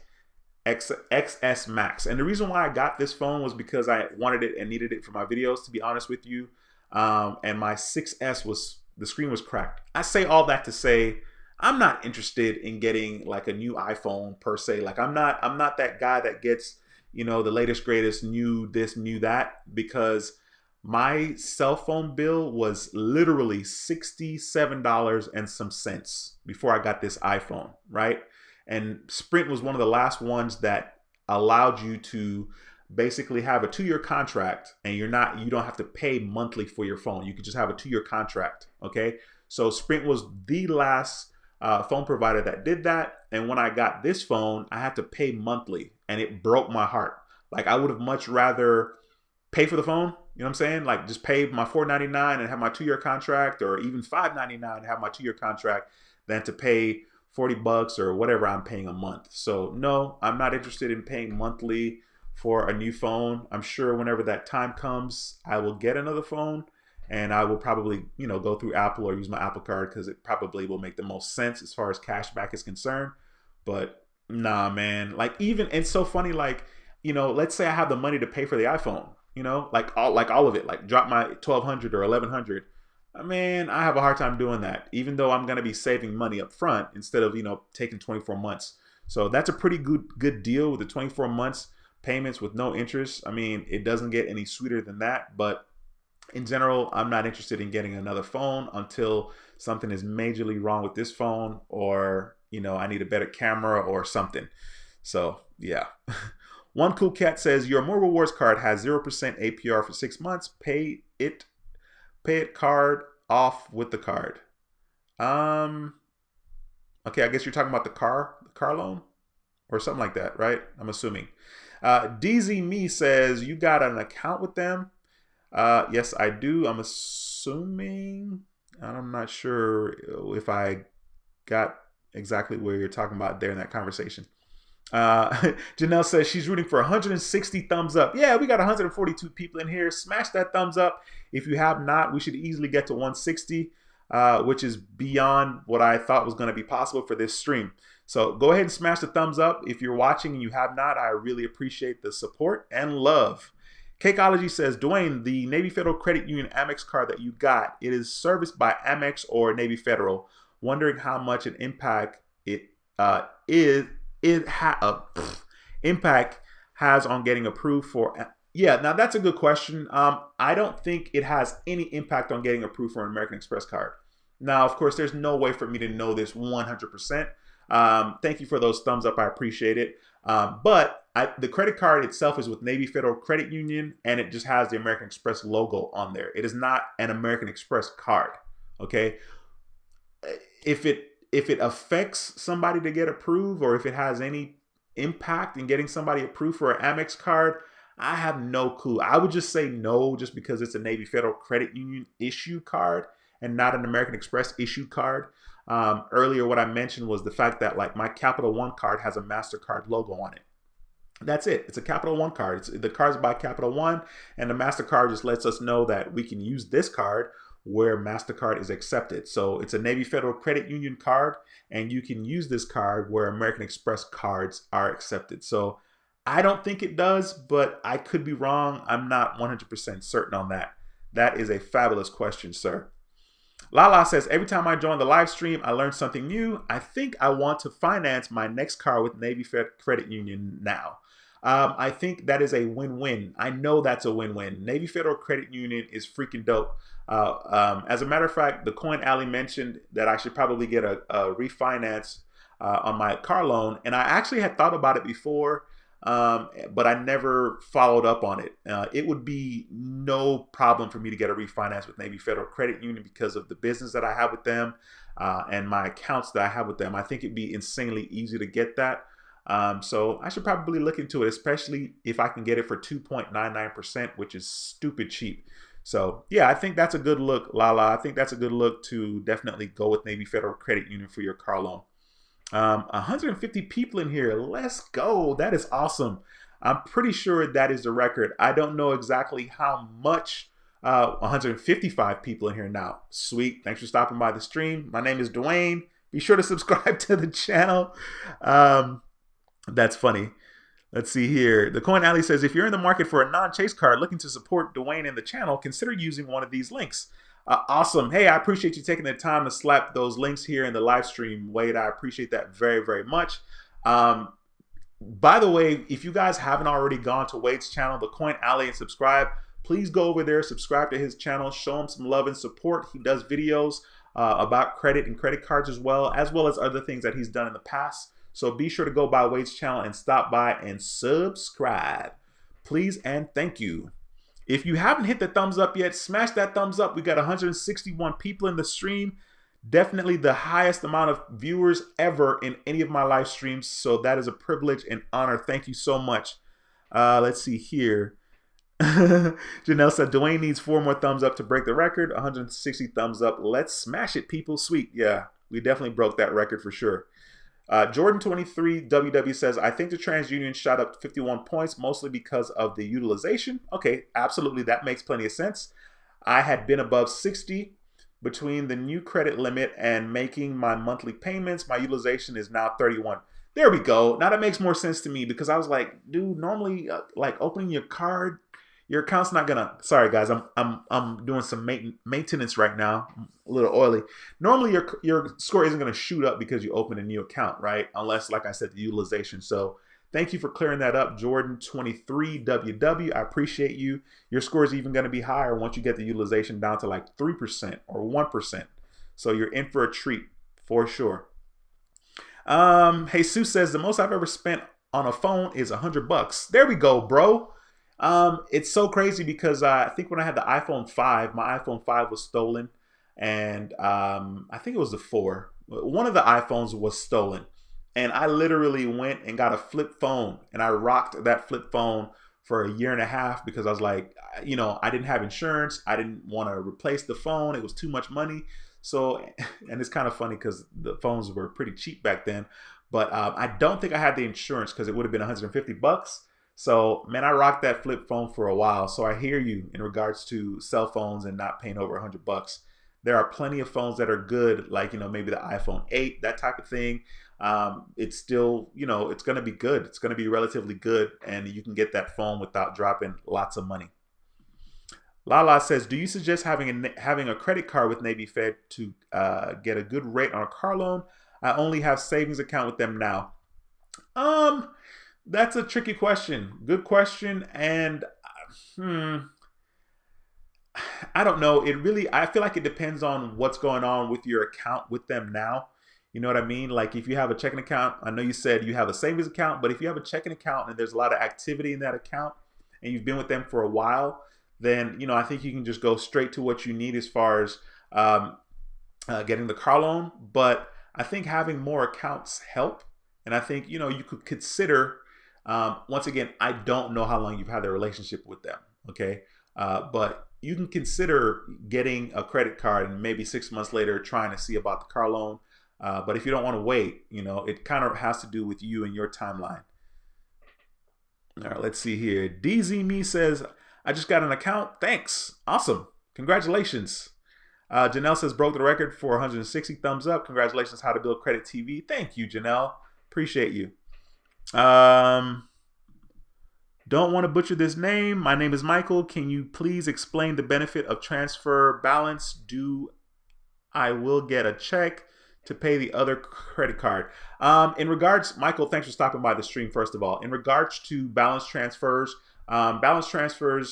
XS Max. And the reason why I got this phone was because I wanted it and needed it for my videos, to be honest with you. And my 6S the screen was cracked. I say all that to say, I'm not interested in getting like a new iPhone per se. Like I'm not that guy that gets, the latest, greatest, new this, new that, because my cell phone bill was literally $67 and some cents before I got this iPhone, right? And Sprint was one of the last ones that allowed you to basically have a 2-year contract, and you don't have to pay monthly for your phone. You could just have a 2-year contract, okay? So Sprint was the last phone provider that did that. And when I got this phone, I had to pay monthly, and it broke my heart. Like I would have much rather pay for the phone, you know what I'm saying? Like just pay my $4.99 and have my 2-year contract, or even $5.99 and have my 2-year contract, than to pay $40 or whatever I'm paying a month. So no, I'm not interested in paying monthly for a new phone. I'm sure whenever that time comes, I will get another phone, and I will probably, go through Apple or use my Apple Card, because it probably will make the most sense as far as cashback is concerned. But nah, man, like even, it's so funny, like, let's say I have the money to pay for the iPhone, like all of it, like drop my 1,200 or 1,100. Man, I have a hard time doing that, even though I'm going to be saving money up front instead of, taking 24 months. So that's a pretty good deal with the 24 months payments with no interest. I mean, it doesn't get any sweeter than that, but in general, I'm not interested in getting another phone until something is majorly wrong with this phone, or, I need a better camera or something. So yeah. One Cool Cat says, your More Rewards card has 0% APR for 6 months. Pay it card off with the card. Okay, I guess you're talking about the car loan or something like that, right? I'm assuming. DZ Me says, you got an account with them? Yes, I do. I'm assuming. I'm not sure if I got exactly where you're talking about there in that conversation. Janelle says she's rooting for 160 thumbs up. Yeah, we got 142 people in here. Smash that thumbs up. If you have not, we should easily get to 160, which is beyond what I thought was going to be possible for this stream. So go ahead and smash the thumbs up if you're watching and you have not. I really appreciate the support and love. Cakeology says, Dwayne, the Navy Federal Credit Union Amex card that you got, it is serviced by Amex or Navy Federal. Wondering how much an impact impact has on getting approved for. Yeah, now that's a good question. I don't think it has any impact on getting approved for an American Express card. Now, of course, there's no way for me to know this 100%. Thank you for those thumbs up. I appreciate it. But the credit card itself is with Navy Federal Credit Union, and it just has the American Express logo on there. It is not an American Express card. Okay. If it affects somebody to get approved, or if it has any impact in getting somebody approved for an Amex card, I have no clue. I would just say no, just because it's a Navy Federal Credit Union issued card and not an American Express issued card. Earlier, what I mentioned was the fact that like my Capital One card has a MasterCard logo on it. That's it. It's a Capital One card. The card's by Capital One, and the MasterCard just lets us know that we can use this card where MasterCard is accepted. So it's a Navy Federal Credit Union card, and you can use this card where American Express cards are accepted. So I don't think it does, but I could be wrong. I'm not 100% certain on that. That is a fabulous question, sir. Lala says, every time I join the live stream, I learn something new. I think I want to finance my next car with Navy Fed Credit Union now. I think that is a win-win. I know that's a win-win. Navy Federal Credit Union is freaking dope. As a matter of fact, the Coin Alley mentioned that I should probably get a refinance on my car loan. And I actually had thought about it before. but I never followed up on it. It would be no problem for me to get a refinance with Navy Federal Credit Union because of the business that I have with them and my accounts that I have with them. I think it'd be insanely easy to get that. So I should probably look into it, especially if I can get it for 2.99%, which is stupid cheap. So yeah, I think that's a good look, Lala. I think that's a good look to definitely go with Navy Federal Credit Union for your car loan. 150 people in here. Let's go. That is awesome. I'm pretty sure that is the record. I don't know exactly how much. 155 people in here now. Sweet. Thanks for stopping by the stream. My name is Dwayne. Be sure to subscribe to the channel. That's funny. Let's see here. The Coin Alley says, if you're in the market for a non-chase card looking to support Dwayne and the channel, consider using one of these links. Awesome. Hey, I appreciate you taking the time to slap those links here in the live stream, Wade. I appreciate that very, very much. By the way, if you guys haven't already gone to Wade's channel, the Coin Alley, and subscribe, please go over there, subscribe to his channel, show him some love and support. He does videos about credit and credit cards as well as other things that he's done in the past. So be sure to go by Wade's channel and stop by and subscribe. Please and thank you. If you haven't hit the thumbs up yet, smash that thumbs up. We got 161 people in the stream. Definitely the highest amount of viewers ever in any of my live streams. So that is a privilege and honor. Thank you so much. Let's see here. Janelle said, Dwayne needs 4 more thumbs up to break the record. 160 thumbs up. Let's smash it, people. Sweet. Yeah, we definitely broke that record for sure. Jordan23 WW says, I think the TransUnion shot up 51 points, mostly because of the utilization. Okay, absolutely. That makes plenty of sense. I had been above 60 between the new credit limit and making my monthly payments. My utilization is now 31. There we go. Now that makes more sense to me, because I was like, dude, normally like opening your card, your account's not gonna. Sorry guys, I'm doing some maintenance right now. I'm a little oily. Normally your score isn't gonna shoot up because you open a new account, right? Unless, like I said, the utilization. So thank you for clearing that up, Jordan23 WW. I appreciate you. Your score is even gonna be higher once you get the utilization down to like 3% or 1%. So you're in for a treat for sure. Jesus says, the most I've ever spent on a phone is $100. There we go, bro. It's so crazy because I think when I had the iPhone 5, my iPhone 5 was stolen, and I think it was the 4. One of the iPhones was stolen, and I literally went and got a flip phone, and I rocked that flip phone for 1.5 years because I was like, you know, I didn't have insurance. I didn't want to replace the phone. It was too much money. So, and it's kind of funny because the phones were pretty cheap back then, but I don't think I had the insurance because it would have been $150. So, man, I rocked that flip phone for a while. So I hear you in regards to cell phones and not paying over $100. There are plenty of phones that are good, like, you know, maybe the iPhone 8, that type of thing. It's still, you know, it's going to be good. It's going to be relatively good, and you can get that phone without dropping lots of money. Lala says, do you suggest having a credit card with Navy Fed to get a good rate on a car loan? I only have savings account with them now. That's a tricky question. Good question. And I don't know. I feel like it depends on what's going on with your account with them now. You know what I mean? Like if you have a checking account, I know you said you have a savings account, but if you have a checking account and there's a lot of activity in that account and you've been with them for a while, then, you know, I think you can just go straight to what you need as far as getting the car loan. But I think having more accounts help. And I think, you know, you could consider, once again, I don't know how long you've had a relationship with them, okay? But you can consider getting a credit card and maybe 6 months later trying to see about the car loan. But if you don't want to wait, you know, it kind of has to do with you and your timeline. All right, let's see here. DZ Me says, I just got an account. Thanks. Awesome. Congratulations. Janelle says, broke the record for 160 thumbs up. Congratulations, How to Build Credit TV. Thank you, Janelle. Appreciate you. Don't want to butcher this name. My name is Michael. Can you please explain the benefit of transfer balance? I will get a check to pay the other credit card. In regards, Michael, thanks for stopping by the stream, first of all. In regards to balance transfers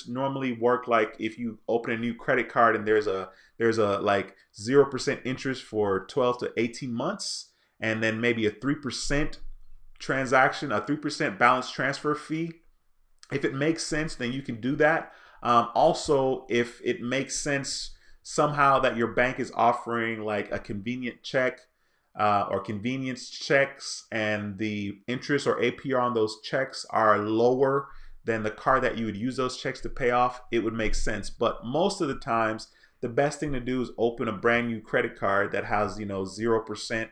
normally work like if you open a new credit card and there's a like 0% interest for 12 to 18 months, and then maybe a 3% transaction, a 3% balance transfer fee. If it makes sense, then you can do that. Also, if it makes sense somehow that your bank is offering like a convenient check or convenience checks, and the interest or APR on those checks are lower than the card that you would use those checks to pay off, it would make sense. But most of the times, the best thing to do is open a brand new credit card that has 0%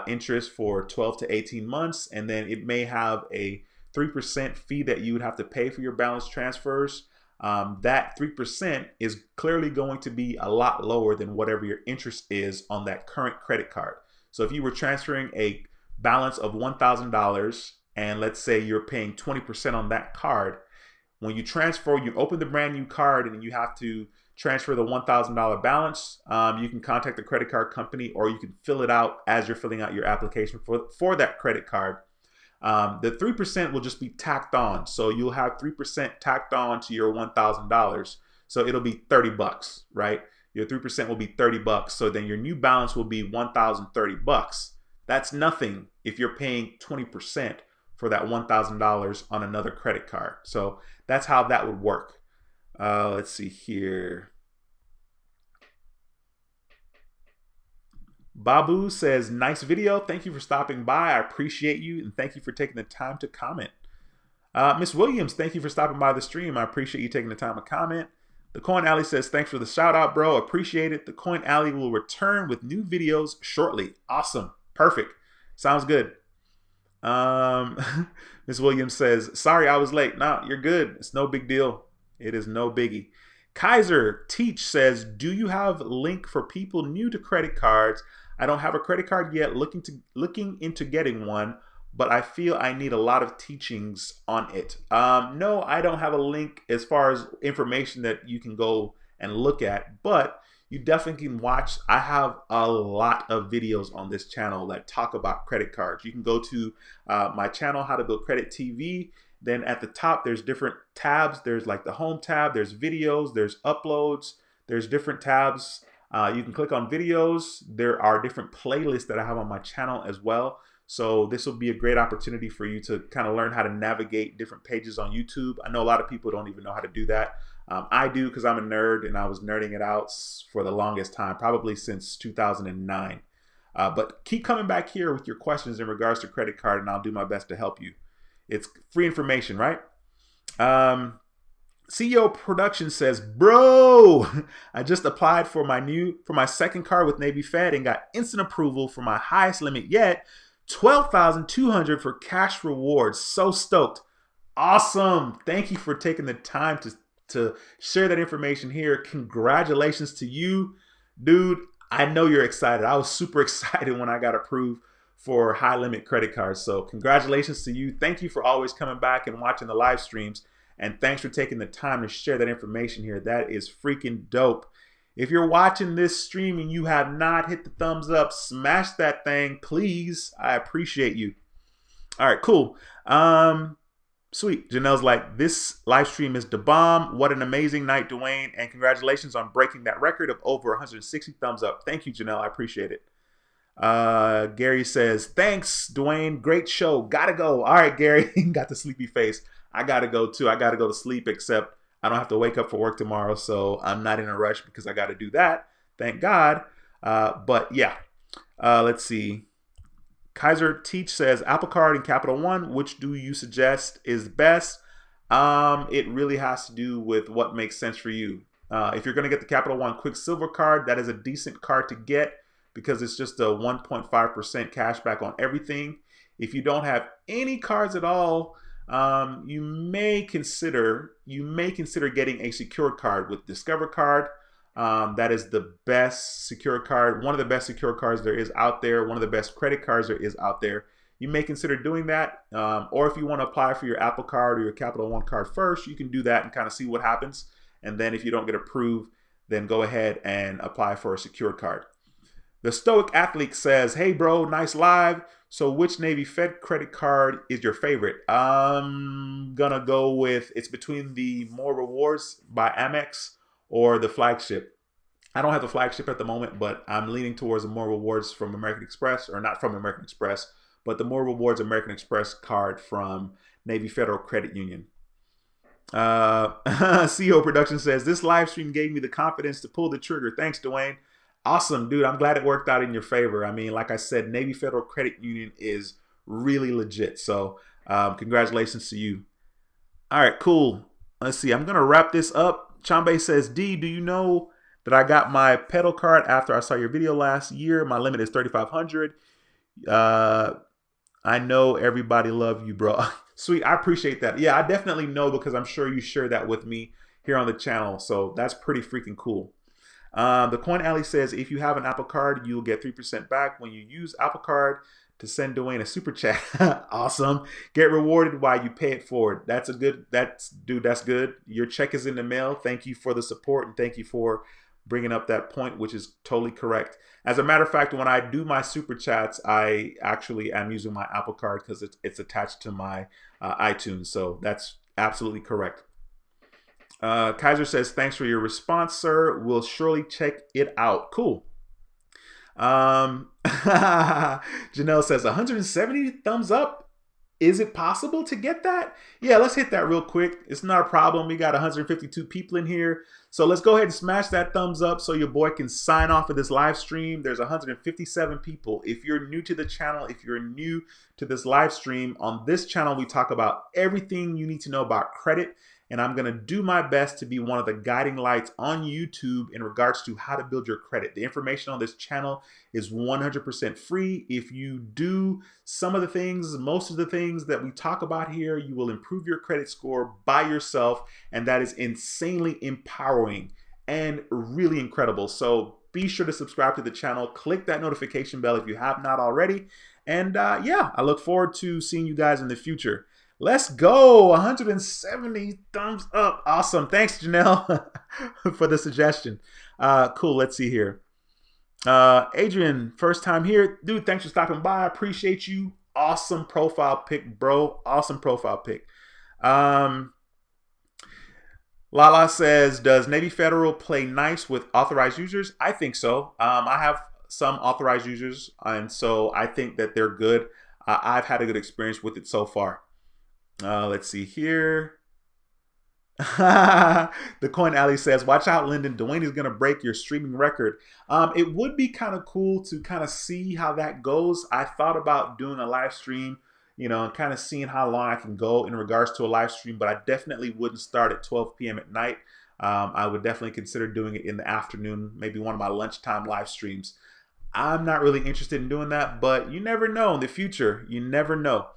interest for 12 to 18 months, and then it may have a 3% fee that you would have to pay for your balance transfers. That 3% is clearly going to be a lot lower than whatever your interest is on that current credit card. So if you were transferring a balance of $1,000 and let's say you're paying 20% on that card, when you transfer, you open the brand new card and you have to transfer the $1,000 balance, you can contact the credit card company, or you can fill it out as you're filling out your application for that credit card. The 3% will just be tacked on. So you'll have 3% tacked on to your $1,000. So it'll be 30 bucks, right? Your 3% will be 30 bucks. So then your new balance will be 1,030 bucks. That's nothing if you're paying 20% for that $1,000 on another credit card. So that's how that would work. Let's see here. Babu says, nice video. Thank you for stopping by. I appreciate you, and thank you for taking the time to comment. Miss Williams, thank you for stopping by the stream. I appreciate you taking the time to comment. The Coin Alley says, thanks for the shout out, bro. Appreciate it. The Coin Alley will return with new videos shortly. Awesome. Perfect. Sounds good. Miss Williams says, sorry I was late. No, you're good. It's no big deal. It is no biggie. Kaiser Teach says, do you have a link for people new to credit cards? I don't have a credit card yet, looking into getting one, but I feel I need a lot of teachings on it. No, I don't have a link as far as information that you can go and look at, but you definitely can watch. I have a lot of videos on this channel that talk about credit cards. You can go to my channel, How to Build Credit TV. Then at the top, there's different tabs. There's like the home tab, there's videos, there's uploads, there's different tabs. You can click on videos. There are different playlists that I have on my channel as well. So this will be a great opportunity for you to kind of learn how to navigate different pages on YouTube. I know a lot of people don't even know how to do that. I do, because I'm a nerd, and I was nerding it out for the longest time, probably since 2009. But keep coming back here with your questions in regards to credit card, and I'll do my best to help you. It's free information, right? CEO Production says, bro, I just applied for my second card with Navy Fed and got instant approval for my highest limit yet, $12,200 for cash rewards. So stoked. Awesome. Thank you for taking the time to share that information here. Congratulations to you, dude. I know you're excited. I was super excited when I got approved for high limit credit cards. So congratulations to you. Thank you for always coming back and watching the live streams. And thanks for taking the time to share that information here. That is freaking dope. If you're watching this stream and you have not hit the thumbs up, smash that thing, please. I appreciate you. All right, cool. Sweet. Janelle's like, this live stream is the bomb. What an amazing night, Dwayne. And congratulations on breaking that record of over 160 thumbs up. Thank you, Janelle. I appreciate it. Gary says, thanks, Dwayne. Great show. Gotta go. All right, Gary. Got the sleepy face. I gotta go too. I gotta go to sleep, except I don't have to wake up for work tomorrow, so I'm not in a rush because I gotta do that. Thank God. But yeah, let's see. Kaiser Teach says, Apple Card and Capital One, which do you suggest is best? It really has to do with what makes sense for you. If you're gonna get the Capital One Quicksilver card, that is a decent card to get because it's just a 1.5% cash back on everything. If you don't have any cards at all, you may consider getting a secured card with Discover Card. That is the best secured card, one of the best secured cards there is out there, one of the best credit cards there is out there. You may consider doing that, or if you want to apply for your Apple Card or your Capital One card first, you can do that and kind of see what happens. And then if you don't get approved, then go ahead and apply for a secured card. The Stoic Athlete says, hey bro, nice live. So which Navy Fed credit card is your favorite? I'm gonna go with, it's between the More Rewards by Amex or the Flagship. I don't have the Flagship at the moment, but I'm leaning towards the More Rewards from American Express, or not from American Express, but the More Rewards American Express card from Navy Federal Credit Union. CEO Production says, this live stream gave me the confidence to pull the trigger. Thanks, Dwayne. Awesome, dude. I'm glad it worked out in your favor. I mean, like I said, Navy Federal Credit Union is really legit. So congratulations to you. All right, cool. Let's see. I'm going to wrap this up. Chambe says, D, do you know that I got my pedal card after I saw your video last year? My limit is 3,500. I know everybody love you, bro. Sweet. I appreciate that. Yeah, I definitely know because I'm sure you share that with me here on the channel. So that's pretty freaking cool. The Coin Alley says, if you have an Apple Card, you'll get 3% back when you use Apple Card to send Dwayne a super chat. Awesome. Get rewarded while you pay it forward. Dude, that's good. Your check is in the mail. Thank you for the support and thank you for bringing up that point, which is totally correct. As a matter of fact, when I do my super chats, I actually am using my Apple Card because it's attached to my iTunes. So that's absolutely correct. Kaiser says, thanks for your response, sir. We'll surely check it out. Cool. Janelle says 170 thumbs up. Is it possible to get that? Yeah, let's hit that real quick. It's not a problem. We got 152 people in here. So let's go ahead and smash that thumbs up so your boy can sign off of this live stream. There's 157 people. If you're new to the channel, if you're new to this live stream, on this channel, we talk about everything you need to know about credit. And I'm going to do my best to be one of the guiding lights on YouTube in regards to how to build your credit. The information on this channel is 100% free. If you do some of the things, most of the things that we talk about here, you will improve your credit score by yourself. And that is insanely empowering and really incredible. So be sure to subscribe to the channel. Click that notification bell if you have not already. And yeah, I look forward to seeing you guys in the future. Let's go. 170 thumbs up. Awesome. Thanks, Janelle, for the suggestion. Cool. Let's see here. Adrian, first time here. Dude, thanks for stopping by. I appreciate you. Awesome profile pic, bro. Awesome profile pic. Lala says, does Navy Federal play nice with authorized users? I think so. I have some authorized users, and so I think that they're good. I've had a good experience with it so far. Let's see here. The Coin Alley says, watch out, Lyndon. Dwayne is going to break your streaming record. It would be kind of cool to kind of see how that goes. I thought about doing a live stream, you know, and kind of seeing how long I can go in regards to a live stream, but I definitely wouldn't start at 12 p.m. at night. I would definitely consider doing it in the afternoon, maybe one of my lunchtime live streams. I'm not really interested in doing that, but you never know in the future. You never know.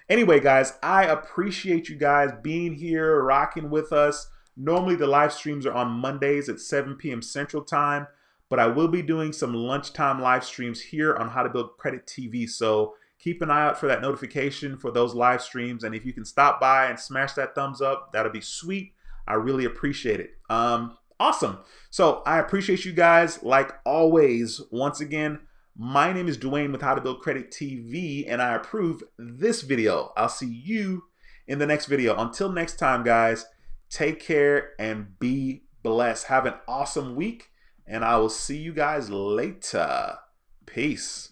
Anyway, guys, I appreciate you guys being here, rocking with us. Normally, the live streams are on Mondays at 7 p.m. Central Time, but I will be doing some lunchtime live streams here on How to Build Credit TV. So keep an eye out for that notification for those live streams. And if you can stop by and smash that thumbs up, that'll be sweet. I really appreciate it. Awesome. So I appreciate you guys like always. Once again, my name is Dwayne with How to Build Credit TV, and I approve this video. I'll see you in the next video. Until next time, guys, take care and be blessed. Have an awesome week, and I will see you guys later. Peace.